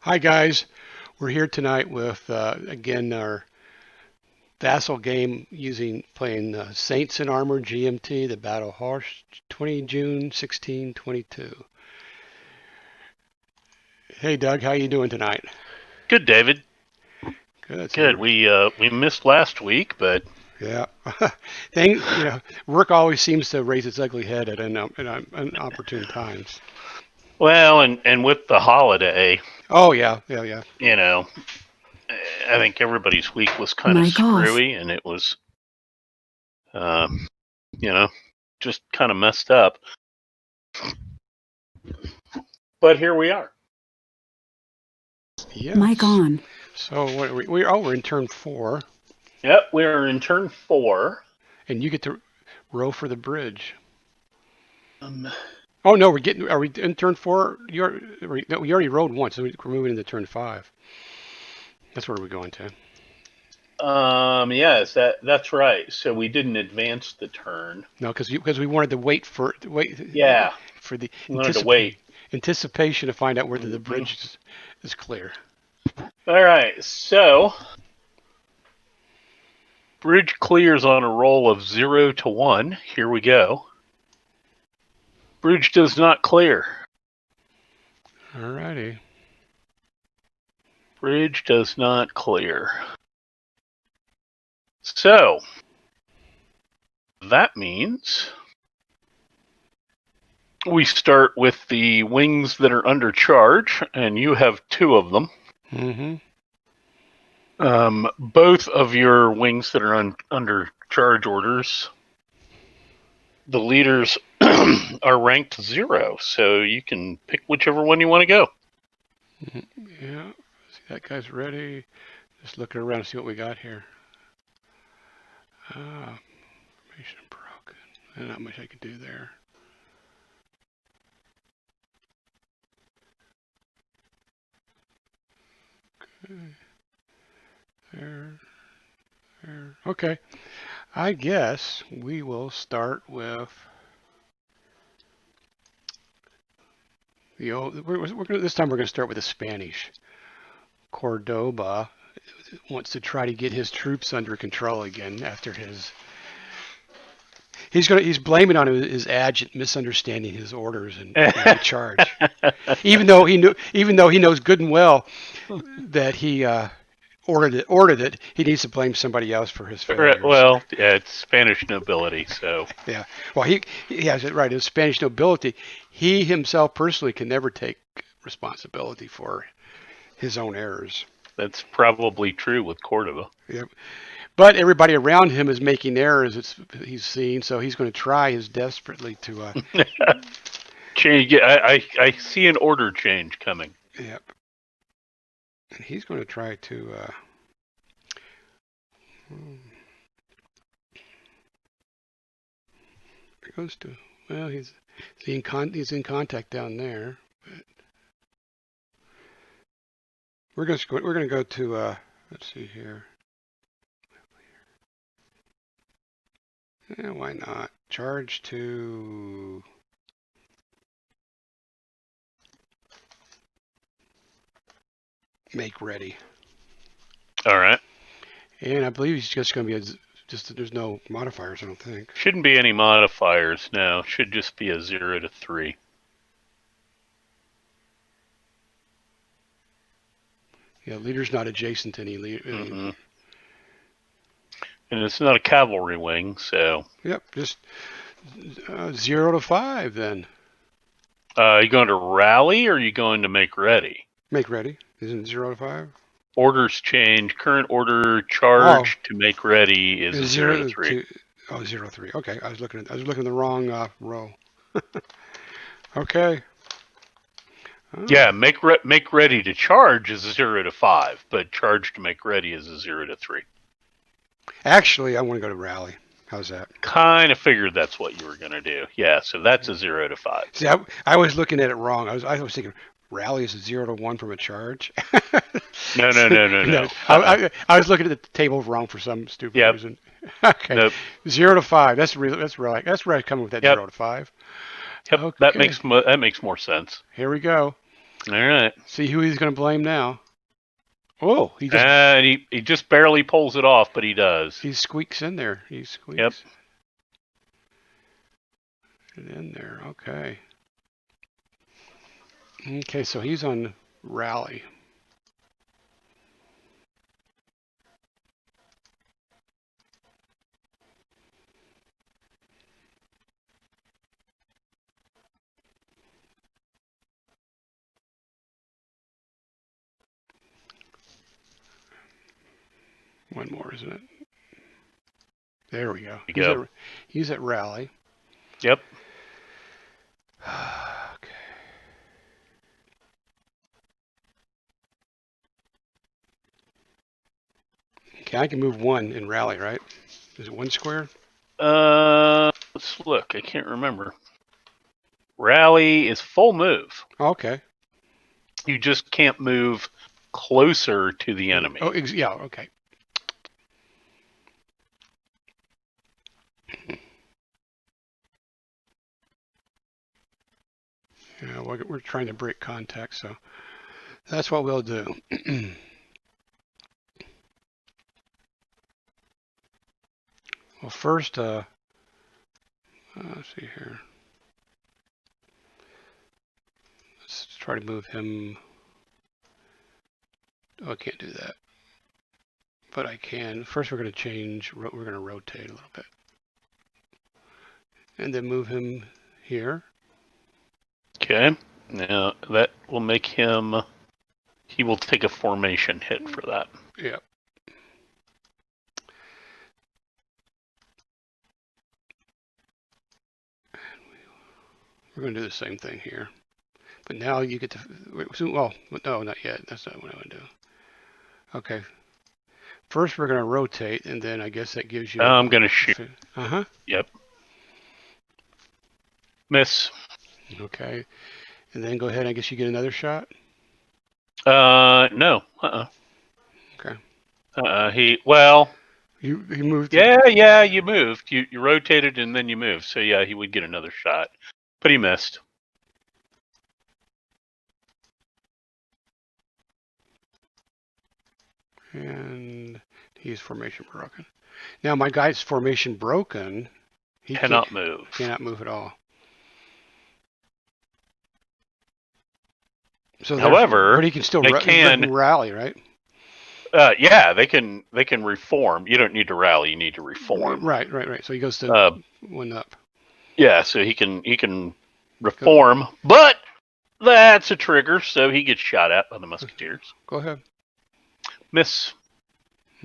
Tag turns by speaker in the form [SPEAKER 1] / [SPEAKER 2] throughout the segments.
[SPEAKER 1] Hi guys, we're here tonight with again our Vassal game playing Saints in Armor GMT, the Battle Hochst, 20 June 1622. Hey Doug, how you doing tonight?
[SPEAKER 2] Good, David.
[SPEAKER 1] Good.
[SPEAKER 2] Good. We missed last week, but
[SPEAKER 1] Yeah. Work always seems to raise its ugly head at inopportune times.
[SPEAKER 2] well, and with the holiday,
[SPEAKER 1] Oh yeah.
[SPEAKER 2] you know, I think everybody's week was kind of
[SPEAKER 3] Mic off.
[SPEAKER 2] screwy, and it was, um, you know, just kind of messed up. But here we are.
[SPEAKER 1] Yes.
[SPEAKER 3] Mic on.
[SPEAKER 1] So what are we're in turn 4,
[SPEAKER 2] Yep, we're in turn 4.
[SPEAKER 1] and you get to row for the bridge.
[SPEAKER 2] Um,
[SPEAKER 1] Oh no, are we in turn 4? No, we already rode once, so we're moving into turn 5. That's where we're going to.
[SPEAKER 2] yes, that's right. So we didn't advance the turn.
[SPEAKER 1] No, because we wanted to wait
[SPEAKER 2] Yeah,
[SPEAKER 1] for the
[SPEAKER 2] we wanted to wait.
[SPEAKER 1] anticipation to find out whether the
[SPEAKER 2] Mhm.
[SPEAKER 1] bridge is clear.
[SPEAKER 2] All right, so bridge clears on a roll of 0 to 1. Here we go. Bridge does not clear.
[SPEAKER 1] Alrighty.
[SPEAKER 2] Bridge does not clear. So, that means we start with the wings that are under charge, and you have 2 of them.
[SPEAKER 1] Mm-hmm.
[SPEAKER 2] Both of your wings that are under charge orders, the leaders are ranked 0, so you can pick whichever one you want to go.
[SPEAKER 1] Yeah. See, that guy's ready. Just looking around to see what we got here. Information broken. There's not much I can do there. Okay. There. Okay. I guess we will start with this time we're going to start with the Spanish. Cordoba wants to try to get his troops under control again after he's blaming on his adjutant misunderstanding his orders and the charge. Even though he knows good and well that he ordered it, he needs to blame somebody else for his failures.
[SPEAKER 2] Well, yeah, it's Spanish nobility, so.
[SPEAKER 1] Yeah. Well, he has it right. In Spanish nobility, he himself personally can never take responsibility for his own errors.
[SPEAKER 2] That's probably true with Cordoba.
[SPEAKER 1] Yep. But everybody around him is making errors. He's seeing, so he's going to try his desperately to.
[SPEAKER 2] Change. I see an order change coming.
[SPEAKER 1] Yep. And he's going to try to. It goes to. Well, he's in contact down there. But we're going to go to. Let's see here. Yeah, why not? Charge to make ready.
[SPEAKER 2] All right.
[SPEAKER 1] And I believe he's just going to be there's no modifiers, I don't think.
[SPEAKER 2] Shouldn't be any modifiers now. Should just be a 0 to 3.
[SPEAKER 1] Yeah, leader's not adjacent to any leader.
[SPEAKER 2] Mm-hmm. And it's not a cavalry wing, so.
[SPEAKER 1] Yep, just 0 to 5 then.
[SPEAKER 2] Are you going to rally or are you going to make ready?
[SPEAKER 1] Make ready. Isn't it 0 to 5?
[SPEAKER 2] Orders change. Current order charge to make ready is 0 to 3.
[SPEAKER 1] 0 to 3. Okay, I was looking at the wrong row. Okay.
[SPEAKER 2] Oh. Yeah, make ready to charge is a 0 to 5, but charge to make ready is a 0 to 3.
[SPEAKER 1] Actually, I want to go to rally. How's that?
[SPEAKER 2] Kind of figured that's what you were going to do. Yeah, so that's a 0 to 5.
[SPEAKER 1] See, I was looking at it wrong. I was thinking rally is a 0 to 1 from a charge.
[SPEAKER 2] No.
[SPEAKER 1] I was looking at the table wrong for some stupid reason. Okay. Nope. 0 to 5. That's where I come with that 0 to 5.
[SPEAKER 2] Yep. Okay. That makes more sense.
[SPEAKER 1] Here we go.
[SPEAKER 2] All right.
[SPEAKER 1] See who he's going to blame now. Oh,
[SPEAKER 2] And he just barely pulls it off, but he does.
[SPEAKER 1] he squeaks in there. He
[SPEAKER 2] Yep.
[SPEAKER 1] squeaks it in there. Okay. Okay, so he's on rally. One more, isn't it? There we go. He's at rally.
[SPEAKER 2] Yep.
[SPEAKER 1] Okay. Okay, I can move one in rally, right? Is it one square?
[SPEAKER 2] Let's look. I can't remember. Rally is full move.
[SPEAKER 1] Okay.
[SPEAKER 2] You just can't move closer to the enemy.
[SPEAKER 1] Oh, yeah. Okay. Yeah, we're trying to break contact, so that's what we'll do. Well, first, let's see here. Let's try to move him. Oh, I can't do that. But I can. First, we're going to change. We're going to rotate a little bit. And then move him here.
[SPEAKER 2] Okay. Now, that will make him... He will take a formation hit for that.
[SPEAKER 1] Yep. We're going to do the same thing here. But now you get to... Well, no, not yet. That's not what I want to do. Okay. First, we're going to rotate, and then I guess that gives you...
[SPEAKER 2] I'm going to shoot.
[SPEAKER 1] Uh-huh.
[SPEAKER 2] Yep. Miss.
[SPEAKER 1] Okay. And then go ahead, I guess you get another shot?
[SPEAKER 2] No.
[SPEAKER 1] Okay.
[SPEAKER 2] Well...
[SPEAKER 1] He moved...
[SPEAKER 2] Yeah, you moved. You rotated, and then you moved. So, yeah, he would get another shot. But he missed.
[SPEAKER 1] And he's formation broken. Now, my guy's formation broken. He
[SPEAKER 2] cannot move.
[SPEAKER 1] Cannot move at all. So
[SPEAKER 2] however,
[SPEAKER 1] but he can still rally, right?
[SPEAKER 2] Yeah, they can reform. You don't need to rally. You need to reform.
[SPEAKER 1] Right. So he goes to one up.
[SPEAKER 2] Yeah, so he can reform, but that's a trigger, so he gets shot at by the musketeers.
[SPEAKER 1] Go ahead.
[SPEAKER 2] Miss.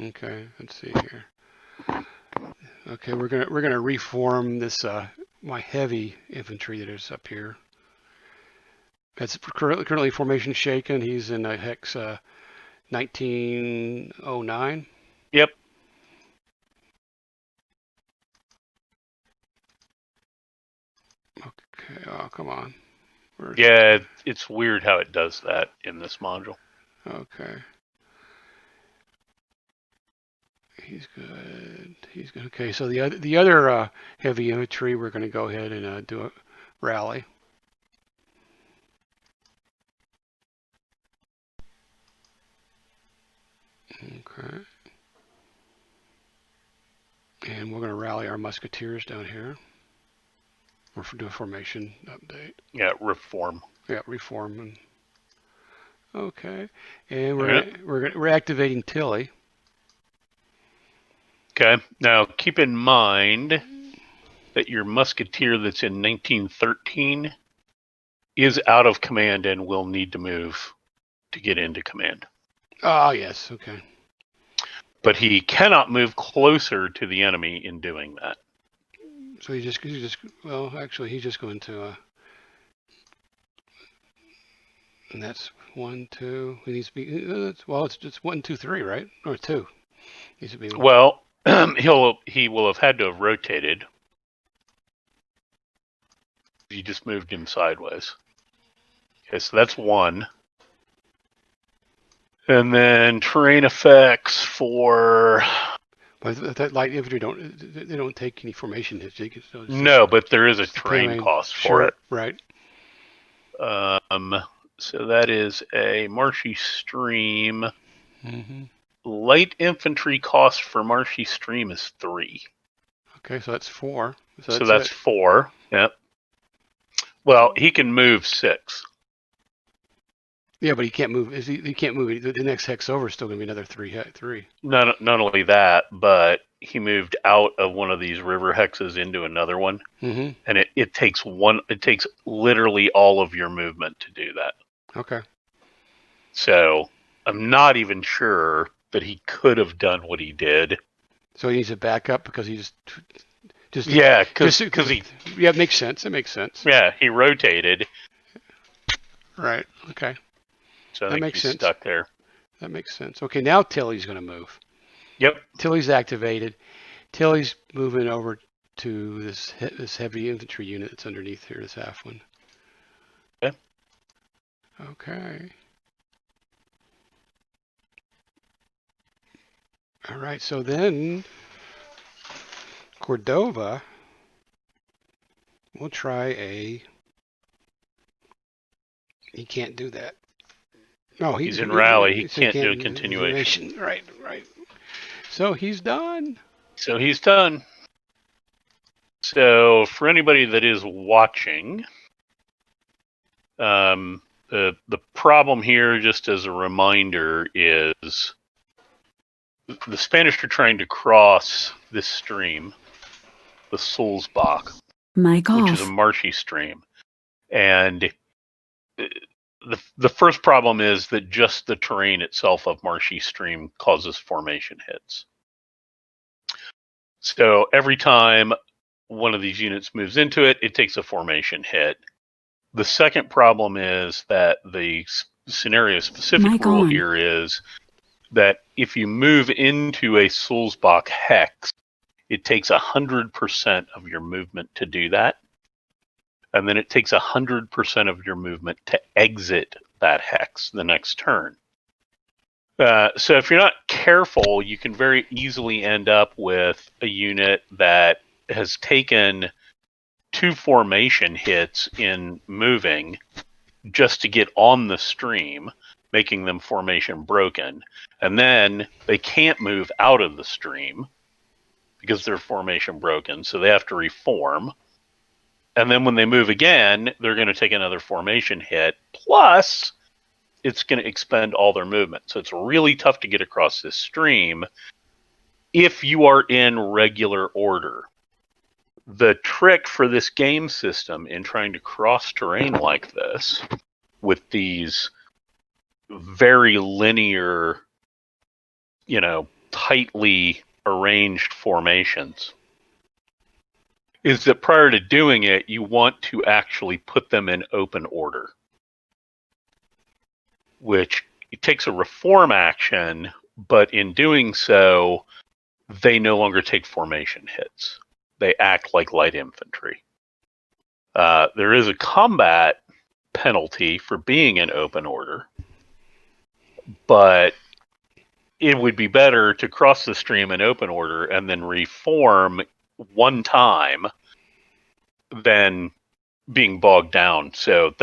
[SPEAKER 1] Okay, let's see here. Okay, we're gonna reform this my heavy infantry that is up here. That's currently formation shaken. He's in a hex 1909.
[SPEAKER 2] Yep.
[SPEAKER 1] Okay. Oh, come on.
[SPEAKER 2] Yeah, it's weird how it does that in this module.
[SPEAKER 1] Okay. He's good. Okay, so the other heavy infantry, we're going to go ahead and do a rally. Okay. And we're going to rally our musketeers down here. We're do a formation update.
[SPEAKER 2] Yeah, reform.
[SPEAKER 1] Yeah, reform. Okay. And we're activating Tilly.
[SPEAKER 2] Okay. Now keep in mind that your musketeer that's in 1913 is out of command and will need to move to get into command.
[SPEAKER 1] Oh, yes. Okay.
[SPEAKER 2] But he cannot move closer to the enemy in doing that.
[SPEAKER 1] So he's just well, actually, he's just going to and that's 1, 2. He needs to be well, it's just 1, 2, 3, right? Or 2. Needs to be.
[SPEAKER 2] Well, he will have had to have rotated. You just moved him sideways. Okay, so that's 1. And then terrain effects for.
[SPEAKER 1] But that light infantry don't take any formation hits.
[SPEAKER 2] No, but there is a terrain cost for it.
[SPEAKER 1] Right.
[SPEAKER 2] So that is a marshy stream.
[SPEAKER 1] Mm-hmm.
[SPEAKER 2] Light infantry cost for marshy stream is 3.
[SPEAKER 1] Okay, so that's 4. So
[SPEAKER 2] So
[SPEAKER 1] that's
[SPEAKER 2] that's
[SPEAKER 1] it.
[SPEAKER 2] 4. Yep. Well, he can move 6.
[SPEAKER 1] Yeah, but he can't move. He can't move. The next hex over is still going to be another 3.
[SPEAKER 2] Not only that, but he moved out of one of these river hexes into another one,
[SPEAKER 1] Mm-hmm.
[SPEAKER 2] and it takes literally all of your movement to do that.
[SPEAKER 1] Okay.
[SPEAKER 2] So I'm not even sure that he could have done what he did.
[SPEAKER 1] So he needs to back up because he's just
[SPEAKER 2] Yeah,
[SPEAKER 1] just
[SPEAKER 2] because he
[SPEAKER 1] yeah, it makes sense. It makes sense.
[SPEAKER 2] he rotated,
[SPEAKER 1] Right. Okay.
[SPEAKER 2] so I
[SPEAKER 1] That
[SPEAKER 2] think
[SPEAKER 1] makes
[SPEAKER 2] he's
[SPEAKER 1] sense.
[SPEAKER 2] stuck there.
[SPEAKER 1] That makes sense. Okay, now Tilly's going to move.
[SPEAKER 2] Yep.
[SPEAKER 1] Tilly's activated. Tilly's moving over to this heavy infantry unit that's underneath here, this half one.
[SPEAKER 2] Okay.
[SPEAKER 1] Okay. All right. So then Cordova will try a. He can't do that. No,
[SPEAKER 2] He's in rally. He
[SPEAKER 1] so he
[SPEAKER 2] can't do a
[SPEAKER 1] can't.
[SPEAKER 2] continuation.
[SPEAKER 1] Right. Right. So he's done.
[SPEAKER 2] So he's done. So for anybody that is watching, the problem here, just as a reminder, is the Spanish are trying to cross this stream, the Sulzbach, which is a marshy stream, and the first problem is that just the terrain itself of marshy stream causes formation hits. So every time one of these units moves into it, it takes a formation hit. The second problem is that the scenario specific rule here is that if you move into a Sulzbach hex, it takes 100% of your movement to do that. And then it takes 100% of your movement to exit that hex the next turn. So if you're not careful, you can very easily end up with a unit that has taken 2 formation hits in moving just to get on the stream, making them formation broken. And then they can't move out of the stream because they're formation broken, so they have to reform. And then when they move again, they're going to take another formation hit, plus it's going to expend all their movement. So it's really tough to get across this stream if you are in regular order. The trick for this game system in trying to cross terrain like this with these very linear, tightly arranged formations is that prior to doing it, you want to actually put them in open order, which it takes a reform action, but in doing so, they no longer take formation hits. They act like light infantry. There is a combat penalty for being in open order, but it would be better to cross the stream in open order and then reform one time than being bogged down. So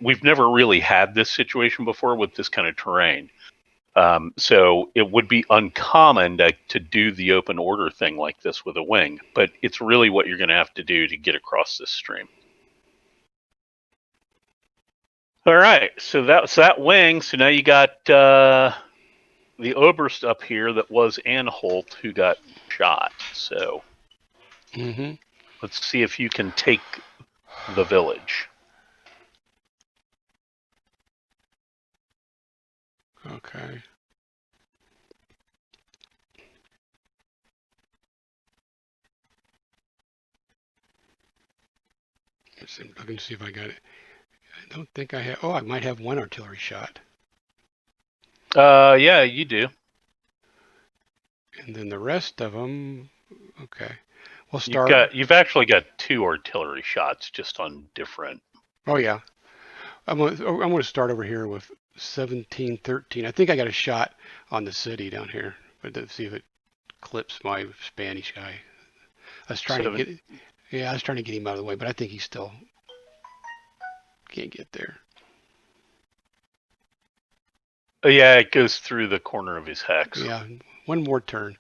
[SPEAKER 2] we've never really had this situation before with this kind of terrain. So it would be uncommon to do the open order thing like this with a wing, but it's really what you're going to have to do to get across this stream. All right, so that's that wing. So now you got the Oberst up here that was Anhalt who got shot. So let's see if you can take the village.
[SPEAKER 1] Okay. I'm looking to see if I got it. I don't think I have. Oh, I might have one artillery shot.
[SPEAKER 2] Yeah, you do.
[SPEAKER 1] And then the rest of them. Okay. We'll start.
[SPEAKER 2] You've actually got 2 artillery shots, just on different.
[SPEAKER 1] Oh yeah. I'm going to start over here with 1713. I think I got a shot on the city down here, but let's see if it clips my Spanish guy. I was trying to get. Yeah, I was trying to get him out of the way, but I think he still can't get there.
[SPEAKER 2] Yeah, it goes through the corner of his hex.
[SPEAKER 1] Yeah, one more turn.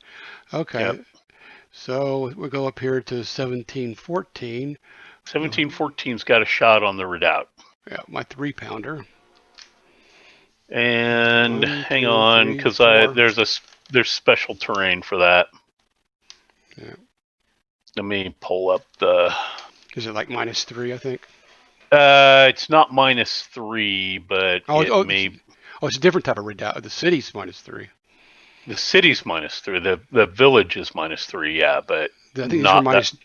[SPEAKER 1] Okay,
[SPEAKER 2] Yep.
[SPEAKER 1] so we'll go up here to 1714.
[SPEAKER 2] 1714's got a shot on the redoubt.
[SPEAKER 1] Yeah, my 3-pounder.
[SPEAKER 2] And
[SPEAKER 1] One,
[SPEAKER 2] hang
[SPEAKER 1] two,
[SPEAKER 2] on,
[SPEAKER 1] three,
[SPEAKER 2] because
[SPEAKER 1] four.
[SPEAKER 2] there's special terrain for that.
[SPEAKER 1] Yeah.
[SPEAKER 2] Let me pull up the.
[SPEAKER 1] Is it like -3? I think.
[SPEAKER 2] It's not -3, but
[SPEAKER 1] Oh,
[SPEAKER 2] it may.
[SPEAKER 1] it's a different type of redoubt. The city's -3.
[SPEAKER 2] The city's -3. The village is -3. Yeah, but
[SPEAKER 1] I think these are
[SPEAKER 2] not that.
[SPEAKER 1] minus.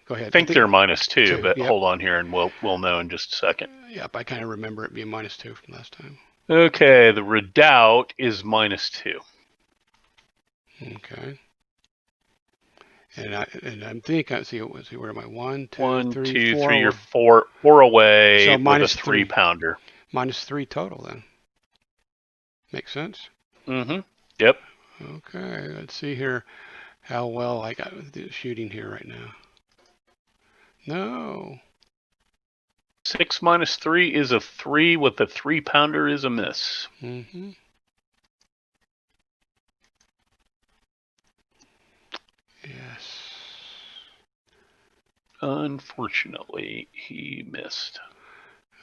[SPEAKER 1] Go
[SPEAKER 2] I
[SPEAKER 1] ahead. I
[SPEAKER 2] think
[SPEAKER 1] think
[SPEAKER 2] they're -2,
[SPEAKER 1] two.
[SPEAKER 2] but
[SPEAKER 1] Yep.
[SPEAKER 2] hold on here, and we'll know in just a second.
[SPEAKER 1] Yep. I kind of remember it being -2 from last time.
[SPEAKER 2] Okay, the redoubt is -2.
[SPEAKER 1] Okay. And I'm thinking. Let's see. Where am I? One, two,
[SPEAKER 2] One,
[SPEAKER 1] three,
[SPEAKER 2] two, three.
[SPEAKER 1] four.
[SPEAKER 2] You're four away
[SPEAKER 1] So
[SPEAKER 2] with a
[SPEAKER 1] -3.
[SPEAKER 2] 3-pounder.
[SPEAKER 1] -3 total then. Makes sense.
[SPEAKER 2] Mm-hmm. Yep.
[SPEAKER 1] Okay. Let's see here how well I got with the shooting here right now. No.
[SPEAKER 2] 6 -3 is a 3. With a 3-pounder is a miss.
[SPEAKER 1] Mm-hmm. Yes.
[SPEAKER 2] Unfortunately, he missed.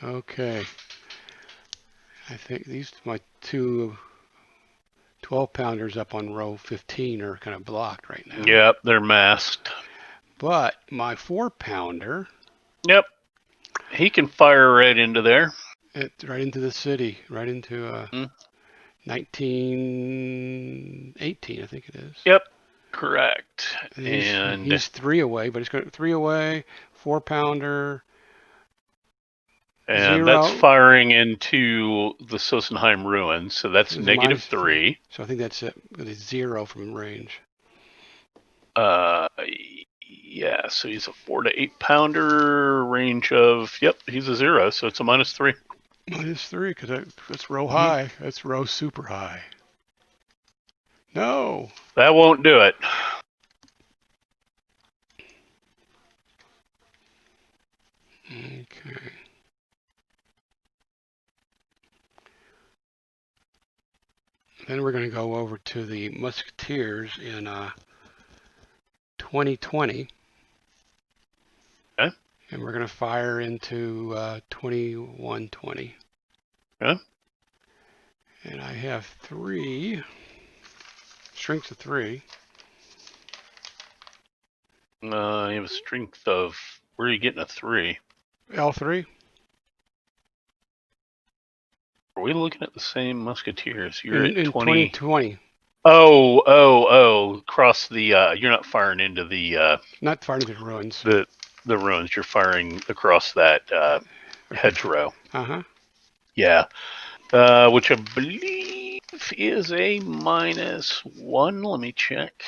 [SPEAKER 1] Okay. I think these my two 12-pounders up on row 15 are kind of blocked right now.
[SPEAKER 2] Yep, they're masked.
[SPEAKER 1] But my 4-pounder,
[SPEAKER 2] Yep, he can fire right into there.
[SPEAKER 1] right into the city, right into 1918, I think it is.
[SPEAKER 2] Yep, correct.
[SPEAKER 1] He's 3 away, but he's got 3 away, 4-pounder,
[SPEAKER 2] And
[SPEAKER 1] 0.
[SPEAKER 2] that's firing into the Sossenheim ruins, so that's -3.
[SPEAKER 1] So I think that's it. It's 0 from range.
[SPEAKER 2] Yeah, so he's a 4 to 8-pounder range of. Yep, he's a 0, so it's a -3.
[SPEAKER 1] -3 because that's row high. That's row super high. No.
[SPEAKER 2] That won't do it.
[SPEAKER 1] Okay. Then we're going to go over to the Musketeers in 2020.
[SPEAKER 2] Okay.
[SPEAKER 1] And we're going to fire into 2120.
[SPEAKER 2] Okay.
[SPEAKER 1] And I have 3. Strength of 3.
[SPEAKER 2] You have a strength of. Where are you getting a 3?
[SPEAKER 1] L3.
[SPEAKER 2] Are we looking at the same Musketeers? You're
[SPEAKER 1] in
[SPEAKER 2] at 20.
[SPEAKER 1] 2020.
[SPEAKER 2] Oh! Across the. You're not firing into the.
[SPEAKER 1] Not firing into the ruins.
[SPEAKER 2] The ruins. You're firing across that hedgerow.
[SPEAKER 1] Uh-huh.
[SPEAKER 2] Yeah. Which I believe is a -1. Let me check.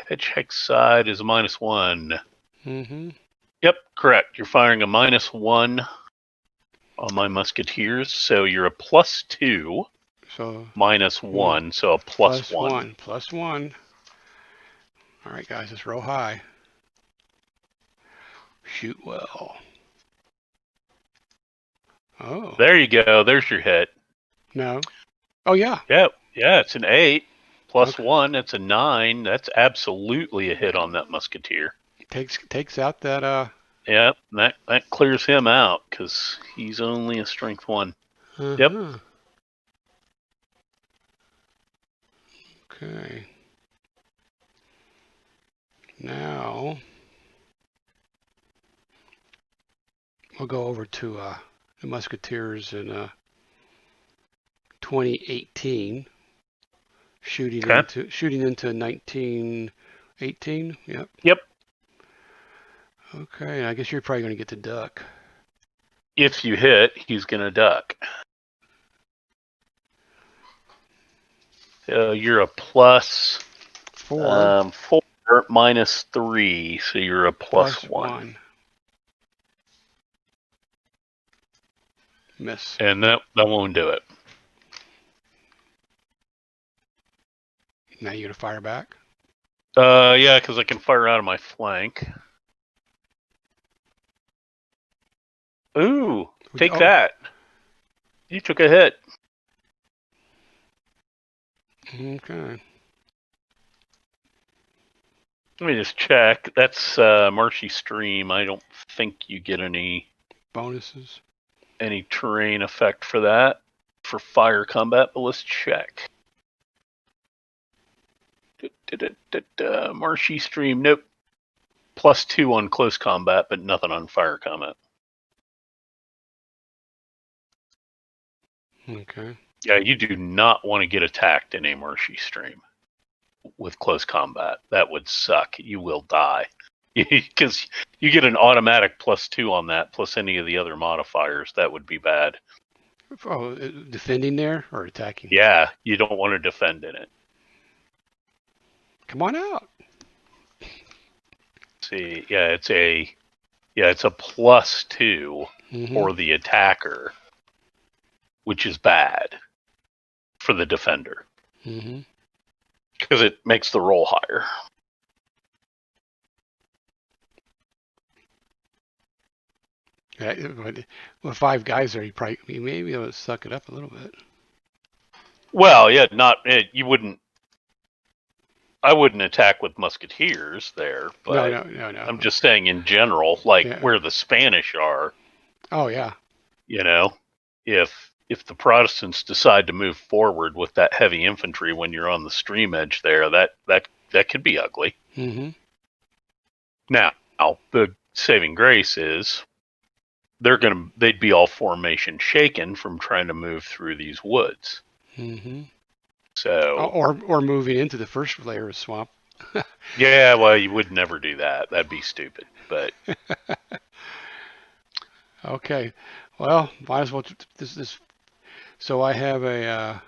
[SPEAKER 2] Hedge hex side is a -1.
[SPEAKER 1] Mm-hmm.
[SPEAKER 2] Yep, correct. You're firing a -1 on my Musketeers, so you're a +2.
[SPEAKER 1] So
[SPEAKER 2] -1, so a +1.
[SPEAKER 1] +1. All right, guys, let's roll high. Shoot well. Oh.
[SPEAKER 2] There you go. There's your hit.
[SPEAKER 1] No. Oh, yeah.
[SPEAKER 2] Yeah, it's an 8 plus
[SPEAKER 1] Okay.
[SPEAKER 2] 1. That's a 9. That's absolutely a hit on that Musketeer.
[SPEAKER 1] Takes out that.
[SPEAKER 2] Yep, that clears him out because he's only a strength 1.
[SPEAKER 1] Uh-huh.
[SPEAKER 2] Yep.
[SPEAKER 1] Okay. Now we'll go over to the Musketeers in 2018, shooting into 1918. Yep.
[SPEAKER 2] Yep.
[SPEAKER 1] Okay, I guess you're probably going to get the duck.
[SPEAKER 2] If you hit, he's going to duck. You're a +4.
[SPEAKER 1] 4.
[SPEAKER 2] 4 -3, so you're a +1.
[SPEAKER 1] Miss.
[SPEAKER 2] And that won't do it.
[SPEAKER 1] Now you're going to fire back?
[SPEAKER 2] Yeah, because I can fire out of my flank. Ooh, take that. You took a hit.
[SPEAKER 1] Okay.
[SPEAKER 2] Let me just check. That's Marshy Stream. I don't think you get any
[SPEAKER 1] Bonuses.
[SPEAKER 2] terrain effect for that for fire combat, but let's check. Marshy Stream. Nope. +2 on close combat, but nothing on fire combat.
[SPEAKER 1] Okay.
[SPEAKER 2] Yeah, you do not want to get attacked in a Marshy Stream with close combat. That would suck. You will die. Because you get an automatic +2 on that, plus any of the other modifiers. That would be bad.
[SPEAKER 1] Oh, defending there or attacking?
[SPEAKER 2] Yeah, you don't want to defend in it.
[SPEAKER 1] Come on out.
[SPEAKER 2] See, yeah, it's a +2 for the attacker, which is bad for the defender because it makes the roll higher.
[SPEAKER 1] With 5 guys there, you may be able to suck it up a little bit.
[SPEAKER 2] Well, yeah, you wouldn't. I wouldn't attack with musketeers there, but
[SPEAKER 1] no.
[SPEAKER 2] I'm just saying in general, like where the Spanish are.
[SPEAKER 1] Oh yeah.
[SPEAKER 2] You know, if the Protestants decide to move forward with that heavy infantry when you're on the stream edge there, that could be ugly.
[SPEAKER 1] Mm-hmm.
[SPEAKER 2] Now, the saving grace is they'd be all formation shaken from trying to move through these woods.
[SPEAKER 1] Mm-hmm.
[SPEAKER 2] So
[SPEAKER 1] or moving into the first layer of swamp.
[SPEAKER 2] Yeah, well, you would never do that. That'd be stupid. But
[SPEAKER 1] okay, well, might as well this. So I have a.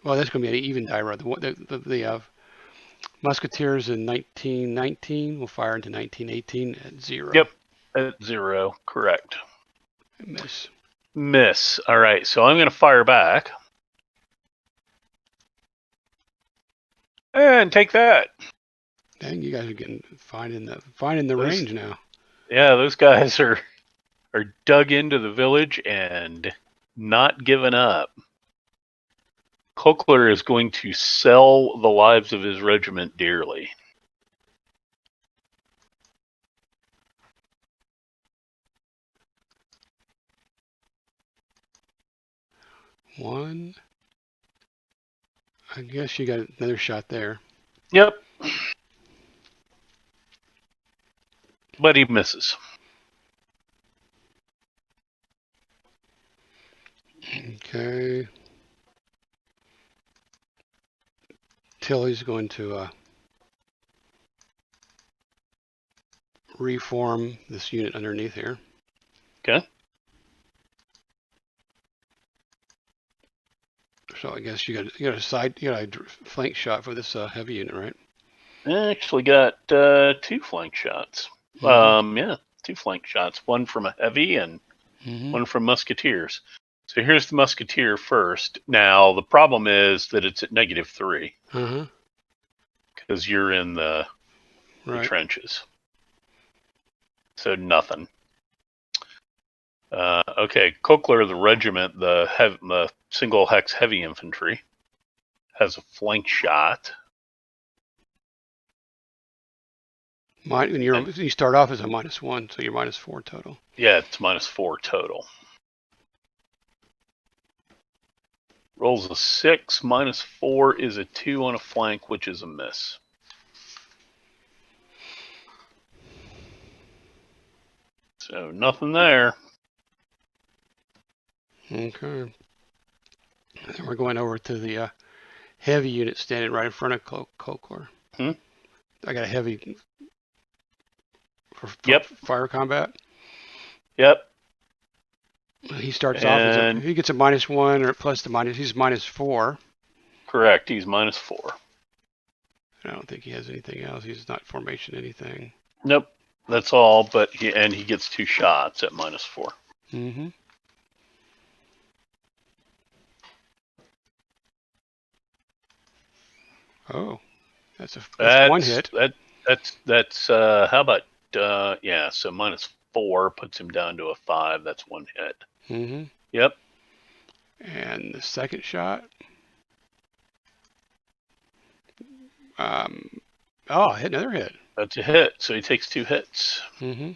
[SPEAKER 1] Well, that's going to be an even die roll. The Musketeers in 1919 will fire into 1918 at 0.
[SPEAKER 2] Yep, at 0, correct.
[SPEAKER 1] Miss.
[SPEAKER 2] All right, so I'm going to fire back. And take that.
[SPEAKER 1] Dang, you guys are getting finding the range now.
[SPEAKER 2] Yeah, those guys are dug into the village and not giving up. Kokler is going to sell the lives of his regiment dearly.
[SPEAKER 1] One. I guess you got another shot there.
[SPEAKER 2] Yep. But he misses.
[SPEAKER 1] Okay. Tilly's going to reform this unit underneath here.
[SPEAKER 2] Okay.
[SPEAKER 1] So I guess you got a flank shot for this heavy unit, right?
[SPEAKER 2] I actually got 2 flank shots. Yeah, 2 flank shots. One from a heavy and one from musketeers. So here's the musketeer first. Now the problem is that it's at -3 because you're in the trenches. So nothing. Okay, Kokler, the regiment, the single hex heavy infantry, has a flank shot.
[SPEAKER 1] You start off as a -1, so you're -4 total.
[SPEAKER 2] Yeah, it's -4 total. Rolls a 6, -4 is a 2 on a flank, which is a miss. So nothing there.
[SPEAKER 1] Okay. Then we're going over to the heavy unit standing right in front of Kokler. I got a heavy for fire combat.
[SPEAKER 2] Yep.
[SPEAKER 1] He starts off he gets a -1 or plus the minus. He's -4.
[SPEAKER 2] Correct. He's -4.
[SPEAKER 1] I don't think he has anything else. He's not formation anything.
[SPEAKER 2] Nope. That's all. But he gets 2 shots at -4.
[SPEAKER 1] Mm-hmm. Oh, that's one hit.
[SPEAKER 2] That's how about yeah? So 4, puts him down to a 5. That's one hit.
[SPEAKER 1] Mm-hmm.
[SPEAKER 2] Yep.
[SPEAKER 1] And the second shot. Hit another hit.
[SPEAKER 2] That's a hit. So he takes 2 hits.
[SPEAKER 1] Mm-hmm.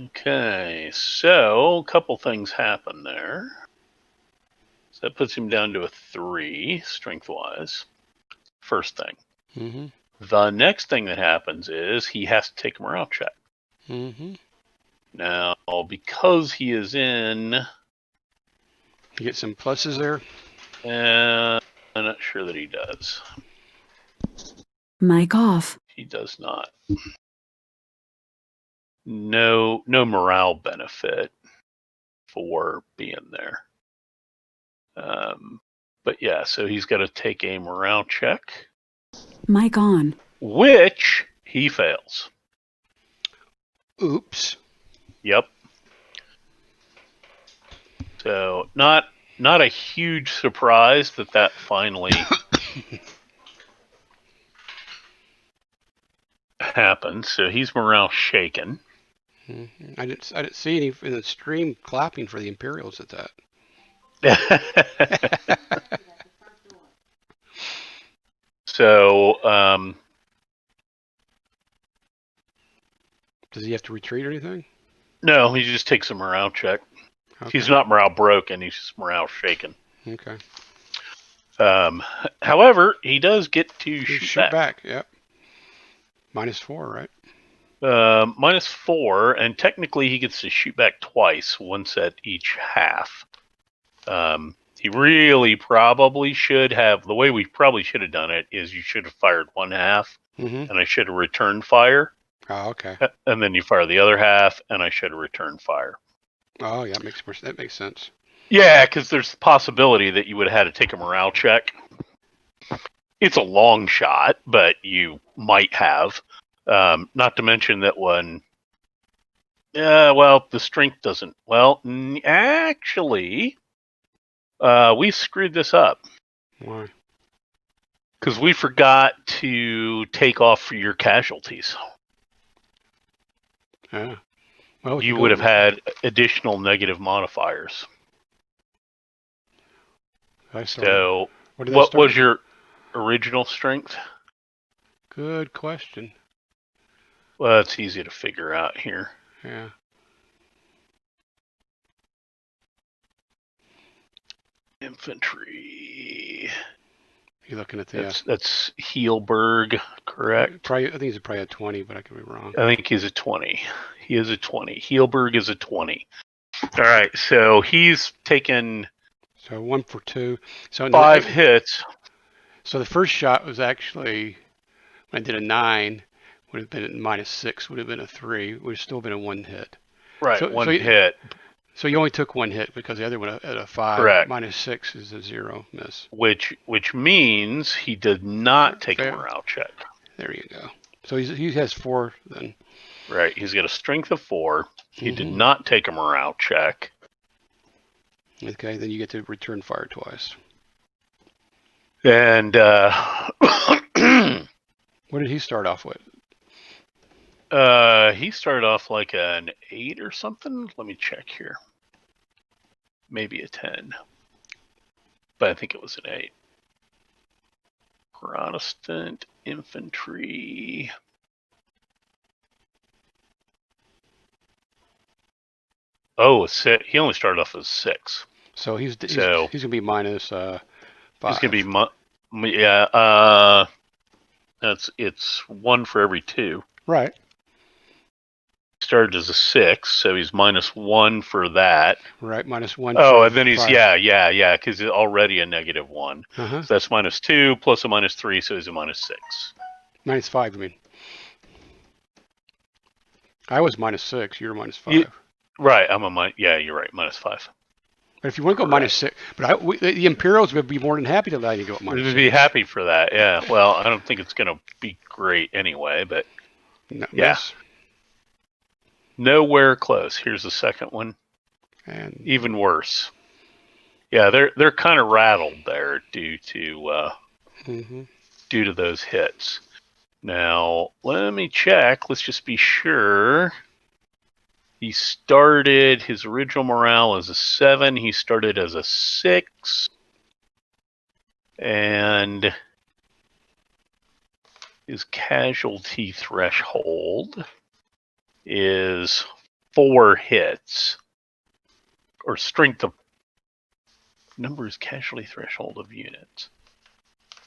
[SPEAKER 2] Okay, so a couple things happen there. So that puts him down to a 3, strength-wise. First thing.
[SPEAKER 1] Mm-hmm.
[SPEAKER 2] The next thing that happens is he has to take a morale check.
[SPEAKER 1] Mm-hmm.
[SPEAKER 2] Now, because he is in...
[SPEAKER 1] You get some pluses there?
[SPEAKER 2] I'm not sure that he does.
[SPEAKER 3] Mic off.
[SPEAKER 2] He does not. No morale benefit for being there. But yeah, so he's got to take a morale check.
[SPEAKER 3] Mic on.
[SPEAKER 2] Which he fails.
[SPEAKER 1] Oops.
[SPEAKER 2] Yep. So not a huge surprise that finally happened. So he's morale shaken.
[SPEAKER 1] Mm-hmm. I didn't see any in the stream clapping for the Imperials at that.
[SPEAKER 2] So
[SPEAKER 1] does he have to retreat or anything?
[SPEAKER 2] no, he just takes a morale check.
[SPEAKER 1] Okay.
[SPEAKER 2] He's not morale broken. He's just morale shaken.
[SPEAKER 1] Okay.
[SPEAKER 2] However, he does get to
[SPEAKER 1] shoot back. Yep. -4, right?
[SPEAKER 2] -4, and technically he gets to shoot back twice, once at each half. He really probably should have. The way we probably should have done it is you should have fired one half,
[SPEAKER 1] Mm-hmm.
[SPEAKER 2] and I should have returned fire.
[SPEAKER 1] Oh, okay.
[SPEAKER 2] And then you fire the other half, and I should have returned fire.
[SPEAKER 1] Oh, yeah, that makes sense.
[SPEAKER 2] Yeah, because there's the possibility that you would have had to take a morale check. It's a long shot, but you might have. Not to mention that one. Well, the strength doesn't. Well, actually, we screwed this up.
[SPEAKER 1] Why?
[SPEAKER 2] Because we forgot to take off for your casualties.
[SPEAKER 1] Yeah. Well,
[SPEAKER 2] You would have had additional negative modifiers. So, what was your original strength?
[SPEAKER 1] Good question.
[SPEAKER 2] Well, it's easy to figure out here.
[SPEAKER 1] Yeah.
[SPEAKER 2] Infantry.
[SPEAKER 1] You're looking at the.
[SPEAKER 2] That's Heelberg, correct?
[SPEAKER 1] I think he's probably a 20, but I could be wrong.
[SPEAKER 2] I think he's a 20. He is a 20. Heelberg is a 20. All right, so he's taken.
[SPEAKER 1] So 1 for 2. So
[SPEAKER 2] 5 hits.
[SPEAKER 1] So the first shot was actually, when I did a 9, would have been at -6, would have been a 3, would have still been a 1 hit.
[SPEAKER 2] Right,
[SPEAKER 1] so,
[SPEAKER 2] one hit.
[SPEAKER 1] So you only took 1 hit because the other one at a 5.
[SPEAKER 2] Correct.
[SPEAKER 1] -6 is a 0 miss.
[SPEAKER 2] Which means he did not take a morale check.
[SPEAKER 1] There you go. So he has 4 then.
[SPEAKER 2] Right, he's got a strength of 4. He did not take a morale check.
[SPEAKER 1] Okay, then you get to return fire twice.
[SPEAKER 2] And
[SPEAKER 1] what did he start off with?
[SPEAKER 2] He started off like an 8 or something. Let me check here. Maybe a 10. But I think it was an 8. Protestant infantry. Oh, he only started off as 6.
[SPEAKER 1] So he's gonna be -5.
[SPEAKER 2] He's gonna be it's 1 for every 2.
[SPEAKER 1] Right.
[SPEAKER 2] Started as a 6, so he's -1 for that.
[SPEAKER 1] Right, -1.
[SPEAKER 2] Oh, and then he's because it's already a -1.
[SPEAKER 1] Uh-huh.
[SPEAKER 2] So that's -2 plus a -3, so he's a -6.
[SPEAKER 1] -5, I mean. I was -6. You're -5.
[SPEAKER 2] Right, I'm a you're right, -5.
[SPEAKER 1] But if you want to go -6, but the Imperials would be more than happy to let you go at -6.
[SPEAKER 2] We'd be happy for that, yeah. Well, I don't think it's going to be great anyway, but
[SPEAKER 1] no,
[SPEAKER 2] yeah.
[SPEAKER 1] Miss.
[SPEAKER 2] Nowhere close. Here's the second one.
[SPEAKER 1] And
[SPEAKER 2] even worse. Yeah, they're kind of rattled there due to those hits. Now, let me check. Let's just be sure. He started his original morale as a 7. He started as a 6. And his casualty threshold is 4 hits. Or strength of numbers casualty threshold of units.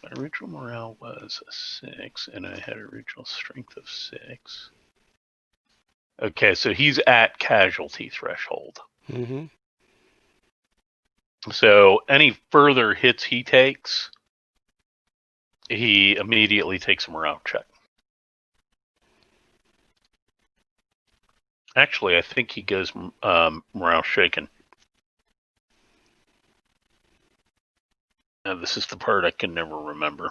[SPEAKER 2] My original morale was a 6, and I had original strength of 6. Okay, so he's at casualty threshold.
[SPEAKER 1] Mm-hmm.
[SPEAKER 2] So any further hits he takes, he immediately takes a morale check. Actually, I think he goes morale shaken. Now, this is the part I can never remember.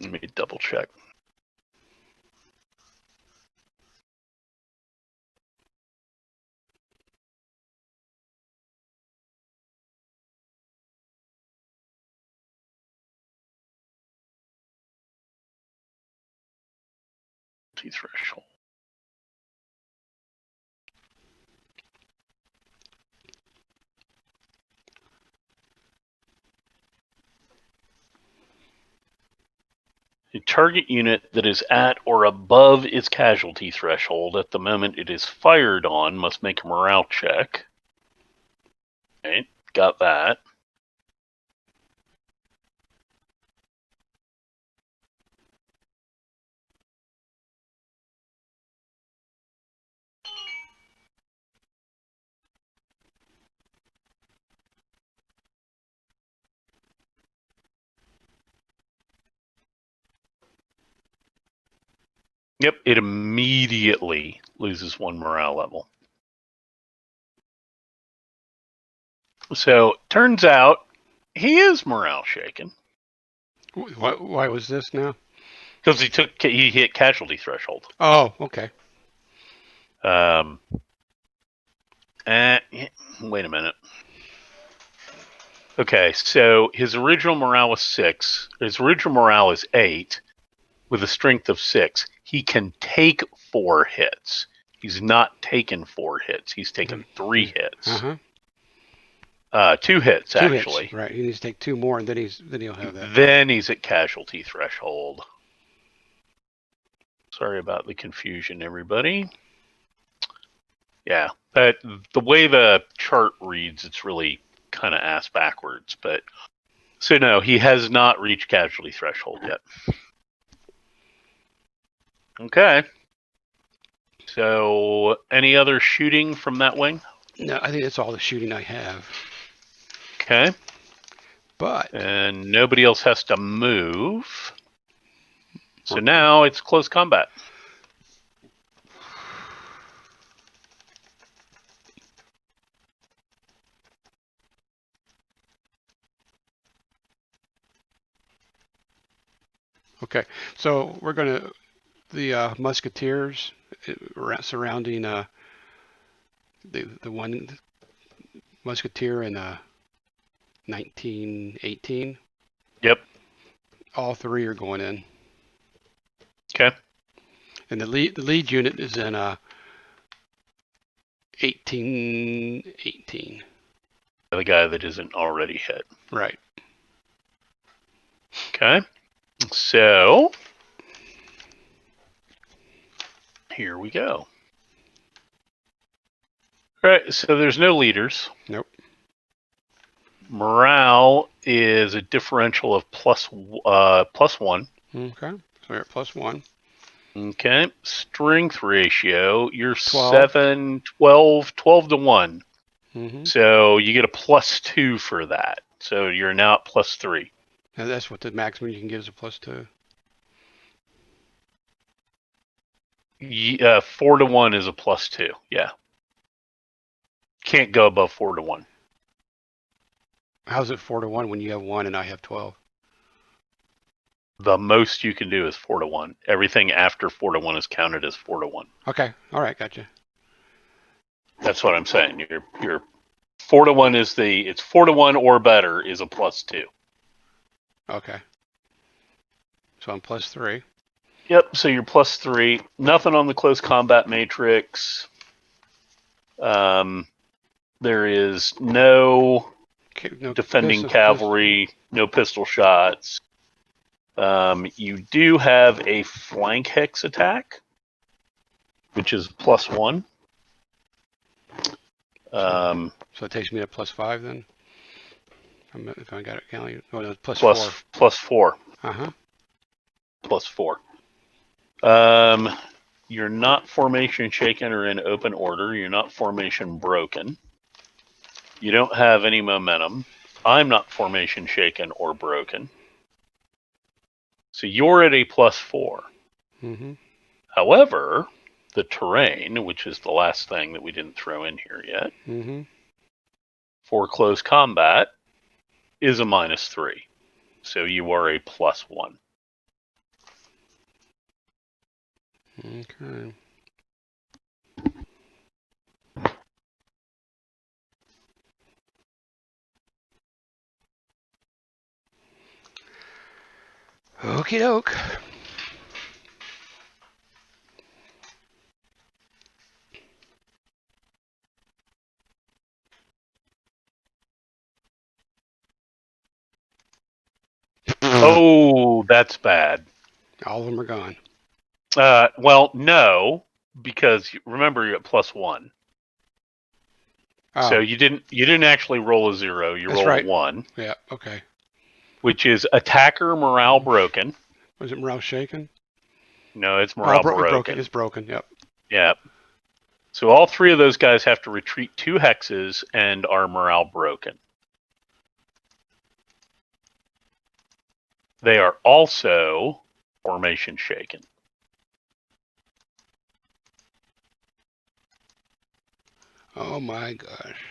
[SPEAKER 2] Let me double check. Threshold. A target unit that is at or above its casualty threshold at the moment it is fired on must make a morale check. Right, got that. Yep, it immediately loses 1 morale level. So, turns out, he is morale shaken.
[SPEAKER 1] Why was this now?
[SPEAKER 2] Because he hit casualty threshold.
[SPEAKER 1] Oh, okay.
[SPEAKER 2] Wait a minute. Okay, so his original morale was 6. His original morale is 8 with a strength of 6. He can take 4 hits. He's not taken 4 hits. He's taken 3 hits.
[SPEAKER 1] Uh-huh.
[SPEAKER 2] 2 hits,
[SPEAKER 1] 2
[SPEAKER 2] actually.
[SPEAKER 1] hits, right. He needs to take 2 more, and then he'll have that.
[SPEAKER 2] Then he's at casualty threshold. Sorry about the confusion, everybody. Yeah, but the way the chart reads, it's really kind of ass backwards. But so no, he has not reached casualty threshold yet. Okay. So, any other shooting from that wing?
[SPEAKER 1] No, I think that's all the shooting I have.
[SPEAKER 2] Okay.
[SPEAKER 1] But
[SPEAKER 2] And nobody else has to move. So now it's close combat.
[SPEAKER 1] okay, so we're gonna the musketeers surrounding the one musketeer in 1918.
[SPEAKER 2] Yep.
[SPEAKER 1] All 3 are going in.
[SPEAKER 2] Okay.
[SPEAKER 1] And the lead unit is in 1818.
[SPEAKER 2] The guy that isn't already hit.
[SPEAKER 1] Right.
[SPEAKER 2] Okay. So here we go. All right. So there's no leaders.
[SPEAKER 1] Nope.
[SPEAKER 2] Morale is a differential of plus 1.
[SPEAKER 1] Okay. So we're at +1.
[SPEAKER 2] Okay. Strength ratio, you're
[SPEAKER 1] 12.
[SPEAKER 2] 12 to 1.
[SPEAKER 1] Mm-hmm.
[SPEAKER 2] So you get a +2 for that. So you're now at +3.
[SPEAKER 1] And that's what the maximum you can get is a +2.
[SPEAKER 2] 4 to 1 is a +2. Yeah. Can't go above 4 to 1.
[SPEAKER 1] How's it 4 to 1 when you have 1 and I have 12?
[SPEAKER 2] The most you can do is 4 to 1. Everything after 4 to 1 is counted as 4 to 1.
[SPEAKER 1] Okay. All right. Gotcha.
[SPEAKER 2] That's what I'm saying. You're 4 to 1 is it's 4 to 1 or better is a +2.
[SPEAKER 1] Okay. So I'm +3.
[SPEAKER 2] Yep, so you're +3. Nothing on the close combat matrix. There is no defending cavalry, no pistol shots. You do have a flank hex attack, which is +1.
[SPEAKER 1] So it takes me to +5 then? If I got it counting. Oh, no, +4.
[SPEAKER 2] +4.
[SPEAKER 1] Uh-huh.
[SPEAKER 2] +4. You're not formation shaken or in open order. You're not formation broken. You don't have any momentum. I'm not formation shaken or broken. So you're at a +4.
[SPEAKER 1] Mm-hmm.
[SPEAKER 2] However, the terrain, which is the last thing that we didn't throw in here yet, for close combat, is a -3. So you are a +1.
[SPEAKER 1] Okay. Okie doke.
[SPEAKER 2] Oh, that's bad.
[SPEAKER 1] All of them are gone.
[SPEAKER 2] Well, no, because remember you're at +1.
[SPEAKER 1] Oh,
[SPEAKER 2] so you didn't actually roll a 0. You rolled
[SPEAKER 1] right.
[SPEAKER 2] a 1.
[SPEAKER 1] Yeah. Okay.
[SPEAKER 2] Which is attacker morale broken.
[SPEAKER 1] Was it morale shaken?
[SPEAKER 2] No, it's morale
[SPEAKER 1] broken. It's broken. Yep.
[SPEAKER 2] Yeah. So all 3 of those guys have to retreat 2 hexes and are morale broken. They are also formation shaken.
[SPEAKER 1] Oh my gosh.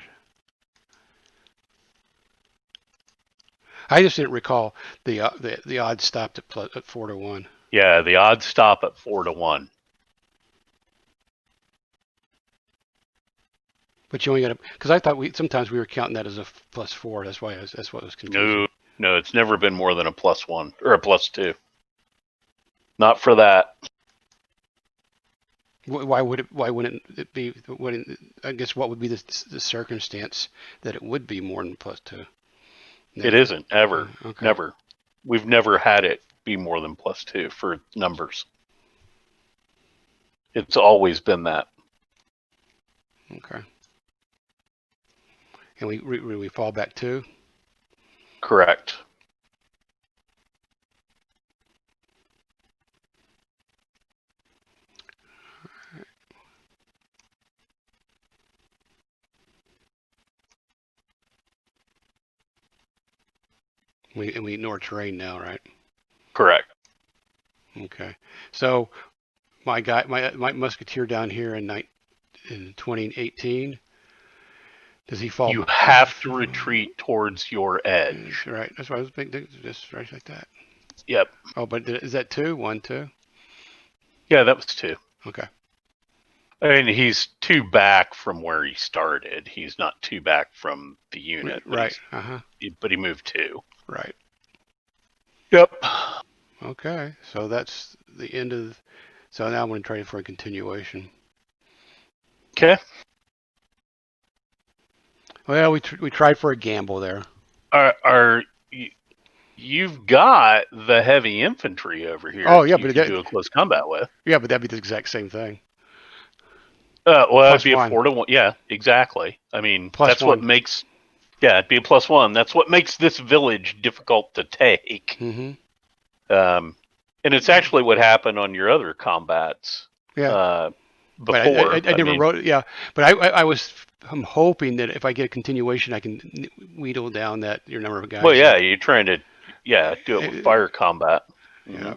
[SPEAKER 1] I just didn't recall the odds stopped at 4-1.
[SPEAKER 2] Yeah, the odds stop at 4-1.
[SPEAKER 1] But you only got to, because I thought sometimes we were counting that as a +4. That's what was confusing.
[SPEAKER 2] No, it's never been more than a +1 or a +2. Not for that.
[SPEAKER 1] Why wouldn't it be? I guess what would be the circumstance that it would be more than +2?
[SPEAKER 2] Never. It isn't ever.
[SPEAKER 1] Okay.
[SPEAKER 2] Never. We've never had it be more than +2 for numbers. It's always been that.
[SPEAKER 1] Okay. And we fall back 2?
[SPEAKER 2] Correct.
[SPEAKER 1] We ignore terrain now, right?
[SPEAKER 2] Correct.
[SPEAKER 1] Okay. So my musketeer down here in 2018, does he fall?
[SPEAKER 2] You have to retreat towards your edge.
[SPEAKER 1] Right. That's why I was thinking, just right like that.
[SPEAKER 2] Yep.
[SPEAKER 1] Oh, but is that 2? 1, 2?
[SPEAKER 2] Yeah, that was 2.
[SPEAKER 1] Okay.
[SPEAKER 2] I mean, he's 2 back from where he started. He's not 2 back from the unit.
[SPEAKER 1] Right.
[SPEAKER 2] But he moved 2.
[SPEAKER 1] Right.
[SPEAKER 2] Yep.
[SPEAKER 1] Okay. So that's the end of. So now I'm going to try for a continuation.
[SPEAKER 2] Okay.
[SPEAKER 1] Well, we tried for a gamble there.
[SPEAKER 2] You've got the heavy infantry over here?
[SPEAKER 1] Oh yeah,
[SPEAKER 2] but you can do a close combat with.
[SPEAKER 1] Yeah, but that'd be the exact same thing.
[SPEAKER 2] Well, it'd be a 4-1. Yeah, exactly. I mean, that's what makes. Yeah, it'd be a +1. That's what makes this village difficult to take.
[SPEAKER 1] Mm-hmm.
[SPEAKER 2] And it's actually what happened on your other combats.
[SPEAKER 1] Yeah.
[SPEAKER 2] Before.
[SPEAKER 1] I never wrote it. Yeah, but I'm hoping that if I get a continuation, I can wheedle down your number of guys.
[SPEAKER 2] Well, yeah, you're trying to do it with fire combat.
[SPEAKER 1] Yeah.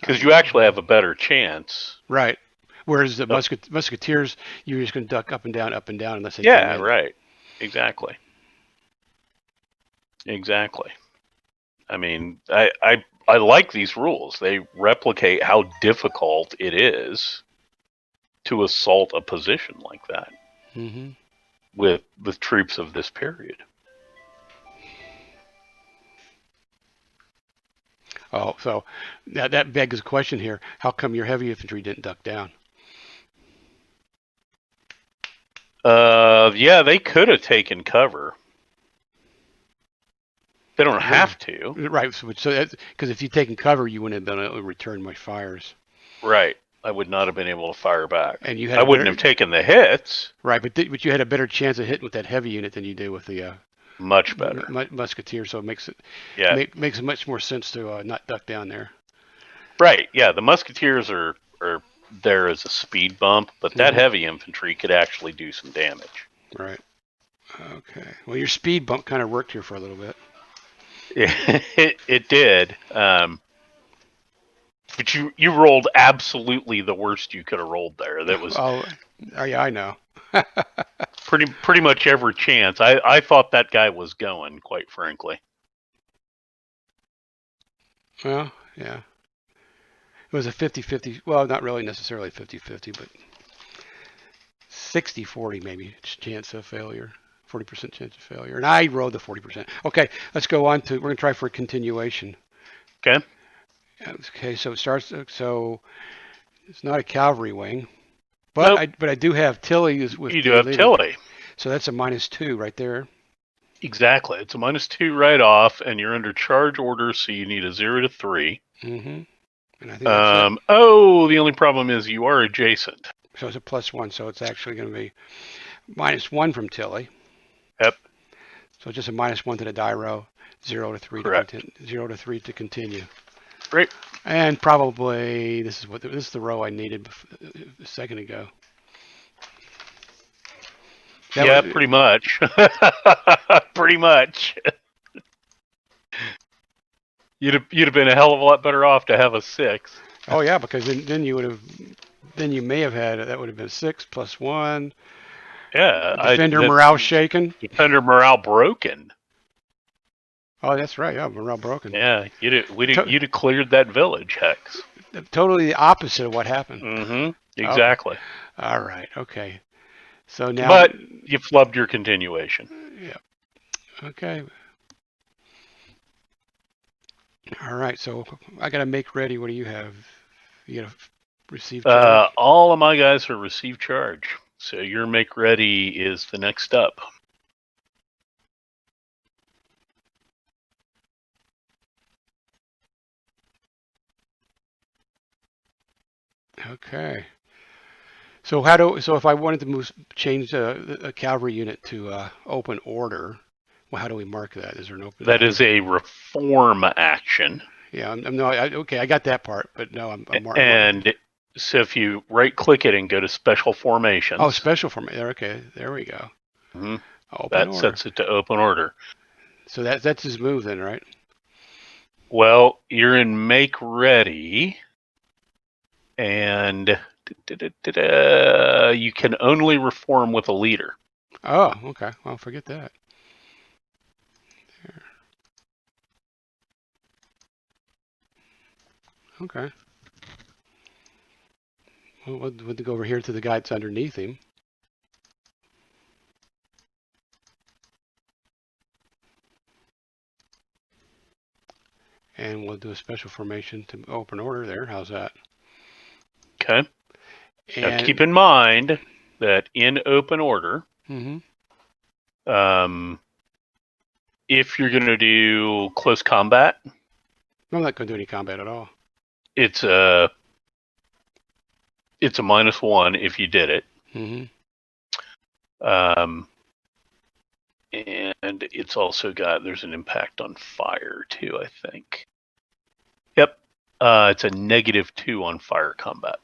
[SPEAKER 2] Because you actually have a better chance.
[SPEAKER 1] Right. Whereas the musketeers, you're just going to duck up and down unless they
[SPEAKER 2] come in. Right. Exactly. I mean, I like these rules. They replicate how difficult it is to assault a position like that with troops of this period.
[SPEAKER 1] Oh, so that begs a question here. How come your heavy infantry didn't duck down?
[SPEAKER 2] Yeah, they could have taken cover. They don't have to.
[SPEAKER 1] Right. So because if you'd taken cover, you wouldn't have been able to return my fires.
[SPEAKER 2] Right. I would not have been able to fire back.
[SPEAKER 1] And you had
[SPEAKER 2] I
[SPEAKER 1] a
[SPEAKER 2] wouldn't
[SPEAKER 1] better,
[SPEAKER 2] have taken the hits.
[SPEAKER 1] right, but you had a better chance of hitting with that heavy unit than you do with the
[SPEAKER 2] Much better.
[SPEAKER 1] musketeer. So it makes it
[SPEAKER 2] Yeah.
[SPEAKER 1] makes much more sense to not duck down there.
[SPEAKER 2] Right. Yeah. The musketeers are there as a speed bump, but that heavy infantry could actually do some damage.
[SPEAKER 1] Right. Okay. Well, your speed bump kind of worked here for a little bit.
[SPEAKER 2] It did. But you rolled absolutely the worst you could have rolled there. That was
[SPEAKER 1] Oh yeah, I know.
[SPEAKER 2] pretty much every chance. I thought that guy was going, quite frankly.
[SPEAKER 1] Well, yeah. It was a 50-50. Well, not really necessarily 50-50, but 60-40 maybe chance of failure. 40% chance of failure. And I rolled the 40%. Okay, let's go on to, we're going to try for a continuation.
[SPEAKER 2] Okay.
[SPEAKER 1] Okay, so it starts, so it's not a cavalry wing, but
[SPEAKER 2] Nope.
[SPEAKER 1] I do have Tilly is with
[SPEAKER 2] you do have
[SPEAKER 1] leader.
[SPEAKER 2] Tilly.
[SPEAKER 1] So that's a -2 right there.
[SPEAKER 2] Exactly. It's a -2 right off, and you're under charge order, so you need a 0 to 3.
[SPEAKER 1] Mm-hmm. And I think that's it.
[SPEAKER 2] Oh, the only problem is you are adjacent.
[SPEAKER 1] So it's a +1, so it's actually going to be -1 from Tilly.
[SPEAKER 2] Yep.
[SPEAKER 1] So just a -1 to the die row, 0 to 3
[SPEAKER 2] Correct.
[SPEAKER 1] to 0 to 3 to continue.
[SPEAKER 2] Great.
[SPEAKER 1] And probably this is the row I needed a second ago.
[SPEAKER 2] Pretty much. Pretty much. You'd have been a hell of a lot better off to have a 6.
[SPEAKER 1] Oh yeah, because then you may have had that would have been 6 +1.
[SPEAKER 2] Yeah.
[SPEAKER 1] Defender morale shaken.
[SPEAKER 2] Defender morale broken.
[SPEAKER 1] Oh, that's right. Yeah, morale broken.
[SPEAKER 2] Yeah, you'd have cleared that village, Hex.
[SPEAKER 1] Totally the opposite of what happened.
[SPEAKER 2] Mm-hmm. Exactly.
[SPEAKER 1] Oh. All right. Okay. So now.
[SPEAKER 2] But you flubbed your continuation.
[SPEAKER 1] Yeah. Okay. All right. So I got to make ready. What do you have? You got to receive charge?
[SPEAKER 2] All of my guys are receive charge. So your make ready is the next up.
[SPEAKER 1] Okay. So if I wanted to change a cavalry unit to open order, well, how do we mark that? Is there an open?
[SPEAKER 2] That is a reform action.
[SPEAKER 1] Yeah, okay, I got that part, but no, I'm marking.
[SPEAKER 2] And so if you right click it and go to special formations.
[SPEAKER 1] Oh, special formation. Okay, there we go.
[SPEAKER 2] Mm-hmm.
[SPEAKER 1] That order.
[SPEAKER 2] Sets it to open order.
[SPEAKER 1] So that's his move then, right?
[SPEAKER 2] Well, you're in make ready, and you can only reform with a leader.
[SPEAKER 1] Oh, okay. Well, forget that. There. Okay. Well, we'll go over here to the guy that's underneath him. And we'll do a special formation to open order there. How's that?
[SPEAKER 2] Okay. Now keep in mind that in open order, if you're going to do close combat,
[SPEAKER 1] I'm not going to do any combat at all.
[SPEAKER 2] It's a -1 if you did it. And it's also there's an impact on fire too, I think. Yep. It's a -2 on fire combat.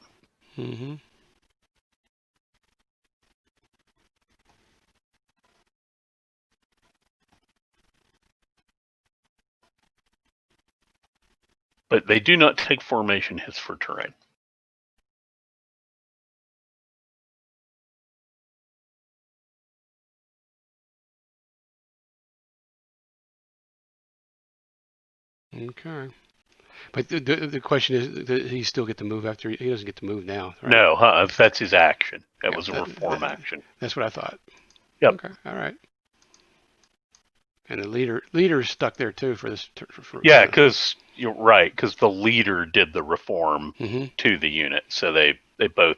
[SPEAKER 2] But they do not take formation hits for terrain.
[SPEAKER 1] Okay. But the question is, does he still get to move after he doesn't get to move now? Right?
[SPEAKER 2] No, that's his action. That was a reform action.
[SPEAKER 1] That's what I thought.
[SPEAKER 2] Yep.
[SPEAKER 1] Okay. All right. And the leader's stuck there too for this.
[SPEAKER 2] Yeah, because you're right, because the leader did the reform to the unit, so they both,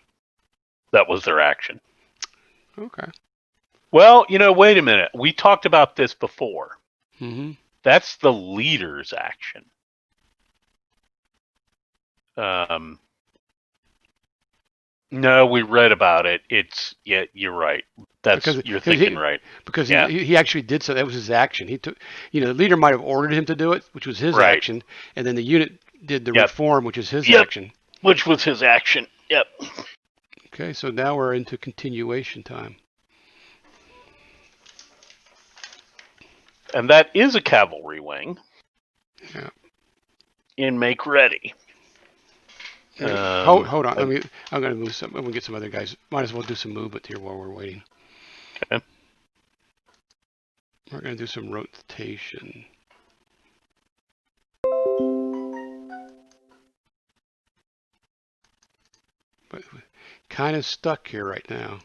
[SPEAKER 2] that was their action.
[SPEAKER 1] Okay.
[SPEAKER 2] Well, wait a minute. We talked about this before.
[SPEAKER 1] Mm-hmm.
[SPEAKER 2] That's the leader's action. No, we read about it. You're right. You're thinking right.
[SPEAKER 1] Because he actually did so. That was his action. He took, the leader might have ordered him to do it, which was his action, and then the unit did the reform, which is his action.
[SPEAKER 2] Which was his action. Yep.
[SPEAKER 1] Okay, so now we're into continuation time.
[SPEAKER 2] And that is a cavalry wing.
[SPEAKER 1] Yeah.
[SPEAKER 2] In make ready.
[SPEAKER 1] Hold on. I'm going to move some. I'm going to get some other guys. Might as well do some movement here while we're waiting.
[SPEAKER 2] Okay.
[SPEAKER 1] We're going to do some rotation. But kind of stuck here right now.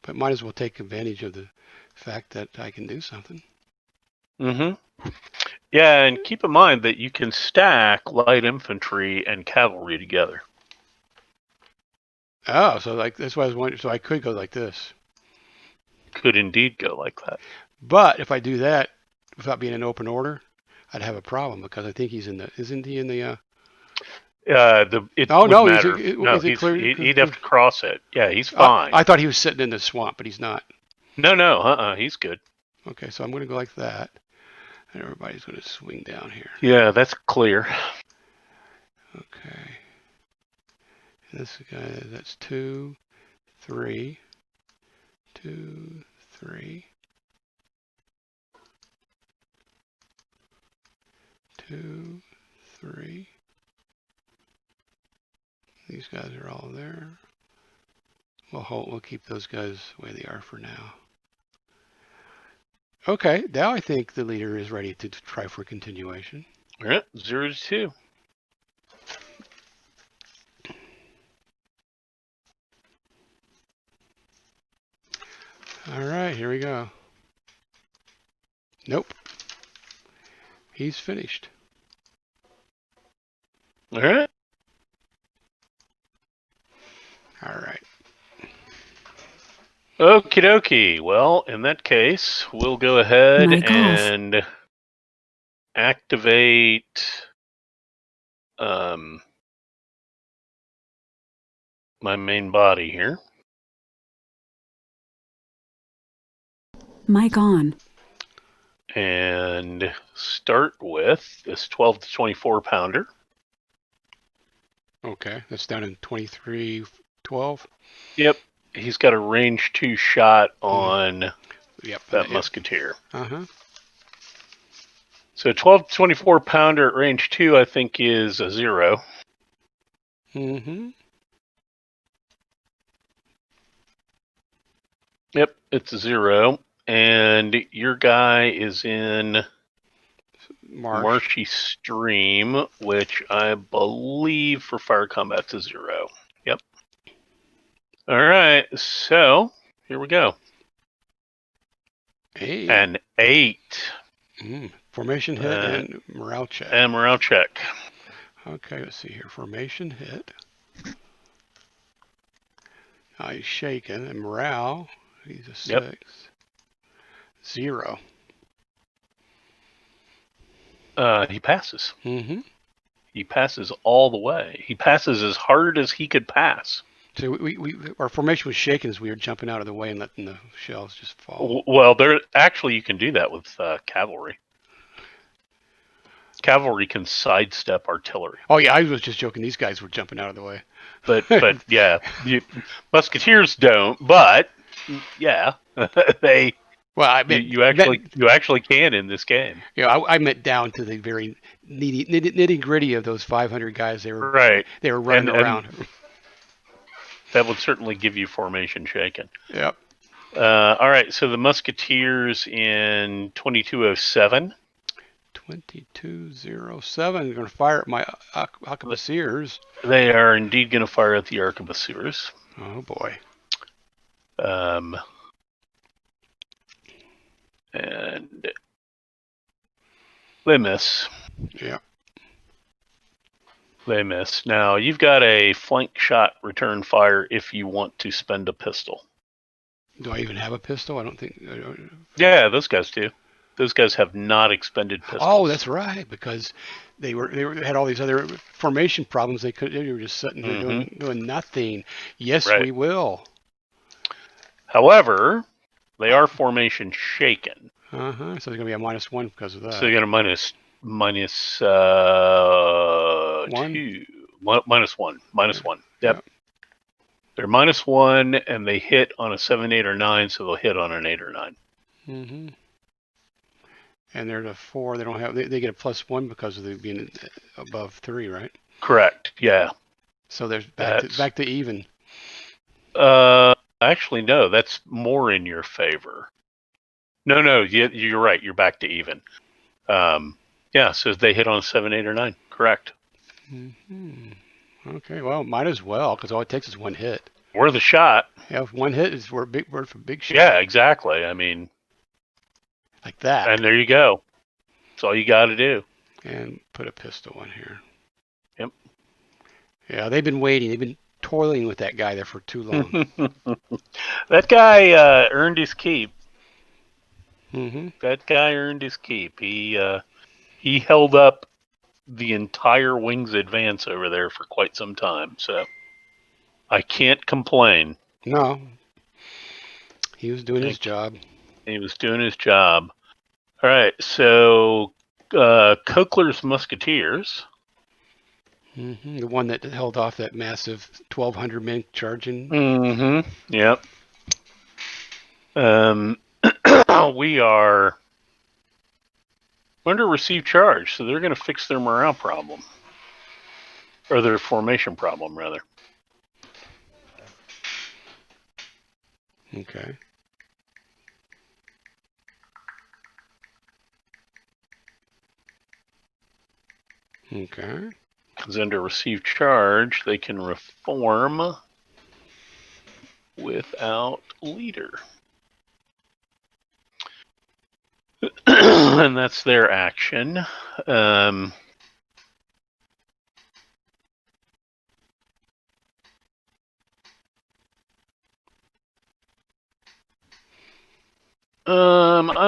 [SPEAKER 1] But might as well take advantage of the fact that I can do something.
[SPEAKER 2] Mm-hmm. Yeah, and keep in mind that you can stack light infantry and cavalry together.
[SPEAKER 1] Oh, so that's why I was wondering. So I could go like this.
[SPEAKER 2] Could indeed go like that.
[SPEAKER 1] But if I do that without being in open order, I'd have a problem because I think he's in the. Isn't he in the?
[SPEAKER 2] It
[SPEAKER 1] oh no,
[SPEAKER 2] matter.
[SPEAKER 1] Is clear?
[SPEAKER 2] He'd have to cross it. Yeah, he's fine.
[SPEAKER 1] I thought he was sitting in the swamp, but he's not.
[SPEAKER 2] No, he's good.
[SPEAKER 1] Okay, so I'm going to go like that, and everybody's going to swing down here.
[SPEAKER 2] Yeah, that's clear.
[SPEAKER 1] Okay. This guy, that's 2, 3, 2, 3, 2, 3. These guys are all there. We'll keep those guys the way they are for now. Okay, now I think the leader is ready to try for continuation.
[SPEAKER 2] All right, 0-2.
[SPEAKER 1] All right, here we go. Nope. He's finished.
[SPEAKER 2] All right.
[SPEAKER 1] All right.
[SPEAKER 2] Okie dokie. Well, in that case, we'll go ahead and activate my main body here.
[SPEAKER 3] Mic on.
[SPEAKER 2] And start with this 12 to 24 pounder.
[SPEAKER 1] Okay, that's down in 23-12.
[SPEAKER 2] Yep, he's got a range 2 shot on that musketeer.
[SPEAKER 1] Uh-huh.
[SPEAKER 2] So 12 to 24 pounder at range 2, I think, is a 0.
[SPEAKER 1] Mm-hmm.
[SPEAKER 2] Yep, it's a 0. And your guy is in Marshy Stream, which I believe for fire combat's a 0. Yep. All right, so here we go. An 8.
[SPEAKER 1] Formation hit and morale check.
[SPEAKER 2] And morale check.
[SPEAKER 1] Okay, let's see here. Formation hit. He's shaken. And morale, he's a 6.
[SPEAKER 2] Yep.
[SPEAKER 1] 0.
[SPEAKER 2] He passes.
[SPEAKER 1] Mm-hmm.
[SPEAKER 2] He passes all the way. He passes as hard as he could pass.
[SPEAKER 1] So our formation was shaken as we were jumping out of the way and letting the shells just fall.
[SPEAKER 2] Well, you can do that with cavalry. Cavalry can sidestep artillery.
[SPEAKER 1] Oh yeah, I was just joking. These guys were jumping out of the way.
[SPEAKER 2] But yeah, musketeers don't. But yeah, they.
[SPEAKER 1] Well, I mean,
[SPEAKER 2] you actually can in this game.
[SPEAKER 1] Yeah, I meant down to the very nitty gritty of those 500 guys. They were running around.
[SPEAKER 2] That would certainly give you formation shaken.
[SPEAKER 1] Yep.
[SPEAKER 2] All right, so the musketeers in 2207.
[SPEAKER 1] 2207. They're going to fire at my arquebusiers.
[SPEAKER 2] They are indeed going to fire at the arquebusiers.
[SPEAKER 1] Oh boy.
[SPEAKER 2] And they miss.
[SPEAKER 1] Yeah.
[SPEAKER 2] They miss. Now, you've got a flank shot return fire if you want to spend a pistol.
[SPEAKER 1] Do I even have a pistol? I don't think.
[SPEAKER 2] Yeah, those guys do. Those guys have not expended pistols.
[SPEAKER 1] Oh, that's right, because they had all these other formation problems. They were just sitting there doing nothing. Yes,
[SPEAKER 2] Right.
[SPEAKER 1] we will.
[SPEAKER 2] However, they are formation shaken.
[SPEAKER 1] So there's gonna be a -1 because of that.
[SPEAKER 2] So they're gonna minus
[SPEAKER 1] One?
[SPEAKER 2] two, -1, -1. Yep.
[SPEAKER 1] Yeah.
[SPEAKER 2] They're -1, and they hit on a 7, 8, or 9, so they'll hit on an 8 or 9.
[SPEAKER 1] And they're the 4. They don't have. They get a +1 because of them being above 3, right?
[SPEAKER 2] Correct. Yeah.
[SPEAKER 1] So there's back to even.
[SPEAKER 2] Actually, no. That's more in your favor. No. You're right. You're back to even. Yeah. So they hit on a 7, 8, or 9. Correct.
[SPEAKER 1] Okay. Well, might as well, because all it takes is one hit.
[SPEAKER 2] Worth a shot.
[SPEAKER 1] Yeah, one hit is worth a big shot.
[SPEAKER 2] Yeah, exactly. I mean,
[SPEAKER 1] like that.
[SPEAKER 2] And there you go. That's all you got to do.
[SPEAKER 1] And put a pistol in here.
[SPEAKER 2] Yep.
[SPEAKER 1] Yeah, they've been waiting. They've been toiling with that guy there for too long.
[SPEAKER 2] That guy earned his keep.
[SPEAKER 1] Mm-hmm.
[SPEAKER 2] That guy earned his keep. He held up the entire wing's advance over there for quite some time. So I can't complain.
[SPEAKER 1] No. He was doing his job.
[SPEAKER 2] He was doing his job. All right, so Cochler's Musketeers.
[SPEAKER 1] Mm-hmm. The one that held off that massive 1,200 men charging.
[SPEAKER 2] Mm-hmm. Yep. We are under receive charge, so they're going to fix their morale problem. Or their formation problem, rather.
[SPEAKER 1] Okay. Okay.
[SPEAKER 2] Because under receive charge, they can reform without leader. And that's their action. I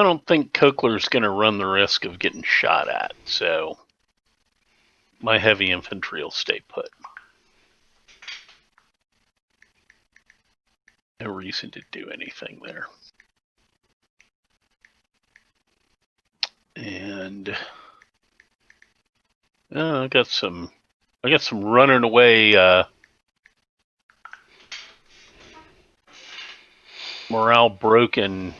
[SPEAKER 2] don't think Cochler's going to run the risk of getting shot at, so my heavy infantry will stay put. No reason to do anything there. And I got some running away morale broken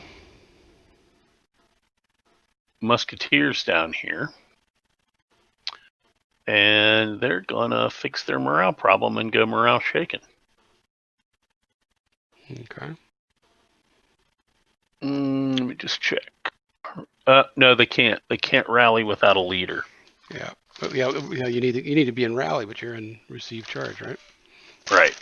[SPEAKER 2] musketeers down here. And they're gonna fix their morale problem and go morale shaken.
[SPEAKER 1] Okay.
[SPEAKER 2] Let me just check. No, they can't. They can't rally without a leader.
[SPEAKER 1] Yeah. But yeah. You need to be in rally, but you're in receive charge, right?
[SPEAKER 2] Right.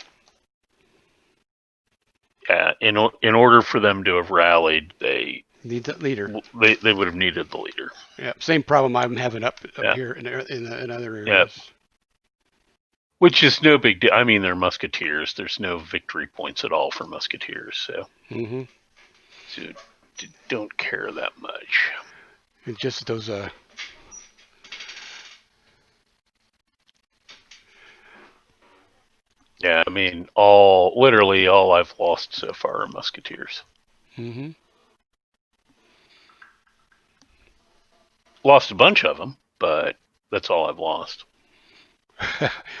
[SPEAKER 2] Yeah. In order for them to have rallied, they
[SPEAKER 1] need the leader.
[SPEAKER 2] They would have needed the leader.
[SPEAKER 1] Yeah. Same problem I'm having up here in other areas.
[SPEAKER 2] Yeah. Which is no big deal. I mean, they're musketeers. There's no victory points at all for musketeers, so.
[SPEAKER 1] Mm-hmm.
[SPEAKER 2] So don't care that much.
[SPEAKER 1] It's just those
[SPEAKER 2] Yeah, I mean, literally all I've lost so far are musketeers.
[SPEAKER 1] Mm-hmm.
[SPEAKER 2] Lost a bunch of them, but that's all I've lost.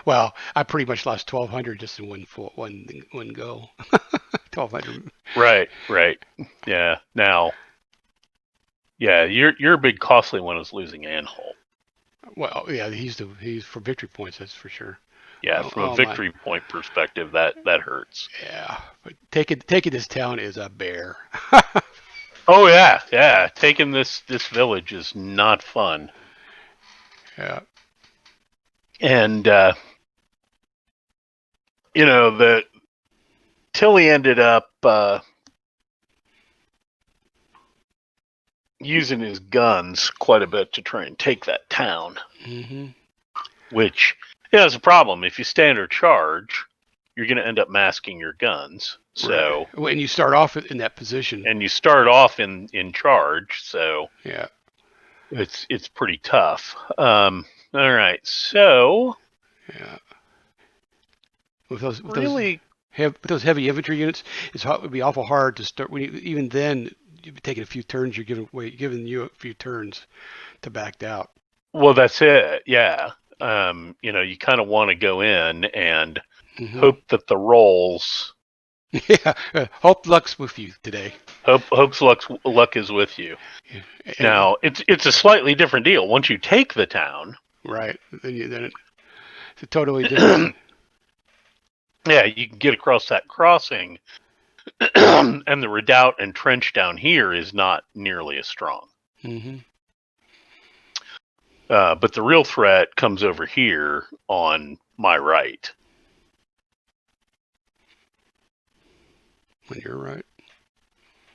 [SPEAKER 1] Well, I pretty much lost 1,200 just in one go. 1,200.
[SPEAKER 2] Right. Yeah. Now, yeah, your big costly one is losing Anhalt.
[SPEAKER 1] Well, yeah, he's for victory points, that's for sure.
[SPEAKER 2] Yeah, from a victory point perspective, that hurts.
[SPEAKER 1] Yeah, but taking this town is a bear.
[SPEAKER 2] Oh yeah. Taking this village is not fun.
[SPEAKER 1] Yeah.
[SPEAKER 2] And the Tilly ended up using his guns quite a bit to try and take that town.
[SPEAKER 1] Mm-hmm.
[SPEAKER 2] Which is a problem. If you standard charge, you're going to end up masking your guns. So
[SPEAKER 1] right. When you start off in that position,
[SPEAKER 2] and you start off in charge, so
[SPEAKER 1] yeah,
[SPEAKER 2] it's pretty tough. All right, so
[SPEAKER 1] yeah. With those
[SPEAKER 2] really,
[SPEAKER 1] with those heavy infantry units, it would be awful hard to start. Even then, you'd be taking a few turns. You're giving you a few turns to back out.
[SPEAKER 2] well, that's it. Yeah, you kind of want to go in and
[SPEAKER 1] Mm-hmm.
[SPEAKER 2] hope that the rolls.
[SPEAKER 1] Yeah, hope luck's with you today.
[SPEAKER 2] Hope's luck is with you.
[SPEAKER 1] Yeah.
[SPEAKER 2] Now it's a slightly different deal. Once you take the town,
[SPEAKER 1] Right, then it's a totally different.
[SPEAKER 2] yeah, you can get across that crossing, and the redoubt and trench down here is not nearly as strong.
[SPEAKER 1] Mm-hmm.
[SPEAKER 2] But the real threat comes over here on my right.
[SPEAKER 1] When you're right.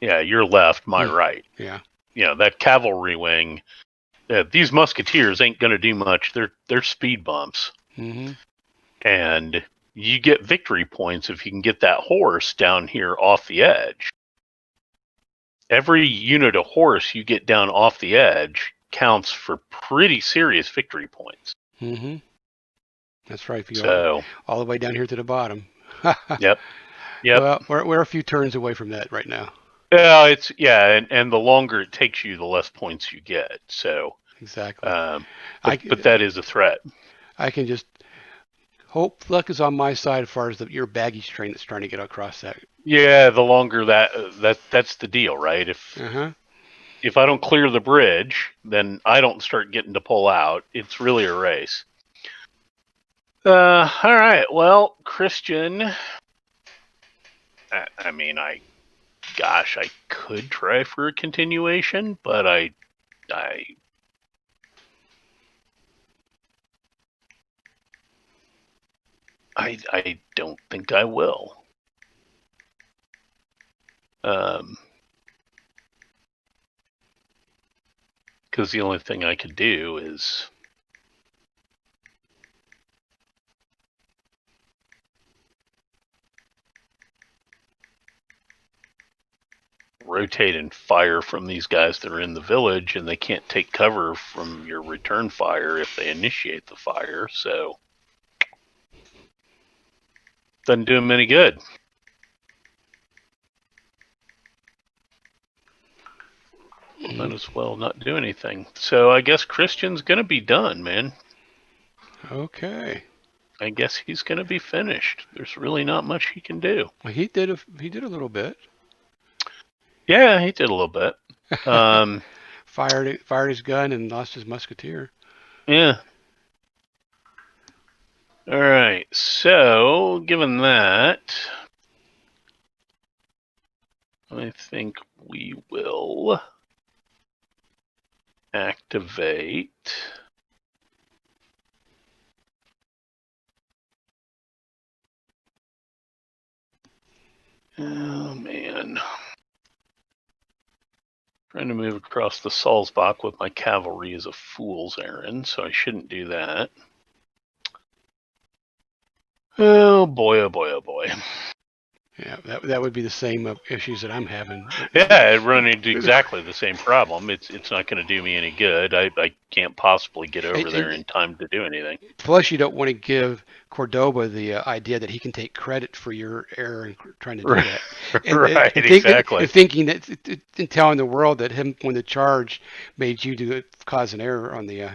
[SPEAKER 2] Yeah, your left, my right.
[SPEAKER 1] Yeah.
[SPEAKER 2] That cavalry wing. These musketeers ain't going to do much. They're speed bumps,
[SPEAKER 1] Mm-hmm.
[SPEAKER 2] and you get victory points if you can get that horse down here off the edge. Every unit of horse you get down off the edge counts for pretty serious victory points.
[SPEAKER 1] Mm-hmm. That's right. If you
[SPEAKER 2] So
[SPEAKER 1] all the way down here to the bottom.
[SPEAKER 2] yep.
[SPEAKER 1] Well, we're a few turns away from that right now.
[SPEAKER 2] And the longer it takes you, the less points you get. So
[SPEAKER 1] Exactly.
[SPEAKER 2] But that is a threat.
[SPEAKER 1] I can just hope luck is on my side as far as your baggage train that's trying to get across that.
[SPEAKER 2] Yeah, the longer that's the deal, right? If I don't clear the bridge, then I don't start getting to pull out. It's really a race. All right. Well, Christian. I could try for a continuation, but I don't think I will. Because the only thing I could do is rotate and fire from these guys that are in the village, and they can't take cover from your return fire if they initiate the fire, so doesn't do them any good. Might as well not do anything. So I guess Christian's gonna be done, man.
[SPEAKER 1] Okay.
[SPEAKER 2] I guess he's gonna be finished. There's really not much he can do.
[SPEAKER 1] Well, he did a little bit.
[SPEAKER 2] Yeah, he did a little bit.
[SPEAKER 1] Fired his gun and lost his musketeer.
[SPEAKER 2] Yeah. All right. So, given that, I think we will activate. Oh man. Trying to move across the Salzbach with my cavalry is a fool's errand, so I shouldn't do that. Oh boy, oh boy, oh boy.
[SPEAKER 1] Yeah, that would be the same issues that I'm having.
[SPEAKER 2] Yeah, I run into exactly the same problem. It's not going to do me any good. I can't possibly get over there in time to do anything.
[SPEAKER 1] Plus, you don't want to give Cordoba the idea that he can take credit for your error in trying to do that.
[SPEAKER 2] Right, exactly.
[SPEAKER 1] And thinking that, and telling the world that him when the charge made you cause an error on the.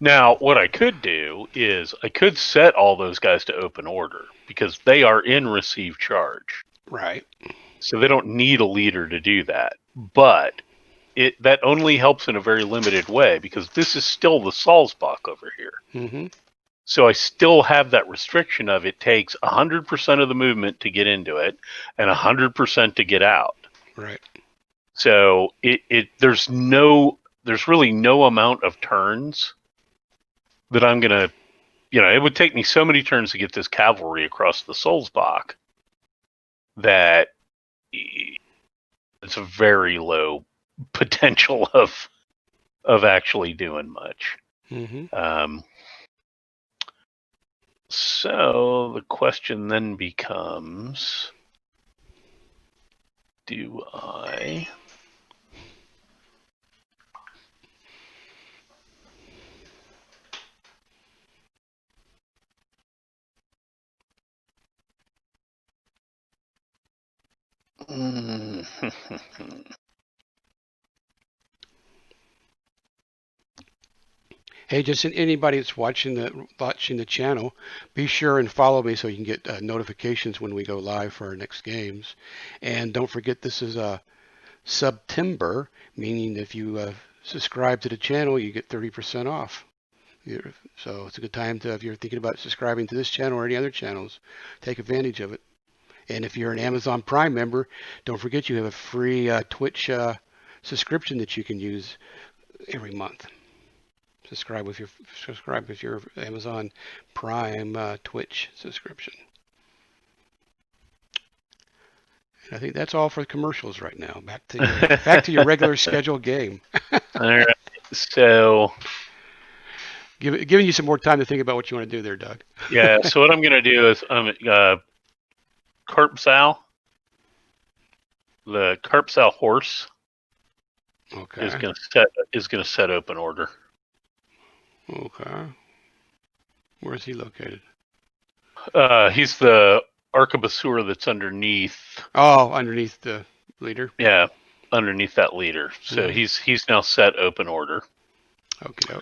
[SPEAKER 2] Now, what I could do is I could set all those guys to open order because they are in receive charge.
[SPEAKER 1] Right.
[SPEAKER 2] So they don't need a leader to do that. But that only helps in a very limited way because this is still the Salzbach over here.
[SPEAKER 1] Mm-hmm.
[SPEAKER 2] So I still have that restriction of it takes 100% of the movement to get into it and 100% to get out.
[SPEAKER 1] Right.
[SPEAKER 2] So there's really no amount of turns that I'm going to, it would take me so many turns to get this cavalry across the Salzbach that it's a very low potential of actually doing much.
[SPEAKER 1] Mm-hmm.
[SPEAKER 2] So the question then becomes, do I...
[SPEAKER 1] Hey, just anybody that's watching the channel, be sure and follow me so you can get notifications when we go live for our next games. And don't forget, this is September, meaning if you subscribe to the channel, you get 30% off. So it's a good time to, if you're thinking about subscribing to this channel or any other channels, take advantage of it. And if you're an Amazon Prime member, don't forget you have a free Twitch subscription that you can use every month. Subscribe with your Amazon Prime Twitch subscription. And I think that's all for commercials right now. Back to your regular scheduled game.
[SPEAKER 2] All right. So
[SPEAKER 1] Giving you some more time to think about what you want to do there, Doug.
[SPEAKER 2] yeah. So what I'm going to do is Carpsal, the Carpsal horse,
[SPEAKER 1] Okay.
[SPEAKER 2] is going to set open order.
[SPEAKER 1] Okay. Where is he located?
[SPEAKER 2] He's the arquebuseur that's underneath.
[SPEAKER 1] Oh, underneath the leader.
[SPEAKER 2] Yeah, underneath that leader. So he's now set open order.
[SPEAKER 1] Okay.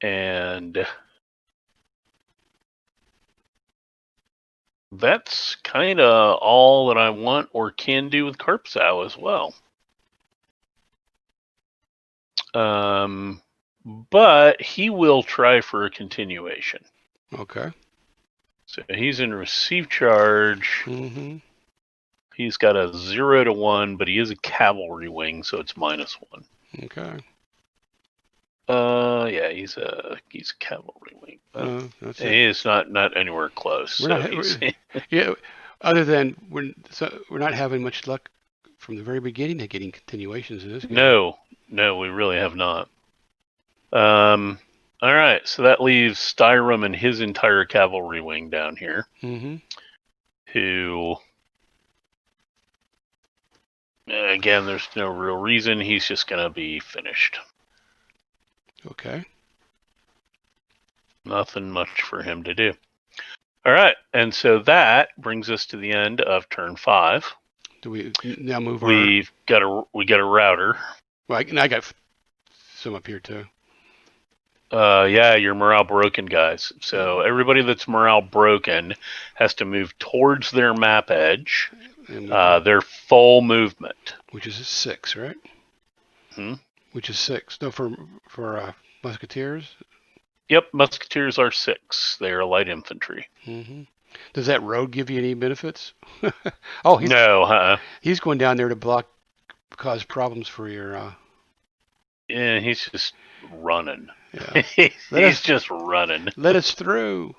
[SPEAKER 2] And that's kind of all that I want or can do with Carpsal as well. But he will try for a continuation.
[SPEAKER 1] Okay.
[SPEAKER 2] So he's in receive charge.
[SPEAKER 1] Mm-hmm.
[SPEAKER 2] He's got a 0 to 1, but he is a cavalry wing, so it's -1.
[SPEAKER 1] Okay.
[SPEAKER 2] Yeah, he's a cavalry wing.
[SPEAKER 1] That's
[SPEAKER 2] he
[SPEAKER 1] it.
[SPEAKER 2] is not anywhere close.
[SPEAKER 1] Yeah. Other than we're not having much luck from the very beginning of getting continuations in this game.
[SPEAKER 2] No, we really have not. All right, so that leaves Styrum and his entire cavalry wing down here, who, again, there's no real reason. He's just going to be finished.
[SPEAKER 1] Okay.
[SPEAKER 2] Nothing much for him to do. All right, and so that brings us to the end of turn 5.
[SPEAKER 1] Do we now move
[SPEAKER 2] we got a router.
[SPEAKER 1] Well, I got some up here too.
[SPEAKER 2] Yeah, your morale broken guys. So everybody that's morale broken has to move towards their map edge. Their full movement,
[SPEAKER 1] which is 6, right?
[SPEAKER 2] Hmm?
[SPEAKER 1] Which is 6. No, for musketeers.
[SPEAKER 2] Yep, musketeers are 6. They are light infantry.
[SPEAKER 1] Mm-hmm. Does that road give you any benefits?
[SPEAKER 2] No,
[SPEAKER 1] he's going down there to cause problems for your.
[SPEAKER 2] Yeah, he's just running.
[SPEAKER 1] Yeah.
[SPEAKER 2] he's just running.
[SPEAKER 1] Let us through.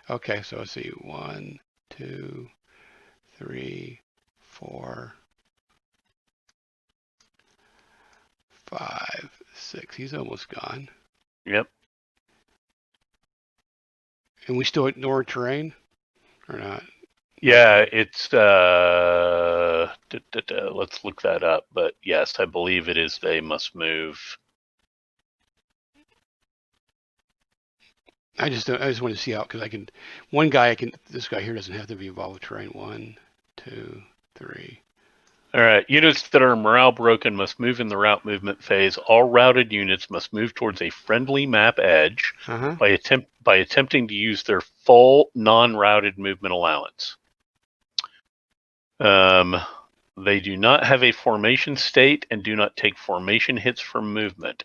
[SPEAKER 1] Okay, so let's see. 1, 2, 3, 4, 5, 6. He's almost gone.
[SPEAKER 2] Yep.
[SPEAKER 1] And we still ignore terrain, or not?
[SPEAKER 2] Yeah, it's let's look that up. But yes, I believe it is. They must move.
[SPEAKER 1] I just want to see out because this guy here doesn't have to be involved with terrain. 1, 2, 3.
[SPEAKER 2] All right. Units that are morale broken must move in the route movement phase. All routed units must move towards a friendly map edge by attempting to use their full non-routed movement allowance. They do not have a formation state and do not take formation hits from movement.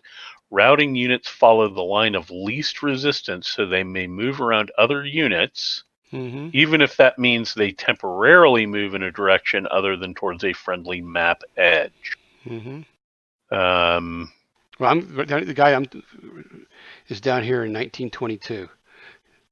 [SPEAKER 2] Routing units follow the line of least resistance, so they may move around other units, even if that means they temporarily move in a direction other than towards a friendly map edge.
[SPEAKER 1] Well, the guy is down here in 1922,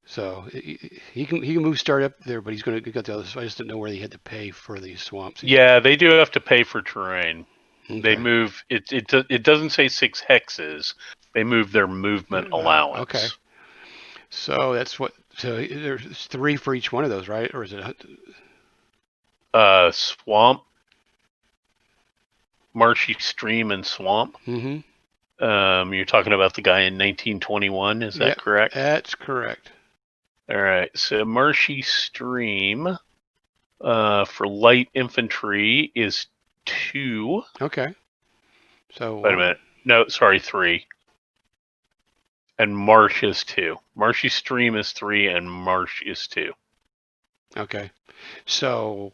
[SPEAKER 1] so he can move start up there, but he's going to get the other. So I just didn't know where he had to pay for these swamps.
[SPEAKER 2] Yeah, they do have to pay for terrain.
[SPEAKER 1] Okay.
[SPEAKER 2] They move. It doesn't say 6 hexes. They move their movement allowance.
[SPEAKER 1] Okay. So that's what. So there's 3 for each one of those, right? Or is it?
[SPEAKER 2] Swamp, marshy stream, and swamp.
[SPEAKER 1] Mm-hmm.
[SPEAKER 2] You're talking about the guy in 1921. Is that correct?
[SPEAKER 1] That's correct.
[SPEAKER 2] All right. So marshy stream for light infantry is 2.
[SPEAKER 1] Okay. So
[SPEAKER 2] Wait a minute. No, sorry, 3. And marsh is 2. Marshy stream is 3, and marsh is 2.
[SPEAKER 1] Okay. So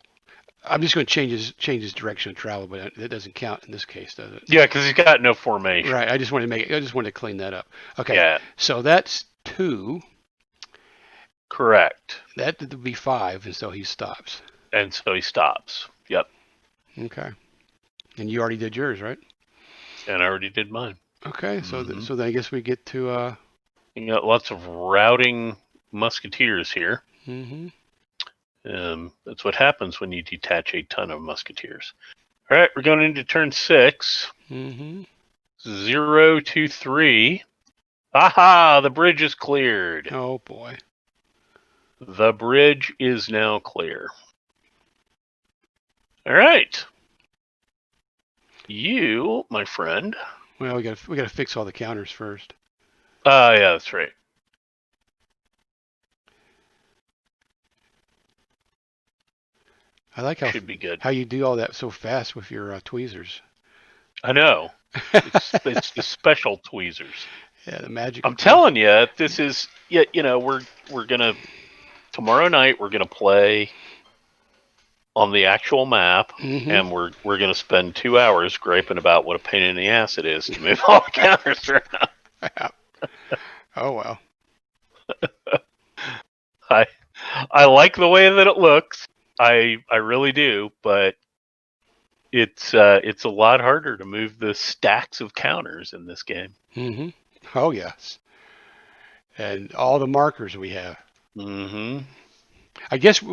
[SPEAKER 1] I'm just going to change his direction of travel, but it doesn't count in this case, does it?
[SPEAKER 2] Yeah, because he's got no formation.
[SPEAKER 1] Right. I just wanted to clean that up. Okay.
[SPEAKER 2] Yeah.
[SPEAKER 1] So that's 2.
[SPEAKER 2] Correct.
[SPEAKER 1] That would be 5, and so he stops.
[SPEAKER 2] And so he stops. Yep.
[SPEAKER 1] Okay. And you already did yours, right?
[SPEAKER 2] And I already did mine.
[SPEAKER 1] Okay. So so then I guess we get to.
[SPEAKER 2] You got lots of routing musketeers here.
[SPEAKER 1] Mm-hmm.
[SPEAKER 2] That's what happens when you detach a ton of musketeers. All right, we're going into turn 6.
[SPEAKER 1] Mm-hmm.
[SPEAKER 2] 0 to 3. Aha! The bridge is cleared.
[SPEAKER 1] Oh boy.
[SPEAKER 2] The bridge is now clear. All right. You, my friend.
[SPEAKER 1] Well, we got to fix all the counters first.
[SPEAKER 2] Yeah, that's right.
[SPEAKER 1] I like
[SPEAKER 2] Should be good.
[SPEAKER 1] how you do all that so fast with your tweezers.
[SPEAKER 2] I know. It's the special tweezers.
[SPEAKER 1] Yeah, the magic.
[SPEAKER 2] I'm telling you, this is we're gonna tomorrow night we're gonna play on the actual map, and we're gonna spend 2 hours griping about what a pain in the ass it is to move all the counters around.
[SPEAKER 1] Oh well.
[SPEAKER 2] I like the way that it looks. I really do, but it's a lot harder to move the stacks of counters in this game.
[SPEAKER 1] Mm-hmm. Oh yes. And all the markers we have.
[SPEAKER 2] Mm-hmm.
[SPEAKER 1] I guess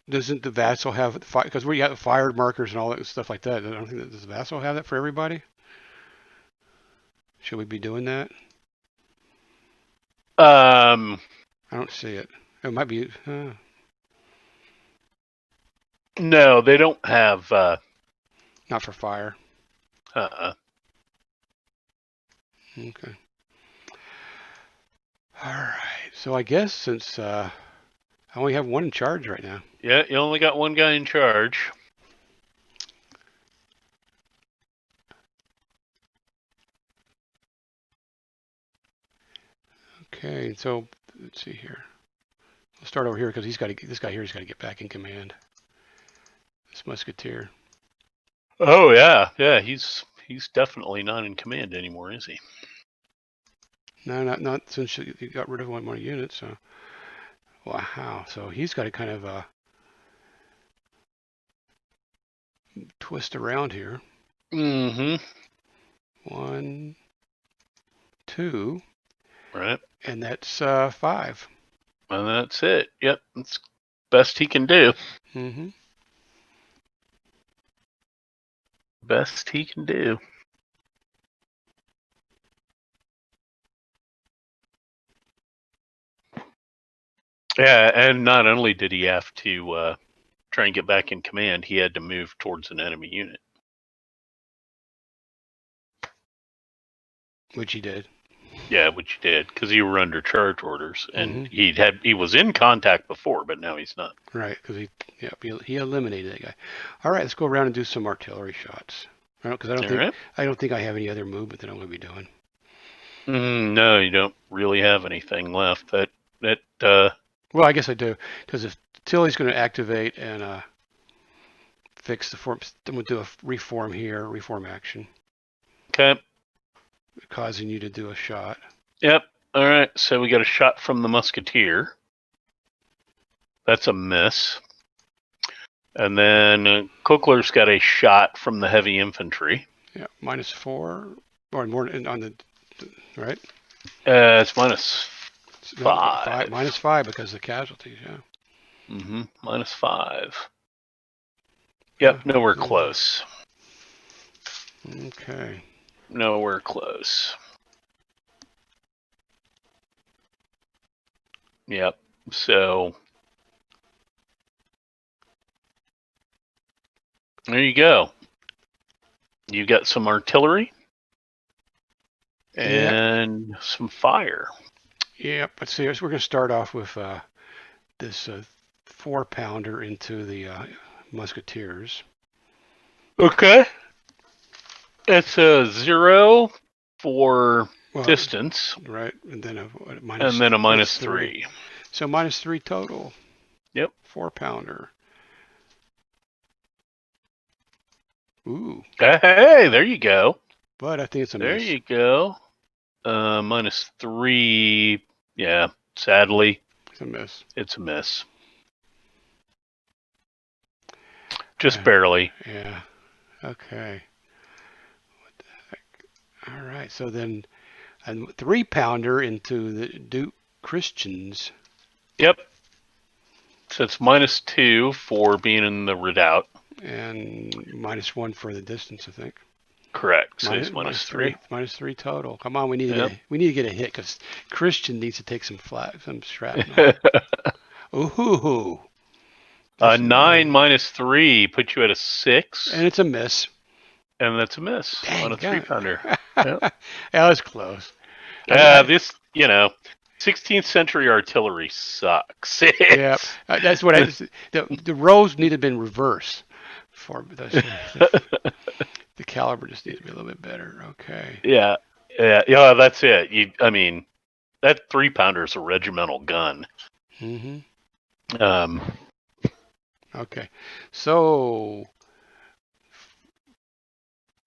[SPEAKER 1] doesn't the Vassal have because we got fire markers and all that stuff like that? I don't think does the Vassal have that for everybody. Should we be doing that? I don't see it. It might be.
[SPEAKER 2] No, they don't have.
[SPEAKER 1] Not for fire.
[SPEAKER 2] Okay.
[SPEAKER 1] All right. So I guess since I only have one in charge right now.
[SPEAKER 2] Yeah, you only got one guy in charge.
[SPEAKER 1] Okay. So let's see here. We'll start over here because this guy here's got to get back in command. This musketeer.
[SPEAKER 2] Oh yeah. He's definitely not in command anymore, is he?
[SPEAKER 1] No, not since you got rid of one more unit. So, wow. So he's got to kind of twist around here.
[SPEAKER 2] Mm-hmm.
[SPEAKER 1] 1, 2.
[SPEAKER 2] Right.
[SPEAKER 1] And that's 5.
[SPEAKER 2] And that's it. Yep. That's best he can do.
[SPEAKER 1] Mm-hmm.
[SPEAKER 2] Best he can do. Yeah, and not only did he have to try and get back in command, he had to move towards an enemy unit.
[SPEAKER 1] Which he did.
[SPEAKER 2] Yeah, which he did, because you were under charge orders, and he was in contact before, but now he's not.
[SPEAKER 1] Right, because he eliminated that guy. All right, let's go around and do some artillery shots. Because I don't think I have any other movement that I'm going to be doing.
[SPEAKER 2] No, you don't really have anything left.
[SPEAKER 1] Well, I guess I do, because if Tilly's going to activate and fix the form, then we'll do a reform here, reform action.
[SPEAKER 2] Okay.
[SPEAKER 1] Causing you to do a shot.
[SPEAKER 2] Yep. All right. So we got a shot from the musketeer. That's a miss. And then Cookler's got a shot from the heavy infantry.
[SPEAKER 1] Yeah, -4 or more on the right.
[SPEAKER 2] It's -5.
[SPEAKER 1] -5 because of the casualties. Yeah.
[SPEAKER 2] -5. Yep, nowhere close.
[SPEAKER 1] Okay.
[SPEAKER 2] Nowhere close. Yep. So there you go. You got some artillery and some fire.
[SPEAKER 1] Yep. Let's see. We're going to start off with this 4-pounder into the musketeers.
[SPEAKER 2] Okay. It's a 0 for distance.
[SPEAKER 1] Right. And then a
[SPEAKER 2] minus 3.
[SPEAKER 1] So -3 total.
[SPEAKER 2] Yep.
[SPEAKER 1] 4-pounder. Ooh.
[SPEAKER 2] Hey, there you go.
[SPEAKER 1] But I think it's a
[SPEAKER 2] there
[SPEAKER 1] miss.
[SPEAKER 2] There you go. -3. Yeah, sadly.
[SPEAKER 1] It's a miss.
[SPEAKER 2] It's a miss. Just barely.
[SPEAKER 1] Yeah. Okay. What the heck? All right. So then a 3-pounder into the Duke Christians.
[SPEAKER 2] Yep. So it's -2 for being in the redoubt.
[SPEAKER 1] And -1 for the distance, I think.
[SPEAKER 2] Correct. So it's -3.
[SPEAKER 1] -3 total. Come on, we need to get a hit because Christian needs to take some shrapnel. Ooh.
[SPEAKER 2] A 9 -3 put you at a 6.
[SPEAKER 1] And it's a miss.
[SPEAKER 2] And that's a miss.
[SPEAKER 1] Dang,
[SPEAKER 2] on a 3-pounder.
[SPEAKER 1] Yep. That was close.
[SPEAKER 2] This, 16th century artillery sucks.
[SPEAKER 1] Yeah, that's what the rows need to have been reversed for the caliber just needs to be a little bit better. Okay.
[SPEAKER 2] Yeah, that's it. That 3-pounder is a regimental gun.
[SPEAKER 1] Mm-hmm. Okay, so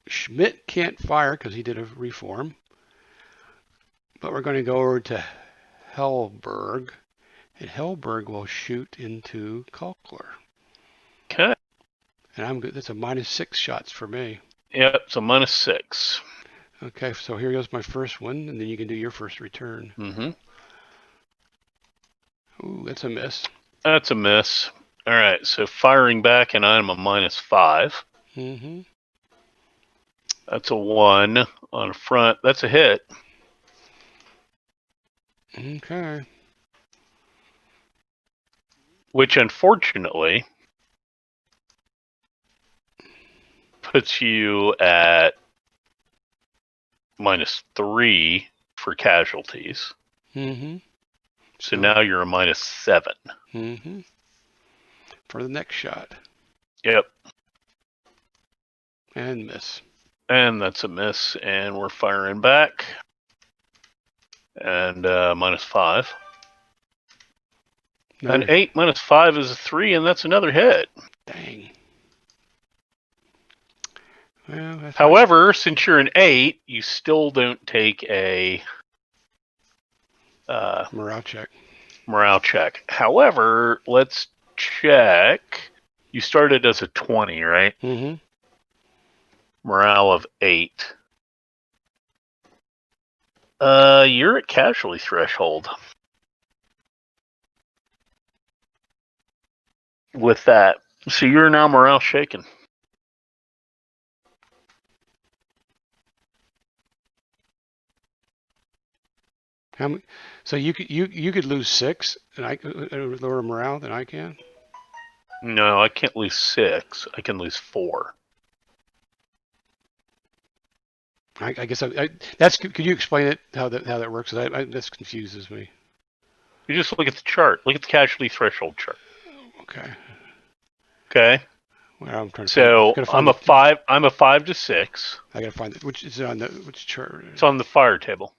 [SPEAKER 1] Schmidt can't fire because he did a reform, but we're going to go over to Hellberg, and Hellberg will shoot into Kalkler.
[SPEAKER 2] Okay.
[SPEAKER 1] And I'm good. That's a -6 shots for me.
[SPEAKER 2] Yep, it's a -6.
[SPEAKER 1] Okay, so here goes my first one, and then you can do your first return.
[SPEAKER 2] Mm-hmm.
[SPEAKER 1] Ooh, that's a miss.
[SPEAKER 2] That's a miss. All right, so firing back, and I'm a -5.
[SPEAKER 1] Mm-hmm.
[SPEAKER 2] That's a 1 on the front. That's a hit.
[SPEAKER 1] Okay.
[SPEAKER 2] Which, unfortunately, puts you at -3 for casualties.
[SPEAKER 1] Mm-hmm.
[SPEAKER 2] So now you're a -7.
[SPEAKER 1] Mm-hmm. For the next shot.
[SPEAKER 2] Yep.
[SPEAKER 1] And miss.
[SPEAKER 2] And that's a miss, and we're firing back. And -5. An 8 -5 is a 3, and that's another hit.
[SPEAKER 1] Dang. Well,
[SPEAKER 2] however, since you're an 8, you still don't take a
[SPEAKER 1] morale check.
[SPEAKER 2] Morale check. However, let's check. You started as a 20, right?
[SPEAKER 1] Mm-hmm.
[SPEAKER 2] Morale of 8. You're at casualty threshold. With that. So you're now morale shaken.
[SPEAKER 1] How many? So you could lose 6 and I lower morale than I can?
[SPEAKER 2] No, I can't lose 6. I can lose 4.
[SPEAKER 1] I guess that's. Could you explain it how that works? This confuses me.
[SPEAKER 2] You just look at the chart. Look at the casualty threshold chart.
[SPEAKER 1] Okay.
[SPEAKER 2] Okay.
[SPEAKER 1] Well, I'm trying to.
[SPEAKER 2] So I'm a 5. I'm a 5 to 6.
[SPEAKER 1] I gotta find it. Which is it on which chart?
[SPEAKER 2] It's on the fire table.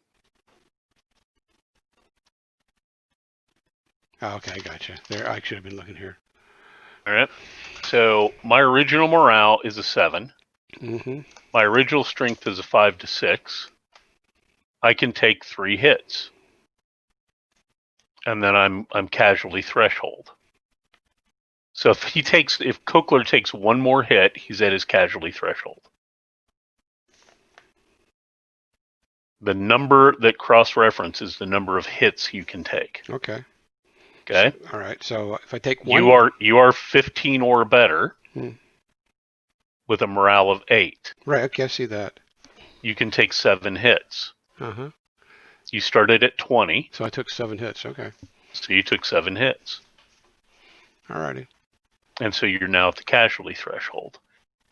[SPEAKER 1] Oh, okay, I gotcha. There, I should have been looking here.
[SPEAKER 2] All right. So my original morale is a 7.
[SPEAKER 1] Mm-hmm.
[SPEAKER 2] My original strength is a 5 to 6. I can take 3 hits, and then I'm casualty threshold. So if Kokler takes 1 more hit, he's at his casualty threshold. The number that cross-reference is the number of hits you can take.
[SPEAKER 1] Okay.
[SPEAKER 2] Okay.
[SPEAKER 1] So, all right. So if I take 1,
[SPEAKER 2] you are 15 or better. with a morale of 8.
[SPEAKER 1] Right. Okay, I see that.
[SPEAKER 2] You can take 7 hits.
[SPEAKER 1] Uh-huh.
[SPEAKER 2] You started at 20.
[SPEAKER 1] So I took 7 hits. Okay.
[SPEAKER 2] So you took 7 hits.
[SPEAKER 1] Alrighty.
[SPEAKER 2] And so you're now at the casualty threshold.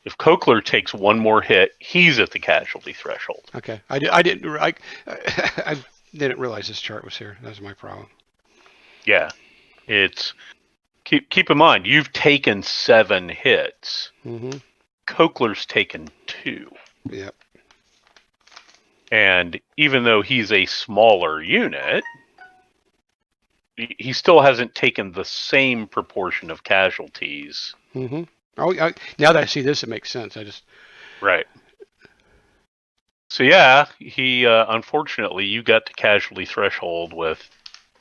[SPEAKER 2] If Kokler takes one more hit, he's at the casualty threshold.
[SPEAKER 1] Okay. I didn't realize this chart was here. That's my problem.
[SPEAKER 2] Yeah. It's keep in mind, you've taken 7 hits.
[SPEAKER 1] Mm-hmm.
[SPEAKER 2] Kokler's taken 2.
[SPEAKER 1] Yep.
[SPEAKER 2] And even though he's a smaller unit, he still hasn't taken the same proportion of casualties.
[SPEAKER 1] Mm-hmm. Oh, now that I see this, it makes sense.
[SPEAKER 2] Right. So yeah, he unfortunately you got the casualty threshold with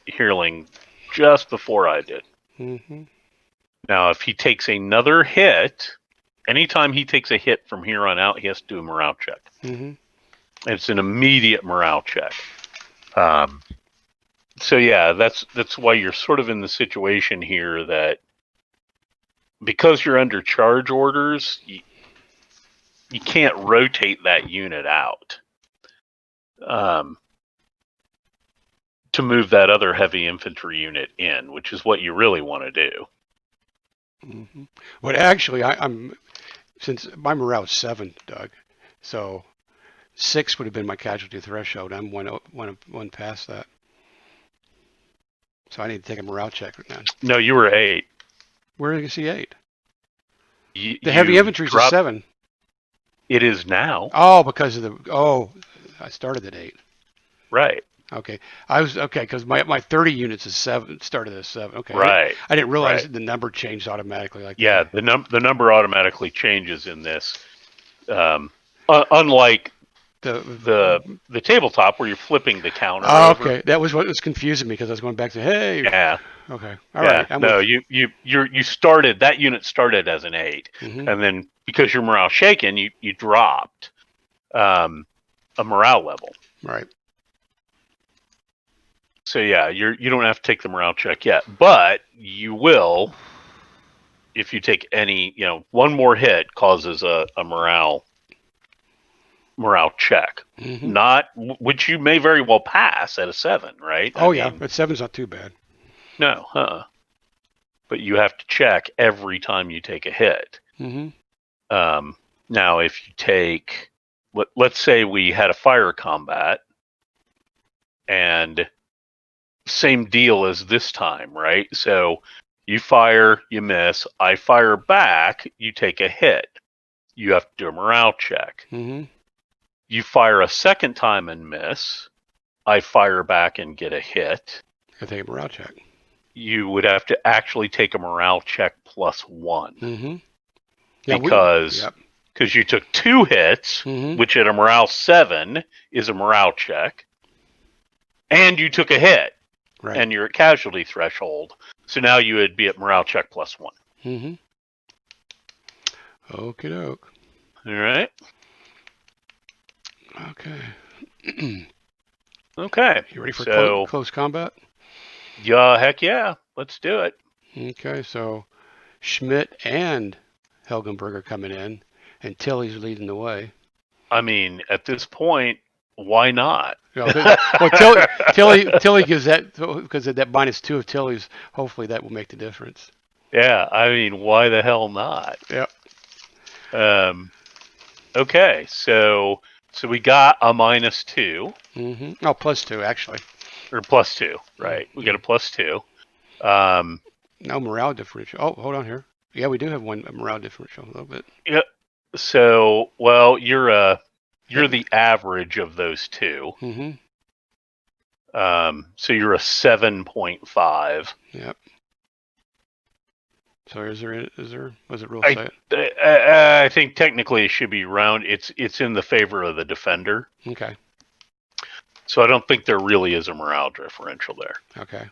[SPEAKER 2] Heerling just before I did.
[SPEAKER 1] Mm-hmm.
[SPEAKER 2] Now, if he takes another hit, anytime he takes a hit from here on out, he has to do a morale check.
[SPEAKER 1] Mm-hmm.
[SPEAKER 2] It's an immediate morale check. So yeah, that's why you're sort of in the situation here that because you're under charge orders, you can't rotate that unit out to move that other heavy infantry unit in, which is what you really want to do.
[SPEAKER 1] Mm-hmm. But actually, I'm since my morale is 7, Doug, so 6 would have been my casualty threshold. I'm one past that, so I need to take a morale check right now.
[SPEAKER 2] No, you were 8.
[SPEAKER 1] Where do you see 8?
[SPEAKER 2] The
[SPEAKER 1] heavy infantry is 7.
[SPEAKER 2] It is now.
[SPEAKER 1] Oh, because of I started at 8.
[SPEAKER 2] Right.
[SPEAKER 1] Okay, because my 30 units is 7. Started at 7. Okay,
[SPEAKER 2] right.
[SPEAKER 1] I didn't realize the number changed automatically like
[SPEAKER 2] that.
[SPEAKER 1] Yeah,
[SPEAKER 2] the number automatically changes in this. Unlike the tabletop where you're flipping the counter.
[SPEAKER 1] Okay, that was what was confusing me because I was going back to
[SPEAKER 2] Yeah.
[SPEAKER 1] Okay, all right.
[SPEAKER 2] No, you started that unit started as an 8, and then because your morale shaken, you dropped a morale level.
[SPEAKER 1] Right.
[SPEAKER 2] So yeah, you don't have to take the morale check yet, but you will if you take any. One more hit causes a morale check, not which you may very well pass at a 7, right?
[SPEAKER 1] Oh, I mean, but 7's not too bad.
[SPEAKER 2] No, but you have to check every time you take a hit. Now, if you take, let's say we had a fire combat, and same deal as this time, right? So you fire, you miss, I fire back, you take a hit. You have to do a morale check. You fire a second time and miss, I fire back and get a hit.
[SPEAKER 1] I take a morale check.
[SPEAKER 2] You would have to actually take a morale check +1.
[SPEAKER 1] Yeah,
[SPEAKER 2] because you took 2 hits, which at a morale 7 is a morale check, and you took a hit, and you're at casualty threshold. So now you would be at morale check +1.
[SPEAKER 1] Okie doke.
[SPEAKER 2] All right.
[SPEAKER 1] Okay.
[SPEAKER 2] Okay.
[SPEAKER 1] You ready for close combat?
[SPEAKER 2] Yeah, heck yeah. Let's do it.
[SPEAKER 1] Okay, so Schmidt and Helgenberger coming in, and Tilly's leading the way.
[SPEAKER 2] I mean, at this point, why not?
[SPEAKER 1] Well, Tilly gives that, because of that -2 of Tilly's. Hopefully, that will make the difference.
[SPEAKER 2] Yeah, I mean, why the hell not?
[SPEAKER 1] Yep.
[SPEAKER 2] Okay, so we got a -2.
[SPEAKER 1] Oh, +2 actually.
[SPEAKER 2] Or +2, right? We got a +2.
[SPEAKER 1] No morale differential. Oh, hold on here. Yeah, we do have a morale differential a little bit.
[SPEAKER 2] Yep. So, well, you're the average of those two. So you're a 7.5.
[SPEAKER 1] Yep. So was it real set?
[SPEAKER 2] I think technically it should be round. It's in the favor of the defender.
[SPEAKER 1] Okay.
[SPEAKER 2] So I don't think there really is a morale differential there.
[SPEAKER 1] Okay.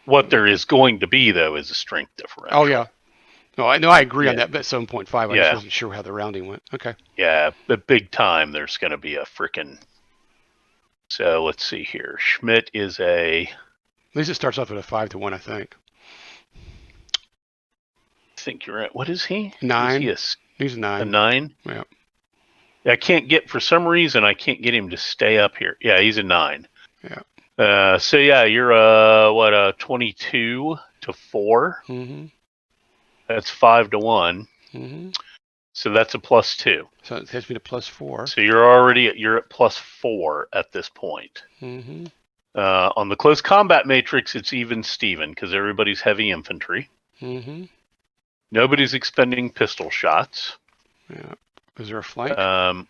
[SPEAKER 2] What there is going to be though is a strength differential.
[SPEAKER 1] Oh yeah. No, I agree on that. But 7.5. I just wasn't sure how the rounding went. Okay.
[SPEAKER 2] Yeah, but big time. There's going to be a frickin'. So let's see here. Schmidt is a.
[SPEAKER 1] At least it starts off with a 5-1, I think.
[SPEAKER 2] I think you're right. What is he?
[SPEAKER 1] 9.
[SPEAKER 2] Is
[SPEAKER 1] He's a 9.
[SPEAKER 2] A 9?
[SPEAKER 1] Yeah.
[SPEAKER 2] For some reason, I can't get him to stay up here. Yeah, he's a 9.
[SPEAKER 1] Yeah.
[SPEAKER 2] So yeah, you're a 22 to 4.
[SPEAKER 1] Mm-hmm.
[SPEAKER 2] That's 5 to 1.
[SPEAKER 1] Mm-hmm.
[SPEAKER 2] So that's a +2.
[SPEAKER 1] So it takes me to +4.
[SPEAKER 2] So you're at +4 at this point.
[SPEAKER 1] Mm-hmm.
[SPEAKER 2] On the close combat matrix, it's even Steven because everybody's heavy infantry.
[SPEAKER 1] Mm-hmm.
[SPEAKER 2] Nobody's expending pistol shots.
[SPEAKER 1] Yeah. Is there a flank?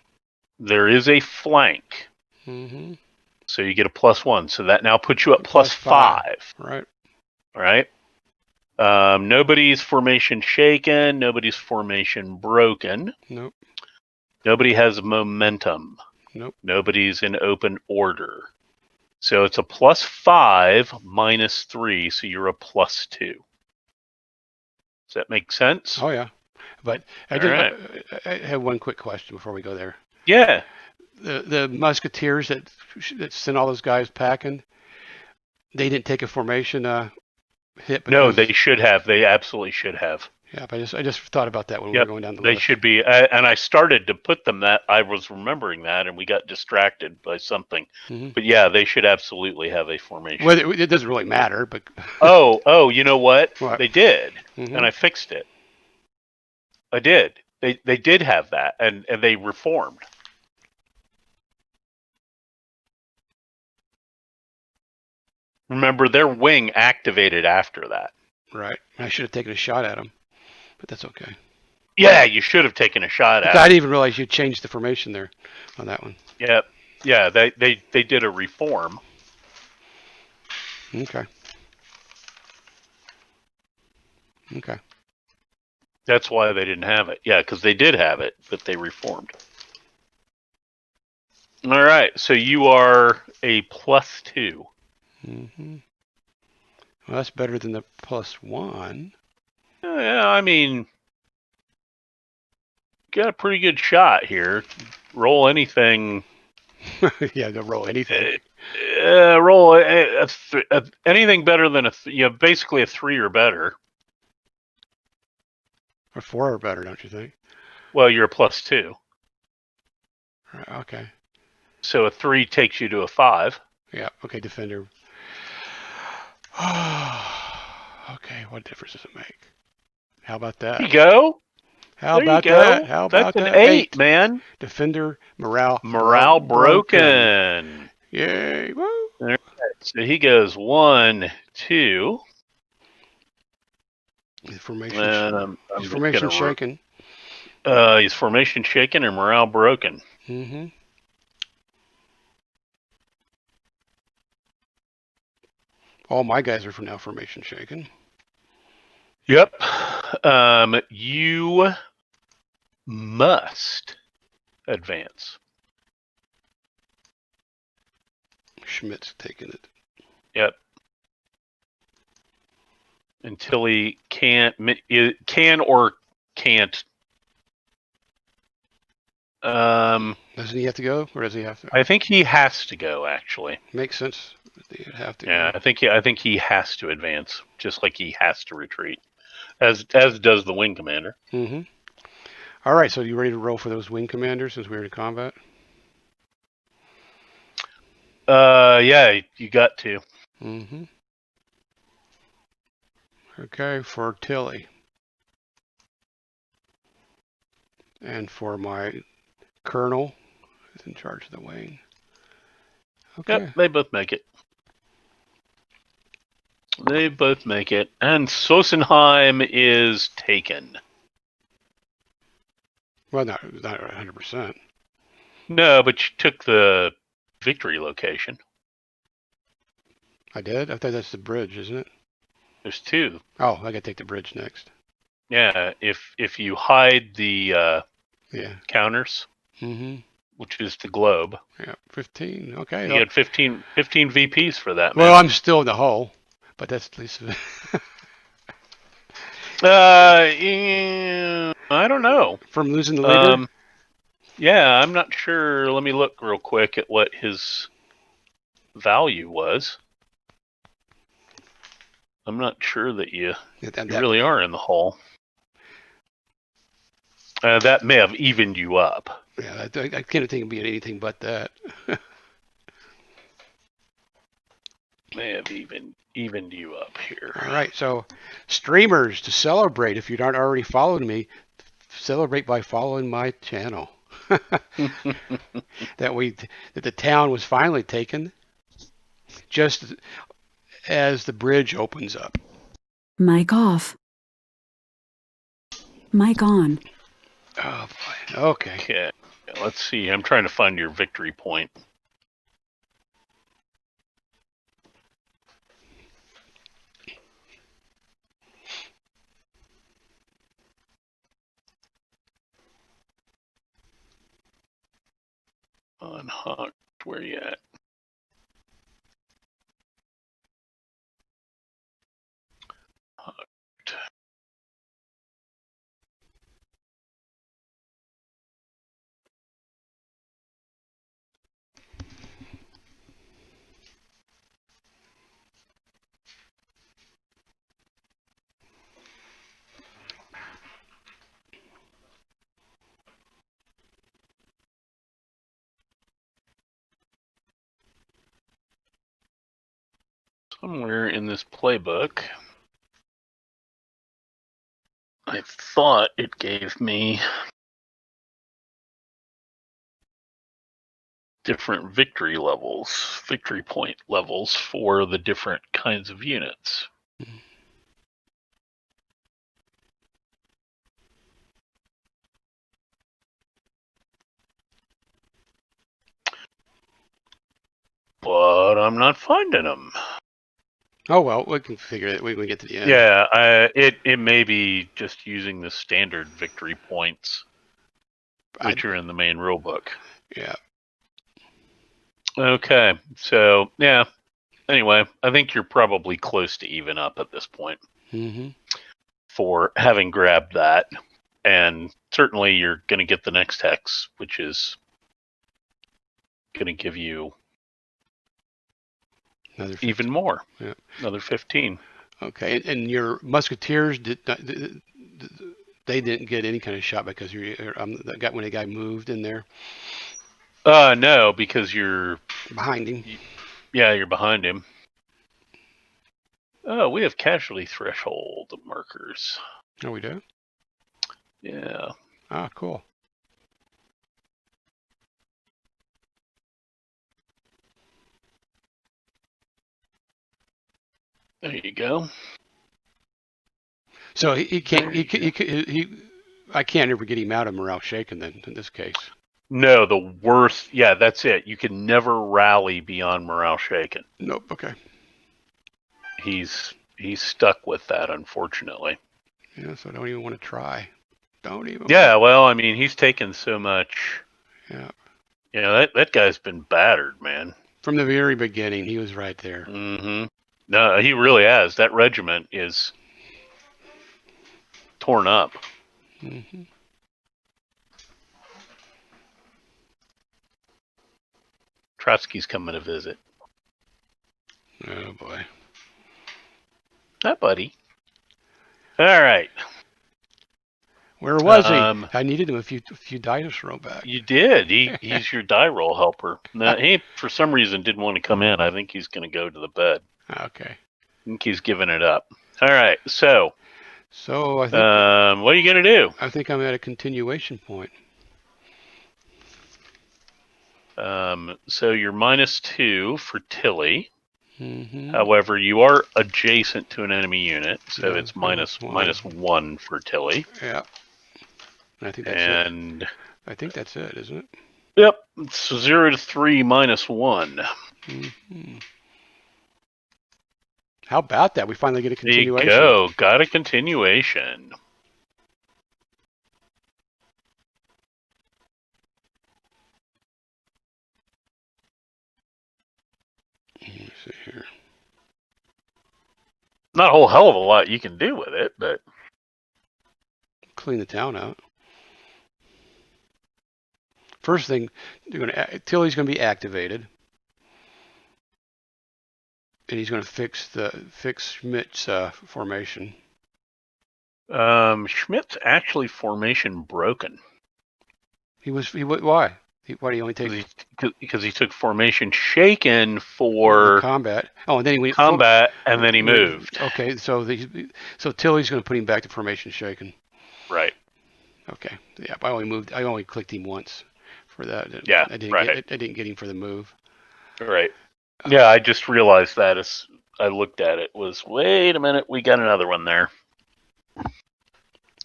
[SPEAKER 2] There is a flank.
[SPEAKER 1] Mm-hmm.
[SPEAKER 2] So you get a +1. So that now puts you at +5.
[SPEAKER 1] Right.
[SPEAKER 2] All right. Nobody's formation shaken. Nobody's formation broken.
[SPEAKER 1] Nope.
[SPEAKER 2] Nobody has momentum.
[SPEAKER 1] Nope.
[SPEAKER 2] Nobody's in open order. So it's a +5 -3. So you're a +2. Does that make sense?
[SPEAKER 1] Oh yeah. But I have one quick question before we go there.
[SPEAKER 2] Yeah.
[SPEAKER 1] The musketeers that sent all those guys packing, they didn't take a formation hit.
[SPEAKER 2] No, they should have. They absolutely should have.
[SPEAKER 1] Yeah, but I just thought about that when we were going down the
[SPEAKER 2] list. They should be. And I started to put them that. I was remembering that, and we got distracted by something. Mm-hmm. But yeah, they should absolutely have a formation.
[SPEAKER 1] Well, it doesn't really matter, but.
[SPEAKER 2] oh, you know what? They did,
[SPEAKER 1] mm-hmm.
[SPEAKER 2] And I fixed it. I did. They did have that, and they reformed. Remember, their wing activated after that.
[SPEAKER 1] Right. I should have taken a shot at them, but that's okay.
[SPEAKER 2] Yeah, you should have taken a shot at.
[SPEAKER 1] I didn't even realize you changed the formation there on that one.
[SPEAKER 2] Yeah, yeah. They did a reform.
[SPEAKER 1] Okay. Okay.
[SPEAKER 2] That's why they didn't have it. Yeah, because they did have it, but they reformed. All right, so you are a +2.
[SPEAKER 1] Mm-hmm. Well, that's better than the +1.
[SPEAKER 2] Yeah, I mean, got a pretty good shot here. Roll anything.
[SPEAKER 1] Yeah, don't roll anything.
[SPEAKER 2] Roll anything better than basically a 3 or better.
[SPEAKER 1] Or 4 or better, don't you think?
[SPEAKER 2] Well, you're a +2.
[SPEAKER 1] Okay.
[SPEAKER 2] So a 3 takes you to a 5.
[SPEAKER 1] Yeah. Okay, defender. Okay, what difference does it make? How about that?
[SPEAKER 2] There you go.
[SPEAKER 1] How about that?
[SPEAKER 2] How about that? That's an 8, man.
[SPEAKER 1] Defender, morale
[SPEAKER 2] broken.
[SPEAKER 1] Yay. Woo.
[SPEAKER 2] All right. So he goes 1, 2.
[SPEAKER 1] His formation shaken.
[SPEAKER 2] His formation shaken and morale broken.
[SPEAKER 1] Mm-hmm. All my guys are now formation shaken.
[SPEAKER 2] Yep. You must advance.
[SPEAKER 1] Schmidt's taking it.
[SPEAKER 2] Yep. Until he can or can't.
[SPEAKER 1] Doesn't he have to go, or does he have to?
[SPEAKER 2] I think he has to go. Actually,
[SPEAKER 1] makes sense. He'd have to.
[SPEAKER 2] Yeah, go. I think he has to advance, just like he has to retreat, as does the wing commander.
[SPEAKER 1] Mm-hmm. All right, so you ready to roll for those wing commanders since we're in combat?
[SPEAKER 2] Yeah, you got to.
[SPEAKER 1] Mm-hmm. Okay, for Tilly. And for my colonel, who's in charge of the wing. Okay.
[SPEAKER 2] Yep, they both make it. They both make it. And Sossenheim is taken.
[SPEAKER 1] Well, not 100%.
[SPEAKER 2] No, but you took the victory location.
[SPEAKER 1] I did? I thought that's the bridge, isn't it?
[SPEAKER 2] There's 2.
[SPEAKER 1] Oh, I got to take the bridge next.
[SPEAKER 2] Yeah, if you hide the counters, which is the globe.
[SPEAKER 1] Yeah, 15. Okay.
[SPEAKER 2] You had 15 VPs for that.
[SPEAKER 1] Well, I'm still in the hull, but that's at least.
[SPEAKER 2] Yeah, I don't know.
[SPEAKER 1] From losing the leader?
[SPEAKER 2] Yeah, I'm not sure. Let me look real quick at what his value was. I'm not sure that you really are in the hull. That may have evened you up.
[SPEAKER 1] Yeah, I can't think it'd be anything but that.
[SPEAKER 2] May have evened you up here.
[SPEAKER 1] All right, so streamers, to celebrate, if you aren't already following me, celebrate by following my channel. that the town was finally taken, just as the bridge opens up.
[SPEAKER 3] Mic off. Mic on.
[SPEAKER 1] Oh boy. Okay.
[SPEAKER 2] Okay. Let's see. I'm trying to find your victory point. On Hochst, where you at? Hochst. Somewhere in this playbook, I thought it gave me different victory point levels for the different kinds of units. But I'm not finding them.
[SPEAKER 1] Oh well, we can figure it. We can get to the end.
[SPEAKER 2] Yeah, it may be just using the standard victory points, which are in the main rule book.
[SPEAKER 1] Yeah.
[SPEAKER 2] Okay, so yeah. Anyway, I think you're probably close to even up at this point for having grabbed that, and certainly you're going to get the next hex, which is going to give you even more.
[SPEAKER 1] Yeah.
[SPEAKER 2] Another 15.
[SPEAKER 1] Okay, and your musketeers they didn't get any kind of shot because when the guy moved in there.
[SPEAKER 2] No, because you're
[SPEAKER 1] behind him.
[SPEAKER 2] Yeah, you're behind him. Oh, we have casualty threshold markers.
[SPEAKER 1] Oh, we do?
[SPEAKER 2] Yeah.
[SPEAKER 1] Ah, cool.
[SPEAKER 2] There you go.
[SPEAKER 1] So he can't. I can't ever get him out of morale shaken. Then in this case.
[SPEAKER 2] No, the worst. Yeah, that's it. You can never rally beyond morale shaken.
[SPEAKER 1] Nope. Okay.
[SPEAKER 2] He's stuck with that, unfortunately.
[SPEAKER 1] Yeah, so I don't even want to try. Don't even.
[SPEAKER 2] Yeah, well, I mean, he's taken so much.
[SPEAKER 1] Yeah.
[SPEAKER 2] You know, that guy's been battered, man.
[SPEAKER 1] From the very beginning, he was right there.
[SPEAKER 2] Mm-hmm. No, he really has. That regiment is torn up.
[SPEAKER 1] Mm-hmm.
[SPEAKER 2] Trotsky's coming to visit.
[SPEAKER 1] Oh boy.
[SPEAKER 2] Hi, buddy. All right.
[SPEAKER 1] Where was he? I needed him a few dice to roll back.
[SPEAKER 2] You did. He's your die roll helper. Now, he, for some reason, didn't want to come in. I think he's going to go to the bed.
[SPEAKER 1] Okay.
[SPEAKER 2] I think he's giving it up. All right. So
[SPEAKER 1] I think.
[SPEAKER 2] What are you going to do?
[SPEAKER 1] I think I'm at a continuation point.
[SPEAKER 2] So you're -2 for Tilly.
[SPEAKER 1] Mm-hmm.
[SPEAKER 2] However, you are adjacent to an enemy unit, so
[SPEAKER 1] Yeah,
[SPEAKER 2] it's -1 for Tilly.
[SPEAKER 1] Yeah. I think that's it. I think that's it, isn't it?
[SPEAKER 2] Yep. It's 0 to 3 -1.
[SPEAKER 1] Mm-hmm. How about that? We finally get a continuation.
[SPEAKER 2] There you go. Got a continuation.
[SPEAKER 1] Let me see here.
[SPEAKER 2] Not a whole hell of a lot you can do with it, but
[SPEAKER 1] clean the town out. First thing, Tilly's going to be activated, and he's going to fix Schmidt's formation.
[SPEAKER 2] Schmidt's actually formation broken.
[SPEAKER 1] Why? Why do you only take
[SPEAKER 2] Because he took formation shaken for
[SPEAKER 1] combat? Oh, and then he went
[SPEAKER 2] combat, and then he moved.
[SPEAKER 1] Okay, so Tilly's going to put him back to formation shaken.
[SPEAKER 2] Right.
[SPEAKER 1] Okay. Yeah, I only clicked him once for that.
[SPEAKER 2] Yeah.
[SPEAKER 1] I didn't get him for the move.
[SPEAKER 2] Right. Yeah, I just realized that as I looked at it. Wait a minute, we got another one there.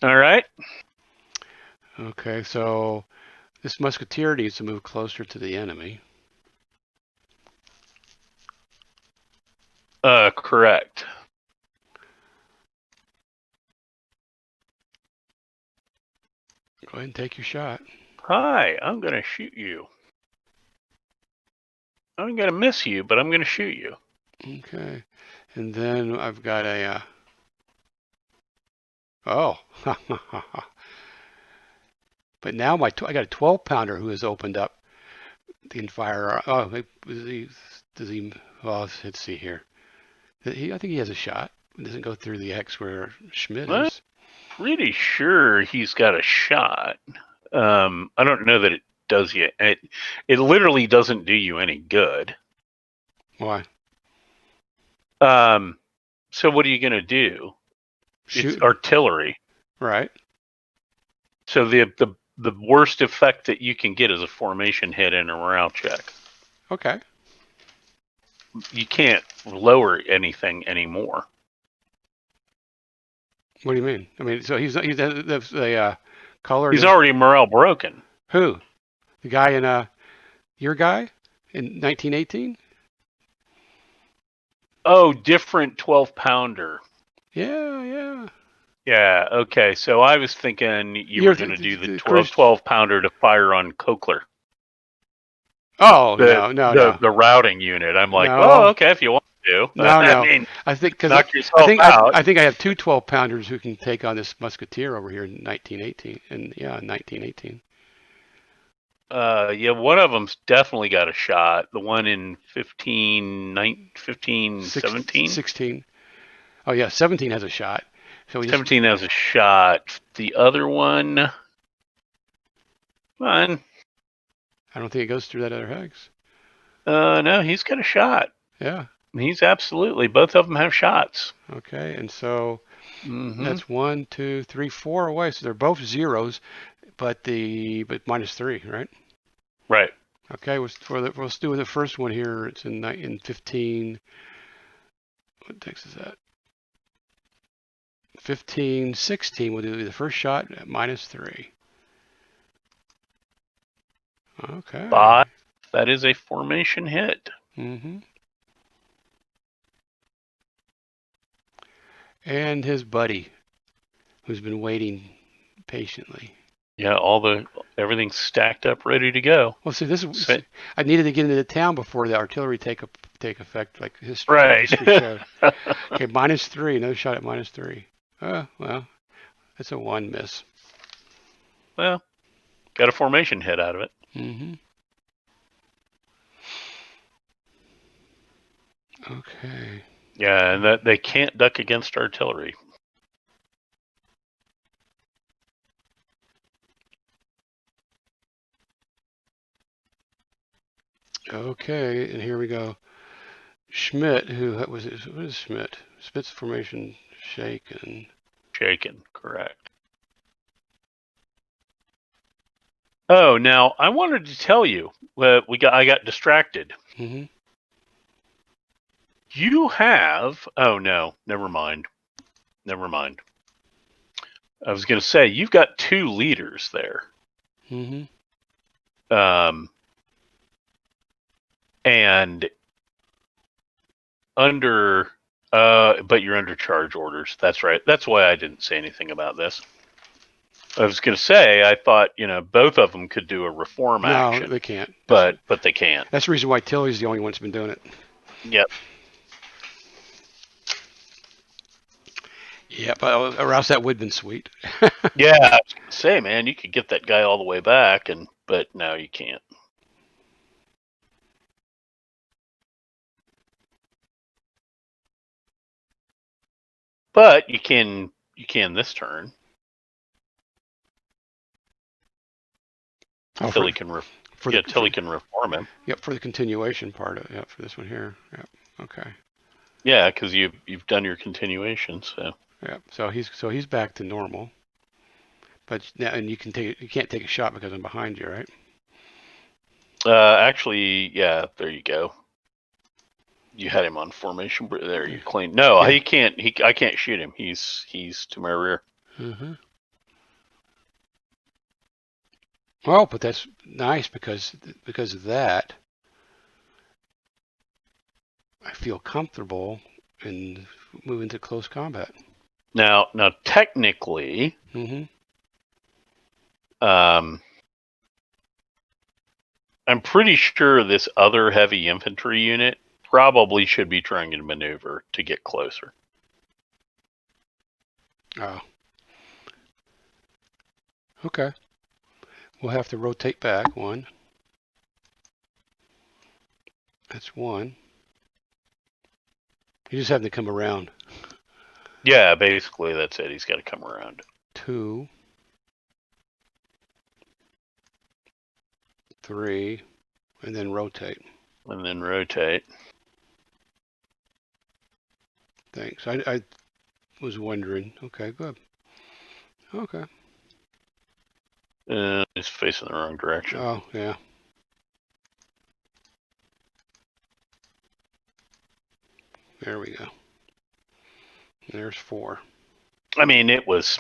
[SPEAKER 2] All right.
[SPEAKER 1] Okay, so this musketeer needs to move closer to the enemy.
[SPEAKER 2] Correct.
[SPEAKER 1] Go ahead and take your shot.
[SPEAKER 2] Hi, I'm going to shoot you. I'm going to miss you, but I'm going to shoot you.
[SPEAKER 1] Okay, and then I've got a. Oh, but now I got a 12-pounder who has opened up the fire. Oh, does he? Well, let's see here. I think he has a shot. It doesn't go through the X where Schmidt is.
[SPEAKER 2] Pretty sure he's got a shot. I don't know that it does yet. It literally doesn't do you any good.
[SPEAKER 1] Why?
[SPEAKER 2] So what are you going to do?
[SPEAKER 1] Shoot.
[SPEAKER 2] It's artillery.
[SPEAKER 1] Right.
[SPEAKER 2] So the worst effect that you can get is a formation hit and a morale check.
[SPEAKER 1] Okay.
[SPEAKER 2] You can't lower anything anymore.
[SPEAKER 1] What do you mean? I mean, so he's the color.
[SPEAKER 2] He's already morale broken.
[SPEAKER 1] Who? The guy in your guy in 1918?
[SPEAKER 2] Oh, different 12-pounder.
[SPEAKER 1] Yeah.
[SPEAKER 2] Yeah, okay. So I was thinking you were going to do the 12-pounder to fire on Kokler.
[SPEAKER 1] Oh, no.
[SPEAKER 2] The routing unit. I'm like,
[SPEAKER 1] no.
[SPEAKER 2] oh, okay, if you want to.
[SPEAKER 1] No.
[SPEAKER 2] I mean,
[SPEAKER 1] I think because
[SPEAKER 2] knock yourself out.
[SPEAKER 1] I think I have two 12-pounders who can take on this musketeer over here in 1918. And yeah, 1918.
[SPEAKER 2] Yeah, one of them's definitely got a shot. The one in 17.
[SPEAKER 1] 16. Oh yeah, 17 has a shot. So
[SPEAKER 2] 17 has a shot. The other one, I
[SPEAKER 1] don't think it goes through that other hex.
[SPEAKER 2] No, he's got a shot.
[SPEAKER 1] Yeah.
[SPEAKER 2] He's absolutely. Both of them have shots.
[SPEAKER 1] Okay, and so that's 1, 2, 3, 4 away. So they're both zeros, but -3, right?
[SPEAKER 2] Right.
[SPEAKER 1] Okay, we'll do the first one here. It's in 15. What hex is that? 15, 16. We'll do the first shot at -3. Okay.
[SPEAKER 2] 5. That is a formation hit.
[SPEAKER 1] And his buddy, who's been waiting patiently.
[SPEAKER 2] Yeah, everything's stacked up, ready to go.
[SPEAKER 1] Well, see, I needed to get into the town before the artillery take effect, like history,
[SPEAKER 2] right.
[SPEAKER 1] history showed. Okay, -3. Another shot at -3. Well, that's a 1 miss.
[SPEAKER 2] Well, got a formation hit out of it.
[SPEAKER 1] Okay.
[SPEAKER 2] Yeah, and that they can't duck against artillery.
[SPEAKER 1] Okay, and here we go. Schmidt, what is Schmidt? Schmidt's formation shaken.
[SPEAKER 2] Shaken, correct. Oh, now I wanted to tell you, I got distracted. You have. Oh no, never mind. I was going to say you've got 2 leaders there. And under, but you're under charge orders. That's right. That's why I didn't say anything about this. I was going to say, I thought, both of them could do a reform action.
[SPEAKER 1] No, they can't.
[SPEAKER 2] But they can't.
[SPEAKER 1] That's the reason why Tilly's the only one that's been doing it.
[SPEAKER 2] Yep.
[SPEAKER 1] Yeah, or else that would have been sweet.
[SPEAKER 2] Yeah, I was going to say, man, you could get that guy all the way back, but no, you can't. But you can You can this turn. Till he can till he can reform him.
[SPEAKER 1] Yep, for the continuation part of it. Yep, for this one here. Yep. Okay.
[SPEAKER 2] Yeah, because you've done your continuation, so.
[SPEAKER 1] Yep. So he's back to normal. But now, and you can't take a shot because I'm behind you, right?
[SPEAKER 2] Actually, yeah. There you go. You had him on formation. There, you clean. No,
[SPEAKER 1] yeah.
[SPEAKER 2] he can't. I can't shoot him. He's to my rear.
[SPEAKER 1] Mm-hmm. Well, but that's nice because of that, I feel comfortable in moving to close combat.
[SPEAKER 2] Now, technically,
[SPEAKER 1] Mm-hmm.
[SPEAKER 2] I'm pretty sure this other heavy infantry unit probably should be trying to maneuver to get closer.
[SPEAKER 1] Oh. Okay. We'll have to rotate back one. That's one. You just have to come around.
[SPEAKER 2] Yeah, basically that's it. He's got to come around.
[SPEAKER 1] 2, 3, and then rotate.
[SPEAKER 2] And then rotate.
[SPEAKER 1] Thanks. I was wondering. Okay, good. Okay.
[SPEAKER 2] He's facing the wrong direction.
[SPEAKER 1] Oh, yeah. There we go. There's 4.
[SPEAKER 2] I mean, it was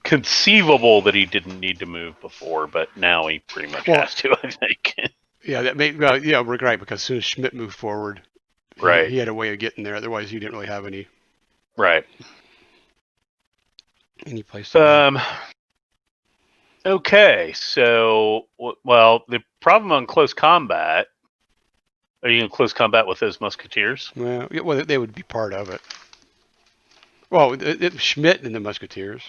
[SPEAKER 2] conceivable that he didn't need to move before, but now he pretty much has to, I think.
[SPEAKER 1] Yeah, we're right, because as soon as Schmidt moved forward,
[SPEAKER 2] right.
[SPEAKER 1] He had a way of getting there. Otherwise, you didn't really have any place to go.
[SPEAKER 2] Okay, so well, the problem on close combat. Are you in close combat with those musketeers?
[SPEAKER 1] Well, they would be part of it. Well, Schmidt and the musketeers.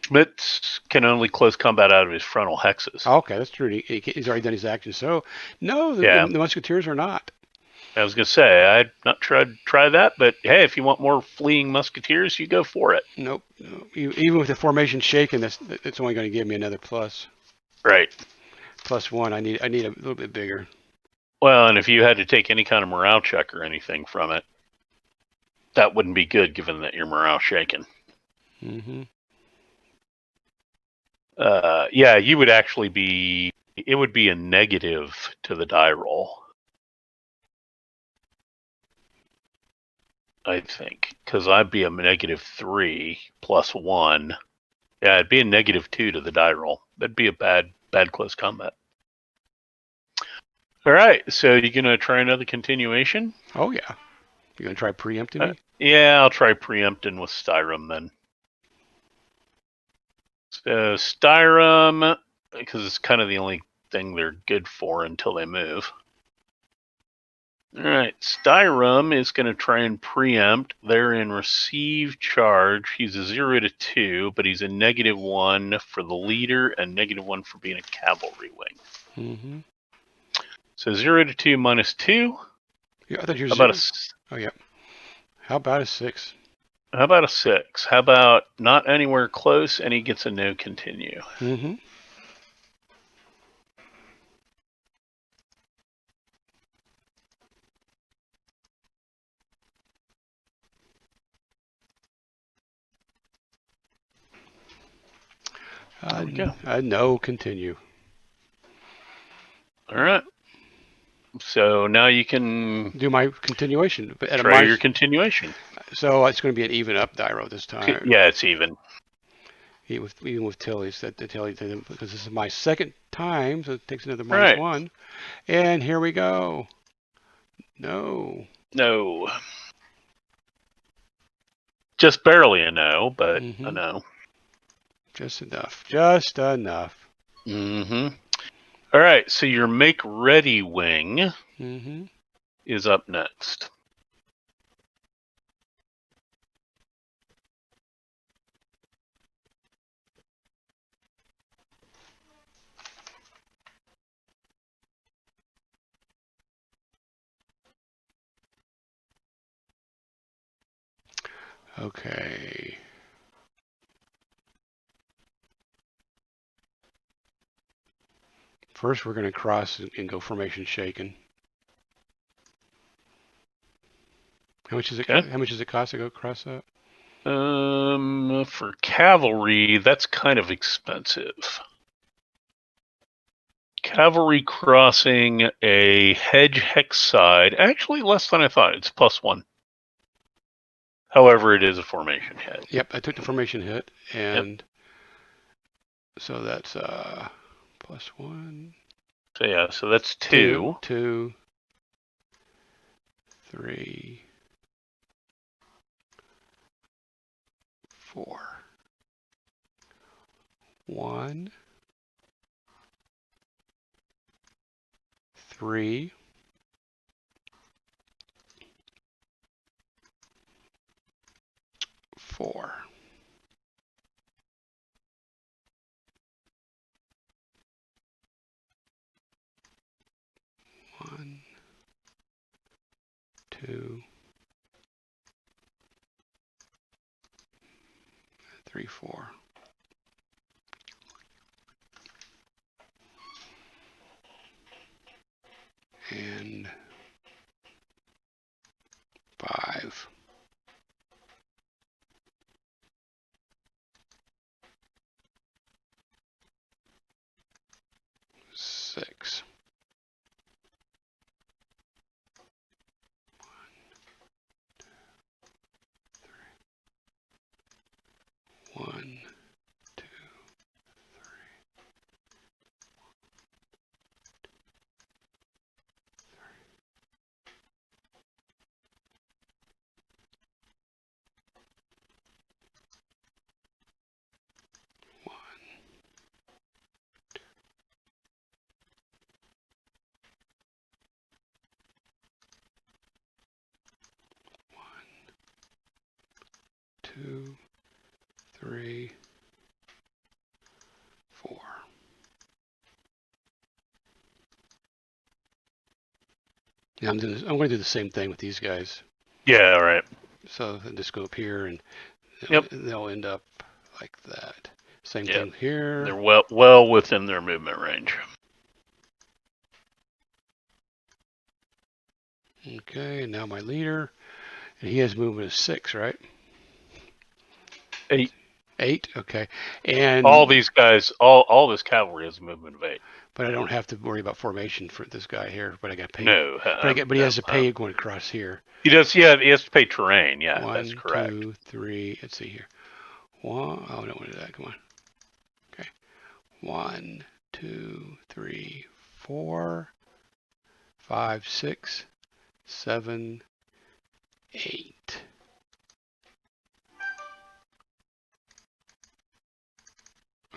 [SPEAKER 2] Schmidt can only close combat out of his frontal hexes.
[SPEAKER 1] Oh, okay, that's true. He's already done his action. So, no, the musketeers are not.
[SPEAKER 2] I was going to say, I'd not try that, but hey, if you want more fleeing musketeers, you go for it.
[SPEAKER 1] Nope. No. Even with the formation shaken, it's only going to give me another plus.
[SPEAKER 2] Right.
[SPEAKER 1] +1. I need a little bit bigger.
[SPEAKER 2] Well, and if you had to take any kind of morale check or anything from it, that wouldn't be good, given that your morale shaken.
[SPEAKER 1] Mm-hmm.
[SPEAKER 2] Yeah, you would actually be. It would be a negative to the die roll. I think, because I'd be a -3 +1. Yeah, it'd be a -2 to the die roll. That'd be a bad close combat. All right, so you're gonna try another continuation?
[SPEAKER 1] Oh yeah, you're gonna try preempting me?
[SPEAKER 2] Yeah, I'll try preempting with Styrum then. So Styrum, because it's kind of the only thing they're good for until they move. All right, Styrum is going to try and preempt. They're in receive charge. He's a 0 to 2, but he's a -1 for the leader and -1 for being a cavalry wing.
[SPEAKER 1] Mm-hmm.
[SPEAKER 2] So 0 to 2 -2.
[SPEAKER 1] Yeah, I thought you were
[SPEAKER 2] about
[SPEAKER 1] Oh yeah. How about a 6?
[SPEAKER 2] How about a 6? How about not anywhere close, and he gets a no continue.
[SPEAKER 1] Mm-hmm.
[SPEAKER 2] There we go.
[SPEAKER 1] No continue.
[SPEAKER 2] All right. So now you can
[SPEAKER 1] do my continuation.
[SPEAKER 2] Try your continuation.
[SPEAKER 1] So it's going to be an even up die roll this time.
[SPEAKER 2] Yeah, it's even.
[SPEAKER 1] Even with Tilly's, because this is my second time, so it takes another -1. And here we go. No.
[SPEAKER 2] Just barely a no, but a no.
[SPEAKER 1] Just enough.
[SPEAKER 2] Mm-hmm. All right, so your make ready wing is up next.
[SPEAKER 1] Okay. First, we're going to cross and go formation shaken. How much does it?
[SPEAKER 2] Okay.
[SPEAKER 1] How much does it cost to go cross that?
[SPEAKER 2] For cavalry, that's kind of expensive. Cavalry crossing a hedge hex side, actually less than I thought. It's +1. However, it is a formation hit.
[SPEAKER 1] Yep, I took the formation hit, and so that's +1.
[SPEAKER 2] So yeah, so that's 2.
[SPEAKER 1] 2, 3, 4. 1, 3, 4. 1, 2, 3, 4. And 5. 6. 1, 2, 2, 3, 4. Yeah, I'm going to do the same thing with these guys.
[SPEAKER 2] Yeah, right.
[SPEAKER 1] So I'll just go up here, and
[SPEAKER 2] Yep.
[SPEAKER 1] they'll end up like that. Same
[SPEAKER 2] Yep.
[SPEAKER 1] thing here.
[SPEAKER 2] They're well within their movement range.
[SPEAKER 1] Okay, and now my leader, and he has movement of 6, right?
[SPEAKER 2] 8.
[SPEAKER 1] 8, okay. And
[SPEAKER 2] All these guys, all this cavalry has a movement of 8.
[SPEAKER 1] but I don't have to worry about formation for this guy here. But I got paid.
[SPEAKER 2] No,
[SPEAKER 1] But he has to pay going across here.
[SPEAKER 2] he does. Yeah, he has to pay terrain. Yeah,
[SPEAKER 1] 1,
[SPEAKER 2] that's correct.
[SPEAKER 1] 2, 3. Let's see here. 1. Oh, I don't want to do that. Come on. Okay. 1, 2, 3, 4, 5, 6, 7, 8.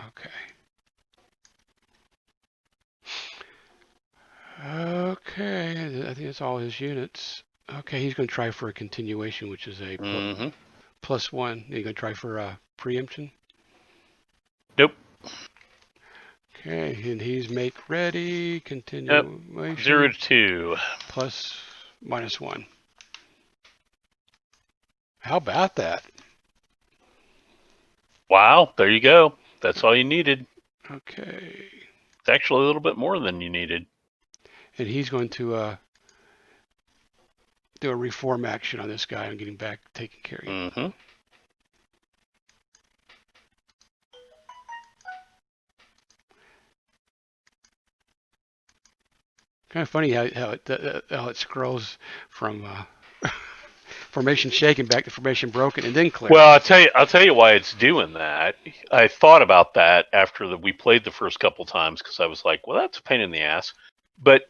[SPEAKER 1] Okay. Okay, I think that's all his units. Okay, he's going to try for a continuation, which is a +1. He's going to try for a preemption.
[SPEAKER 2] Nope.
[SPEAKER 1] Okay, and he's make ready, continuation.
[SPEAKER 2] Yep. 0 to 2.
[SPEAKER 1] Plus -1. How about that?
[SPEAKER 2] Wow, there you go. That's all you needed.
[SPEAKER 1] Okay.
[SPEAKER 2] It's actually a little bit more than you needed.
[SPEAKER 1] And he's going to do a reform action on this guy and getting back, taking care of you.
[SPEAKER 2] Mm-hmm.
[SPEAKER 1] Kind of funny how it scrolls from formation shaken back to formation broken and then clear.
[SPEAKER 2] Well, I'll tell you why it's doing that. I thought about that after we played the first couple times because I was like, well, that's a pain in the ass. But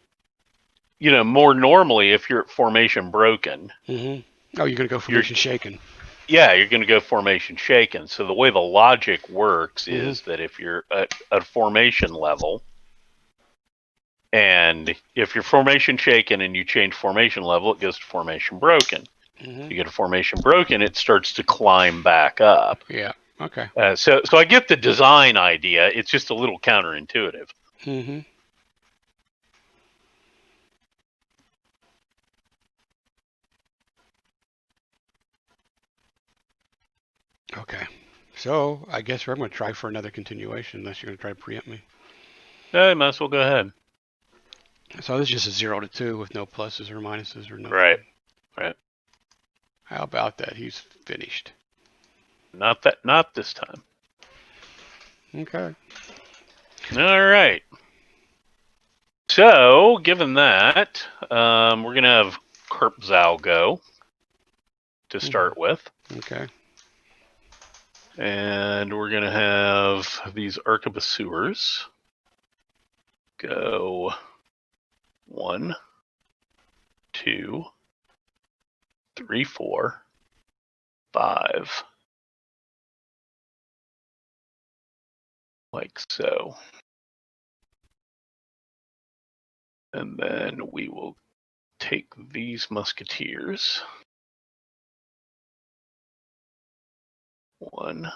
[SPEAKER 2] more normally, if you're at formation broken,
[SPEAKER 1] Mm-hmm. Oh, you're going to go formation shaken.
[SPEAKER 2] Yeah, you're going to go formation shaken. So the way the logic works is that if you're at formation level, and if you're formation shaken and you change formation level, it goes to formation broken. You get a formation broken, it starts to climb back up.
[SPEAKER 1] Yeah. Okay.
[SPEAKER 2] So I get the design idea. It's just a little counterintuitive.
[SPEAKER 1] Mm-hmm. Okay. So I guess I'm going to try for another continuation unless you're going to try to preempt me.
[SPEAKER 2] Yeah, you might as well go ahead.
[SPEAKER 1] So this is just a 0 to 2 with no pluses or minuses or nothing.
[SPEAKER 2] Right.
[SPEAKER 1] How about that? He's finished.
[SPEAKER 2] Not this time.
[SPEAKER 1] Okay.
[SPEAKER 2] All right. So, given that, we're going to have Kerpzau go to start with.
[SPEAKER 1] Okay.
[SPEAKER 2] And we're going to have these arquebusiers go 1, 2, 3, 4, 5. Like so. And then we will take these musketeers. 1.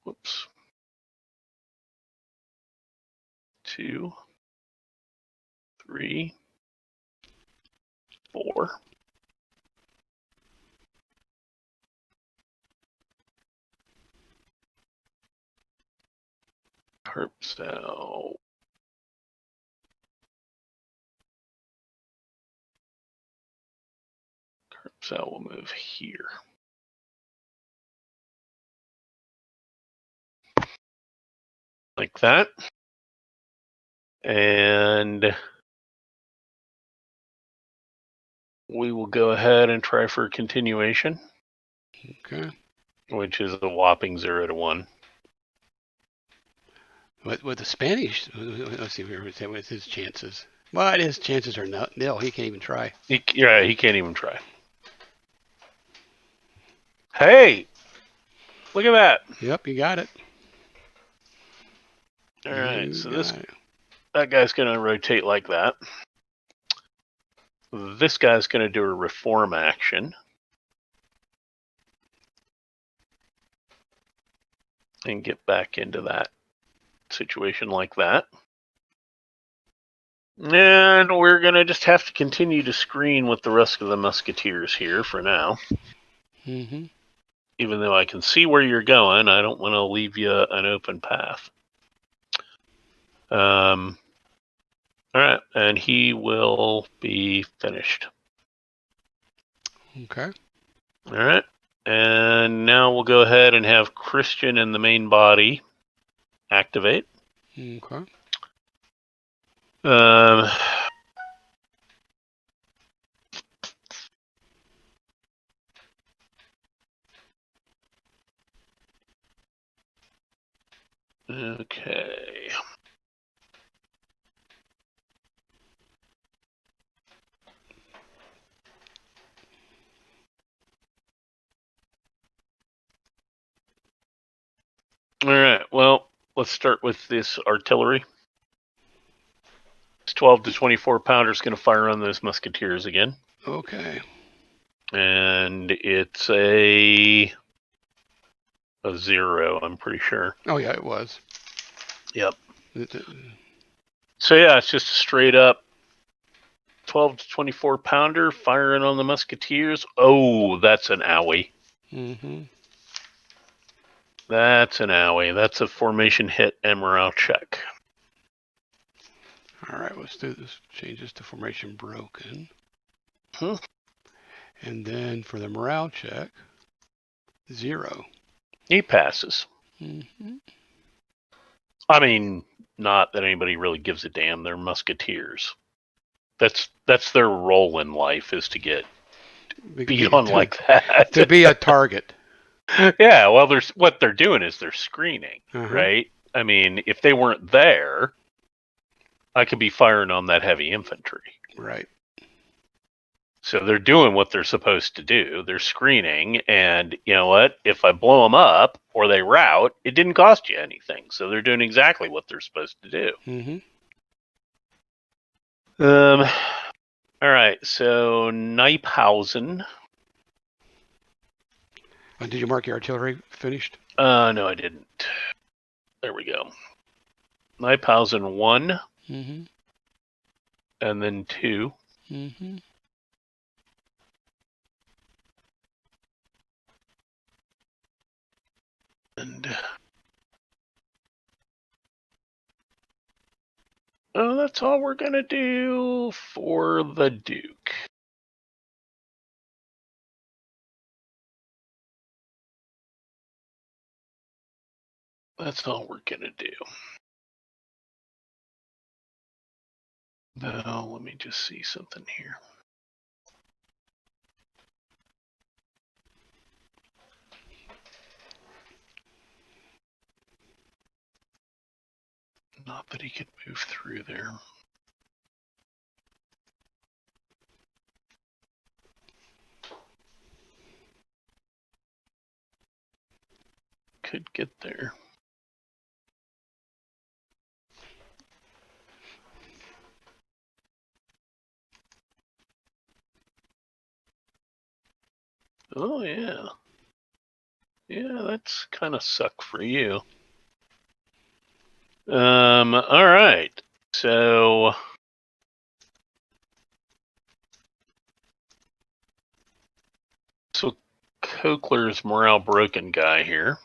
[SPEAKER 2] Whoops. 2, 3, 4. Kerpzau. Kerpzau will move here. Like that. And we will go ahead and try for a continuation.
[SPEAKER 1] Okay.
[SPEAKER 2] Which is a whopping 0 to 1.
[SPEAKER 1] With the Spanish, let's see what's his chances. Well, his chances are nil. He can't even try.
[SPEAKER 2] He can't even try. Hey! Look at that.
[SPEAKER 1] Yep, you got it.
[SPEAKER 2] All right, so that guy's going to rotate like that. This guy's going to do a reform action. And get back into that situation like that. And we're going to just have to continue to screen with the rest of the musketeers here for now.
[SPEAKER 1] Mm-hmm.
[SPEAKER 2] Even though I can see where you're going, I don't want to leave you an open path. All right, and he will be finished.
[SPEAKER 1] Okay.
[SPEAKER 2] All right, and now we'll go ahead and have Christian in the main body activate.
[SPEAKER 1] Okay.
[SPEAKER 2] Okay. All right, well, let's start with this artillery. This 12 to 24 pounder is going to fire on those musketeers again.
[SPEAKER 1] Okay.
[SPEAKER 2] And it's a 0, I'm pretty sure.
[SPEAKER 1] Oh, yeah, it was.
[SPEAKER 2] Yep. So, yeah, it's just a straight up 12 to 24 pounder firing on the musketeers. Oh, that's an owie.
[SPEAKER 1] Mm-hmm.
[SPEAKER 2] That's an owie. That's a formation hit and morale check.
[SPEAKER 1] All right, let's do this. Change this to formation broken. And then for the morale check, 0.
[SPEAKER 2] He passes.
[SPEAKER 1] Mm-hmm.
[SPEAKER 2] I mean, not that anybody really gives a damn. They're musketeers. That's their role in life, is to get beat on like that.
[SPEAKER 1] To be a target.
[SPEAKER 2] Yeah, well, what they're doing is they're screening,
[SPEAKER 1] Uh-huh.
[SPEAKER 2] right? I mean, if they weren't there, I could be firing on that heavy infantry.
[SPEAKER 1] Right.
[SPEAKER 2] So they're doing what they're supposed to do. They're screening, and you know what? If I blow them up or they rout, it didn't cost you anything. So they're doing exactly what they're supposed to do.
[SPEAKER 1] Mm-hmm.
[SPEAKER 2] All right, so Neiphausen.
[SPEAKER 1] Did you mark your artillery finished?
[SPEAKER 2] No, I didn't. There we go. Neiphausen 1.
[SPEAKER 1] Mm-hmm.
[SPEAKER 2] And then 2.
[SPEAKER 1] Mm-hmm.
[SPEAKER 2] that's all we're going to do for the Duke. That's all we're going to do. Now, let me just see something here. Not that he could move through there. Could get there. Oh, yeah. Yeah, that's kind of suck for you. All right. So Cochlear's morale broken guy here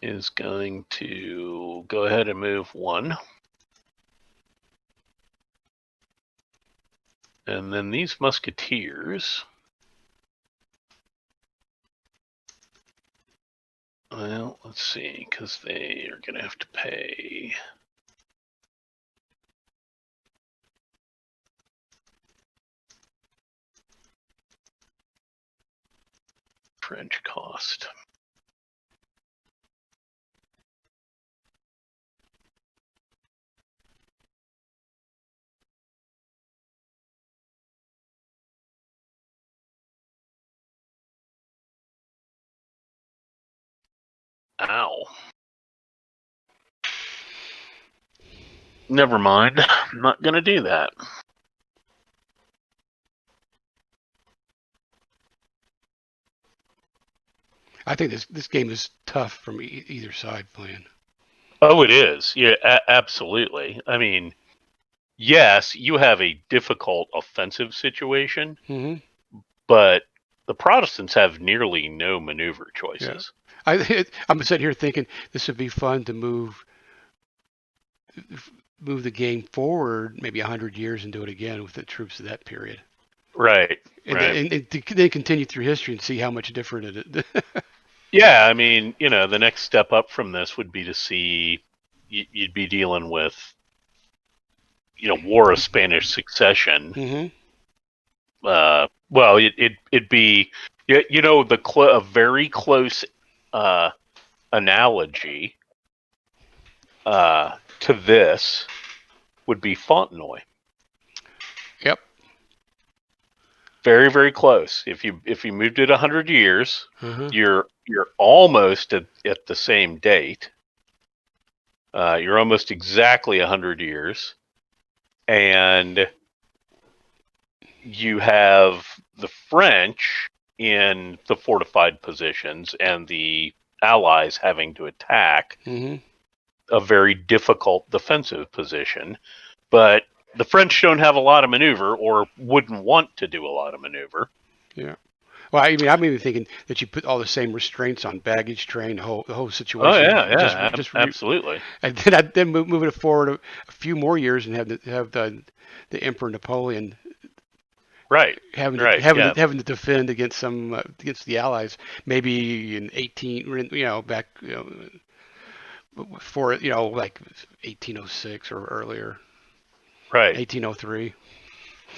[SPEAKER 2] is going to go ahead and move 1. And then these musketeers, well, let's see, because they are going to have to pay. French cost. Ow. Never mind. I'm not going to do that.
[SPEAKER 1] I think this game is tough from either side playing.
[SPEAKER 2] Oh, it is. Yeah, absolutely. I mean, yes, you have a difficult offensive situation, but the Protestants have nearly no maneuver choices.
[SPEAKER 1] Yeah. I'm sitting here thinking this would be fun to move the game forward maybe 100 years and do it again with the troops of that period.
[SPEAKER 2] Right.
[SPEAKER 1] And
[SPEAKER 2] right.
[SPEAKER 1] then continue through history and see how much different it is.
[SPEAKER 2] Yeah, I mean, the next step up from this would be to see you'd be dealing with, War of Spanish Succession. Well, it'd be, a very close analogy to this would be Fontenoy.
[SPEAKER 1] Yep.
[SPEAKER 2] Very, very close. If you moved it 100 years, you're almost at the same date. You're almost exactly 100 years, and you have the French in the fortified positions and the Allies having to attack a very difficult defensive position. But the French don't have a lot of maneuver, or wouldn't want to do a lot of maneuver.
[SPEAKER 1] Yeah. Well, I mean, I'm even thinking that you put all the same restraints on baggage train, the whole situation.
[SPEAKER 2] Oh yeah, absolutely.
[SPEAKER 1] And then move it forward a few more years and have the Emperor Napoleon,
[SPEAKER 2] right,
[SPEAKER 1] having to defend against against the Allies, maybe in 18, back, for like 1806 or earlier,
[SPEAKER 2] right,
[SPEAKER 1] 1803.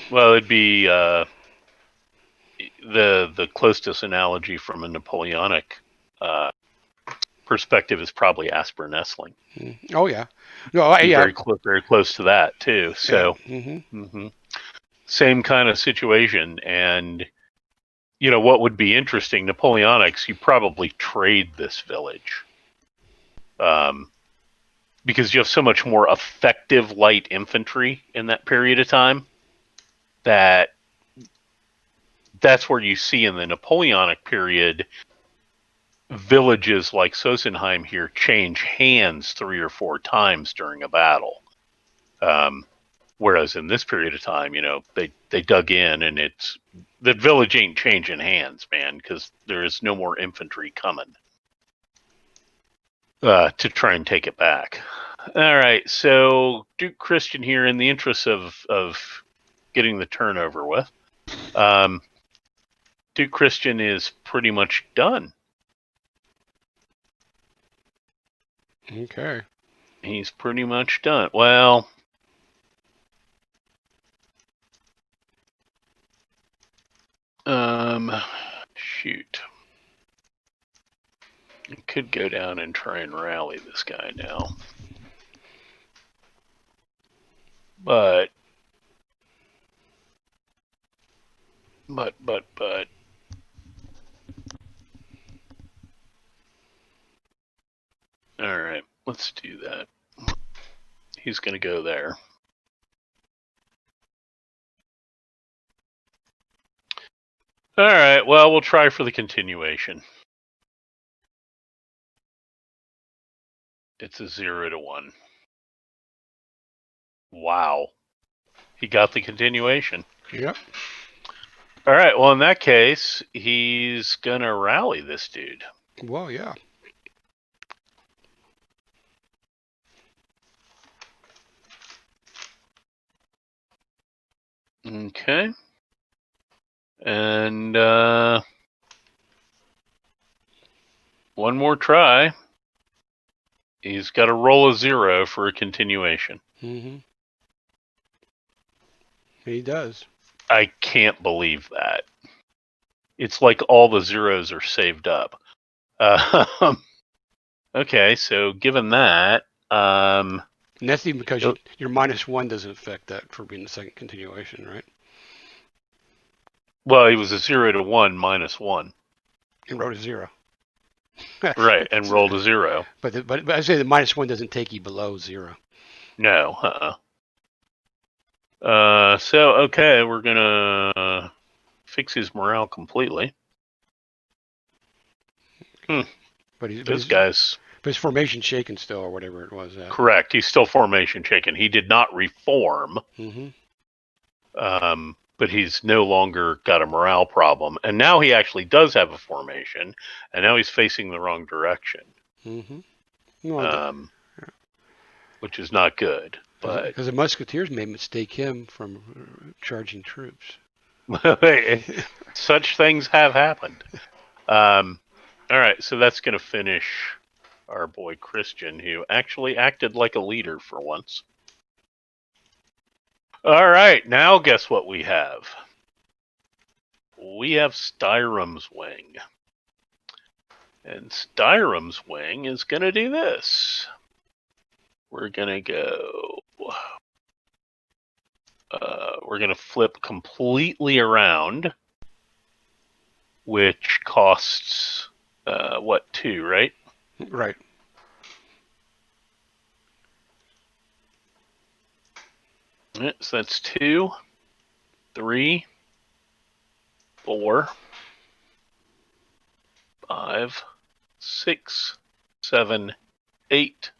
[SPEAKER 2] Well, it'd be the closest analogy from a Napoleonic perspective is probably Aspern-Essling.
[SPEAKER 1] Oh yeah, no, yeah,
[SPEAKER 2] very close to that too. So, same kind of situation. And what would be interesting, Napoleonics, you probably trade this village, because you have so much more effective light infantry in that period of time. That's where you see in the Napoleonic period, villages like Sosenheim here change hands 3 or 4 times during a battle. Whereas in this period of time, they dug in, and the village ain't changing hands, man, because there is no more infantry coming to try and take it back. All right, so Duke Christian here, in the interest of getting the turnover with, Duke Christian is pretty much done.
[SPEAKER 1] Okay.
[SPEAKER 2] He's pretty much done. Well, shoot. I could go down and try and rally this guy now. But. All right, let's do that. He's going to go there. All right, well, we'll try for the continuation. It's a 0-1. Wow. He got the continuation.
[SPEAKER 1] Yep.
[SPEAKER 2] All right, well, in that case, he's going to rally this dude.
[SPEAKER 1] Well, yeah.
[SPEAKER 2] Okay. And one more try. He's got to roll a 0 for a continuation.
[SPEAKER 1] Mm-hmm. He does.
[SPEAKER 2] I can't believe that. It's like all the zeros are saved up. Okay, so given that...
[SPEAKER 1] and that's even because your -1 doesn't affect that for being the second continuation, right?
[SPEAKER 2] Well, he was a 0-1 -1.
[SPEAKER 1] And wrote a 0.
[SPEAKER 2] Right, and rolled a 0.
[SPEAKER 1] But I say the -1 doesn't take you below 0.
[SPEAKER 2] No, so, okay, we're going to fix his morale completely.
[SPEAKER 1] But
[SPEAKER 2] Those guys...
[SPEAKER 1] But his formation shaken still, or whatever it was.
[SPEAKER 2] Correct, he's still formation shaken. He did not reform.
[SPEAKER 1] Mm-hmm.
[SPEAKER 2] But he's no longer got a morale problem. And now he actually does have a formation, and now he's facing the wrong direction.
[SPEAKER 1] Mm-hmm.
[SPEAKER 2] Which is not good. But
[SPEAKER 1] because the Musketeers may mistake him from charging troops.
[SPEAKER 2] Such things have happened. All right, so that's going to finish our boy Christian, who actually acted like a leader for once. All right, now guess what we have? We have Styrum's Wing. And Styrum's Wing is going to do this. We're going to go... we're going to flip completely around, which costs, 2, right?
[SPEAKER 1] Right.
[SPEAKER 2] Right, so that's 2, 3, 4, 5, 6, 7, 8.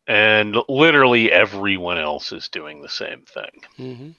[SPEAKER 2] And literally everyone else is doing the same thing.
[SPEAKER 1] Mm-hmm.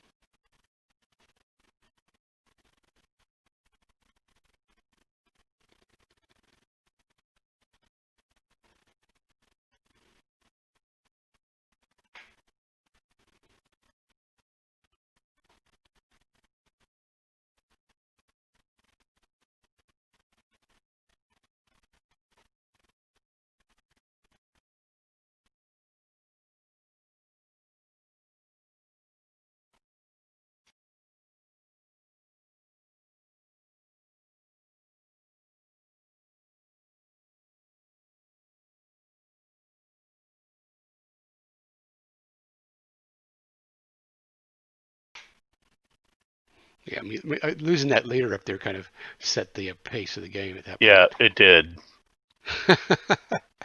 [SPEAKER 1] Yeah, I mean, losing that leader up there kind of set the pace of the game at that point.
[SPEAKER 2] Yeah, it did.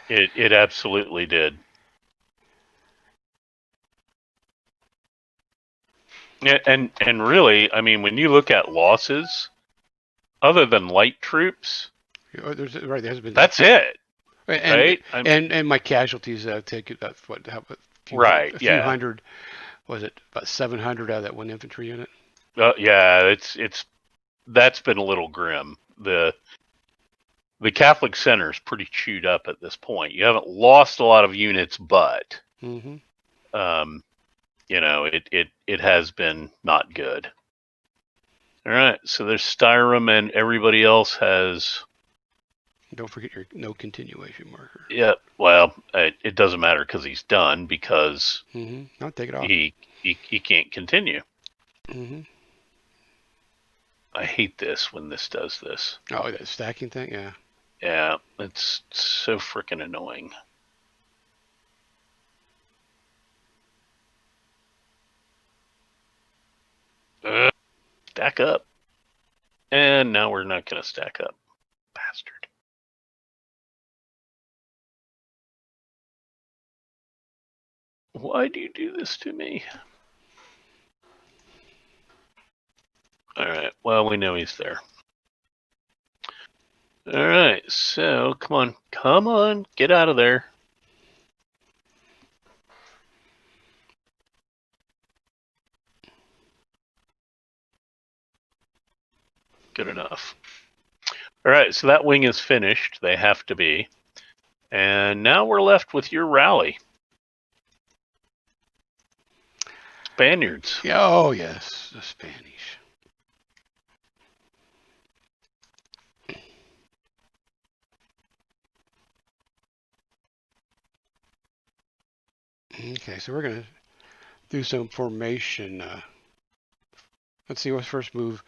[SPEAKER 2] It absolutely did. Yeah, and really, I mean, when you look at losses, other than light troops,
[SPEAKER 1] there has been
[SPEAKER 2] that's it.
[SPEAKER 1] And,
[SPEAKER 2] right?
[SPEAKER 1] And my casualties take about
[SPEAKER 2] Right.
[SPEAKER 1] A few
[SPEAKER 2] Yeah.
[SPEAKER 1] hundred. Was it about 700 out of that one infantry unit?
[SPEAKER 2] Yeah. That's been a little grim. The Catholic Center's pretty chewed up at this point. You haven't lost a lot of units, but
[SPEAKER 1] Mm-hmm.
[SPEAKER 2] it has been not good. All right, so there's Styrum, and everybody else has.
[SPEAKER 1] Don't forget your no continuation marker.
[SPEAKER 2] Yeah, well, it doesn't matter because he's done because
[SPEAKER 1] I'll take it off.
[SPEAKER 2] he can't continue.
[SPEAKER 1] Mm-hmm.
[SPEAKER 2] I hate this when this does this.
[SPEAKER 1] Oh, that stacking thing, yeah.
[SPEAKER 2] Yeah, it's so freaking annoying. Stack up. And now we're not going to stack up. Bastard. Why do you do this to me? Alright, well, we know he's there. Alright, so come on, get out of there. Good enough. Alright, so that wing is finished. They have to be. And now we're left with your rally. Spaniards.
[SPEAKER 1] Yeah, oh, yes, the Spanish. Okay, so we're going to do some formation. Let's see, let's first move.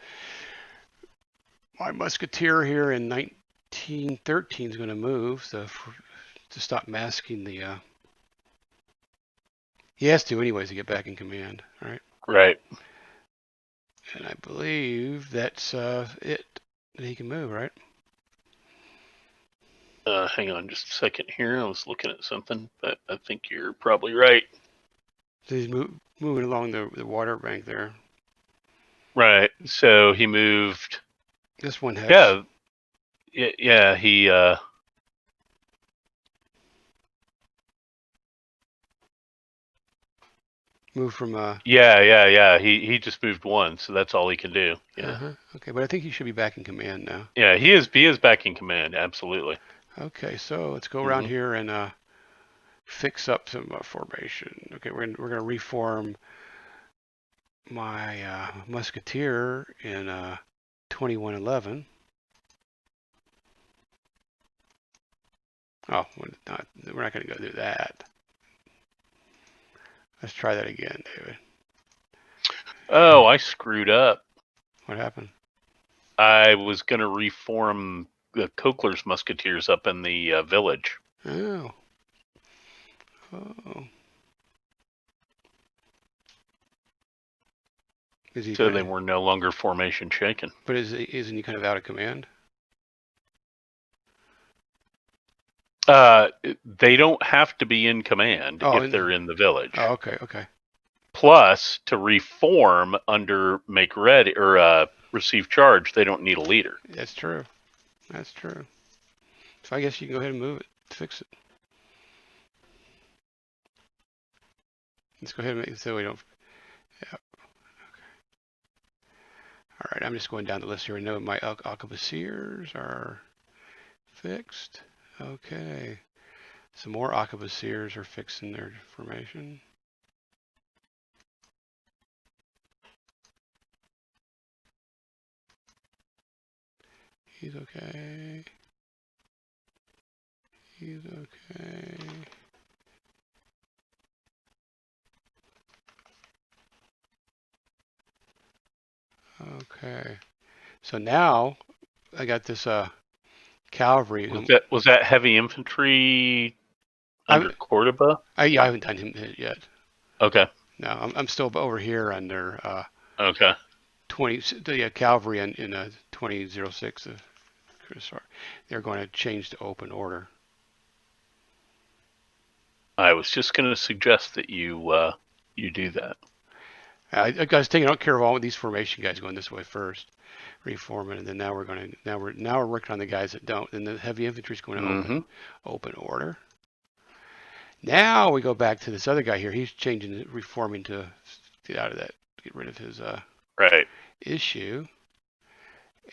[SPEAKER 1] My musketeer here in 1913 is going to move to stop masking the. He has to anyways to get back in command, right?
[SPEAKER 2] Right.
[SPEAKER 1] And I believe that's it. That he can move, right?
[SPEAKER 2] Hang on just a second here. I was looking at something, but I think you're probably right.
[SPEAKER 1] So he's moving along the water bank there.
[SPEAKER 2] Right. So he moved.
[SPEAKER 1] This one hex.
[SPEAKER 2] Yeah. He.
[SPEAKER 1] Moved from.
[SPEAKER 2] Yeah. He just moved one, so that's all he can do. Yeah.
[SPEAKER 1] Okay, but I think he should be back in command now.
[SPEAKER 2] Yeah, he is back in command. Absolutely.
[SPEAKER 1] Okay, so let's go around here and fix up some formation. Okay, we're gonna reform my musketeer in 2111. Oh, we're not gonna go do that. Let's try that again, David.
[SPEAKER 2] Oh, I screwed up.
[SPEAKER 1] What happened?
[SPEAKER 2] I was going to reform the Cochler's musketeers up in the village.
[SPEAKER 1] Oh.
[SPEAKER 2] So they were no longer formation shaken.
[SPEAKER 1] But isn't he kind of out of command?
[SPEAKER 2] They don't have to be in command if they're in the village.
[SPEAKER 1] Oh, okay.
[SPEAKER 2] Plus, to reform under make ready or receive charge, they don't need a leader.
[SPEAKER 1] That's true. So I guess you can go ahead and move it, fix it. Let's go ahead and make it so we don't. Yeah. Okay. All right. I'm just going down the list here. I know my arquebusiers are fixed. Okay. Some more arquebusiers are fixing their formation. He's okay. Okay. So now I got this cavalry.
[SPEAKER 2] Was that heavy infantry under Cordoba?
[SPEAKER 1] I haven't done him yet.
[SPEAKER 2] Okay.
[SPEAKER 1] No, I'm still over here under
[SPEAKER 2] okay.
[SPEAKER 1] 20 the cavalry in 2006. They're going to change to open order.
[SPEAKER 2] I was just going to suggest that you do that.
[SPEAKER 1] I was taking care of all of these formation guys going this way first, reforming, and then now we're working on the guys that don't. And the heavy infantry is going to open order. Now we go back to this other guy here. He's changing, reforming to get out of that, get rid of his
[SPEAKER 2] Right.
[SPEAKER 1] issue.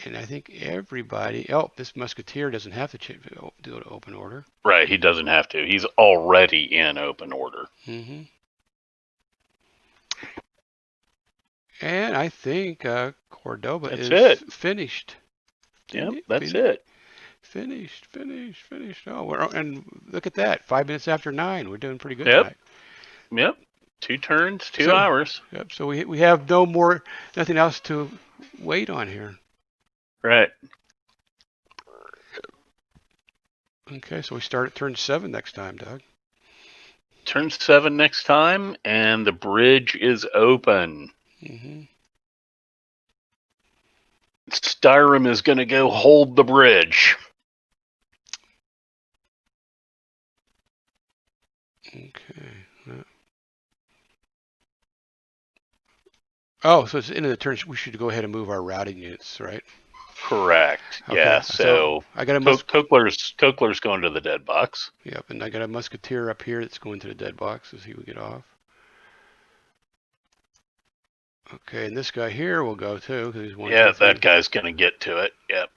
[SPEAKER 1] And I think everybody. Oh, this musketeer doesn't have to do an open order.
[SPEAKER 2] Right. He doesn't have to. He's already in open order.
[SPEAKER 1] Mm-hmm. And I think Cordoba is finished.
[SPEAKER 2] Yep, that's it.
[SPEAKER 1] Finished. Oh, and look at that. 5 minutes after 9. We're doing pretty good tonight.
[SPEAKER 2] Yep. 2 turns, 2 hours.
[SPEAKER 1] Yep. So we have nothing else to wait on here.
[SPEAKER 2] Right.
[SPEAKER 1] Okay, so we start at turn 7 next time, Doug.
[SPEAKER 2] Turn 7 next time, and the bridge is open.
[SPEAKER 1] Mm-hmm.
[SPEAKER 2] Styrum is going to go hold the bridge.
[SPEAKER 1] Okay. Oh, so it's the end of the turn. We should go ahead and move our routing units, right?
[SPEAKER 2] Correct. Okay. Yeah. So
[SPEAKER 1] I got a
[SPEAKER 2] Kokler's going to the dead box.
[SPEAKER 1] Yep, and I got a musketeer up here that's going to the dead box as he would get off. Okay, and this guy here will go too because he's one.
[SPEAKER 2] Yeah, that guy's going to get to it. Yep.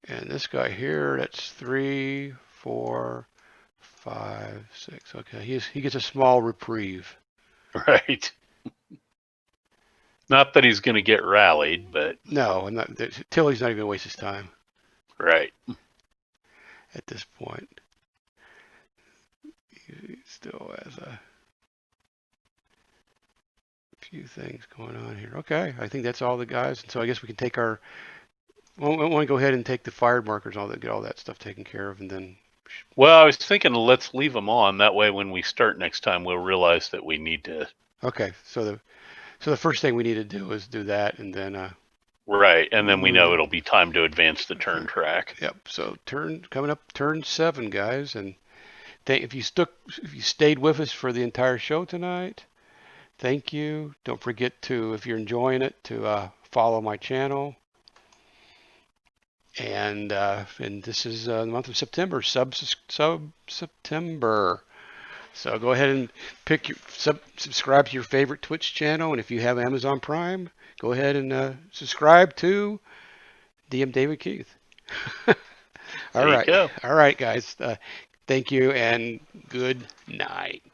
[SPEAKER 1] And this guy here, that's 3, 4, 5, 6. Okay, he gets a small reprieve.
[SPEAKER 2] Right. Not that he's going to get rallied, but
[SPEAKER 1] no, Tilly's not even gonna waste his time.
[SPEAKER 2] Right.
[SPEAKER 1] At this point, he still has a few things going on here. Okay, I think that's all the guys, and so I guess we can take our. We want to go ahead and take the fired markers, get all that stuff taken care of, and then.
[SPEAKER 2] Well, I was thinking let's leave them on. That way, when we start next time, we'll realize that we need to.
[SPEAKER 1] Okay, so the first thing we need to do is do that, and then.
[SPEAKER 2] Right, and then we know it'll be time to advance the turn track.
[SPEAKER 1] Yep. So coming up, turn 7, guys, and if you stayed with us for the entire show tonight, thank you. Don't forget to, if you're enjoying it, to follow my channel. And this is the month of September, September. So go ahead and subscribe to your favorite Twitch channel, and if you have Amazon Prime, go ahead and subscribe to DM David Keith. All right, guys. Thank you, and good night.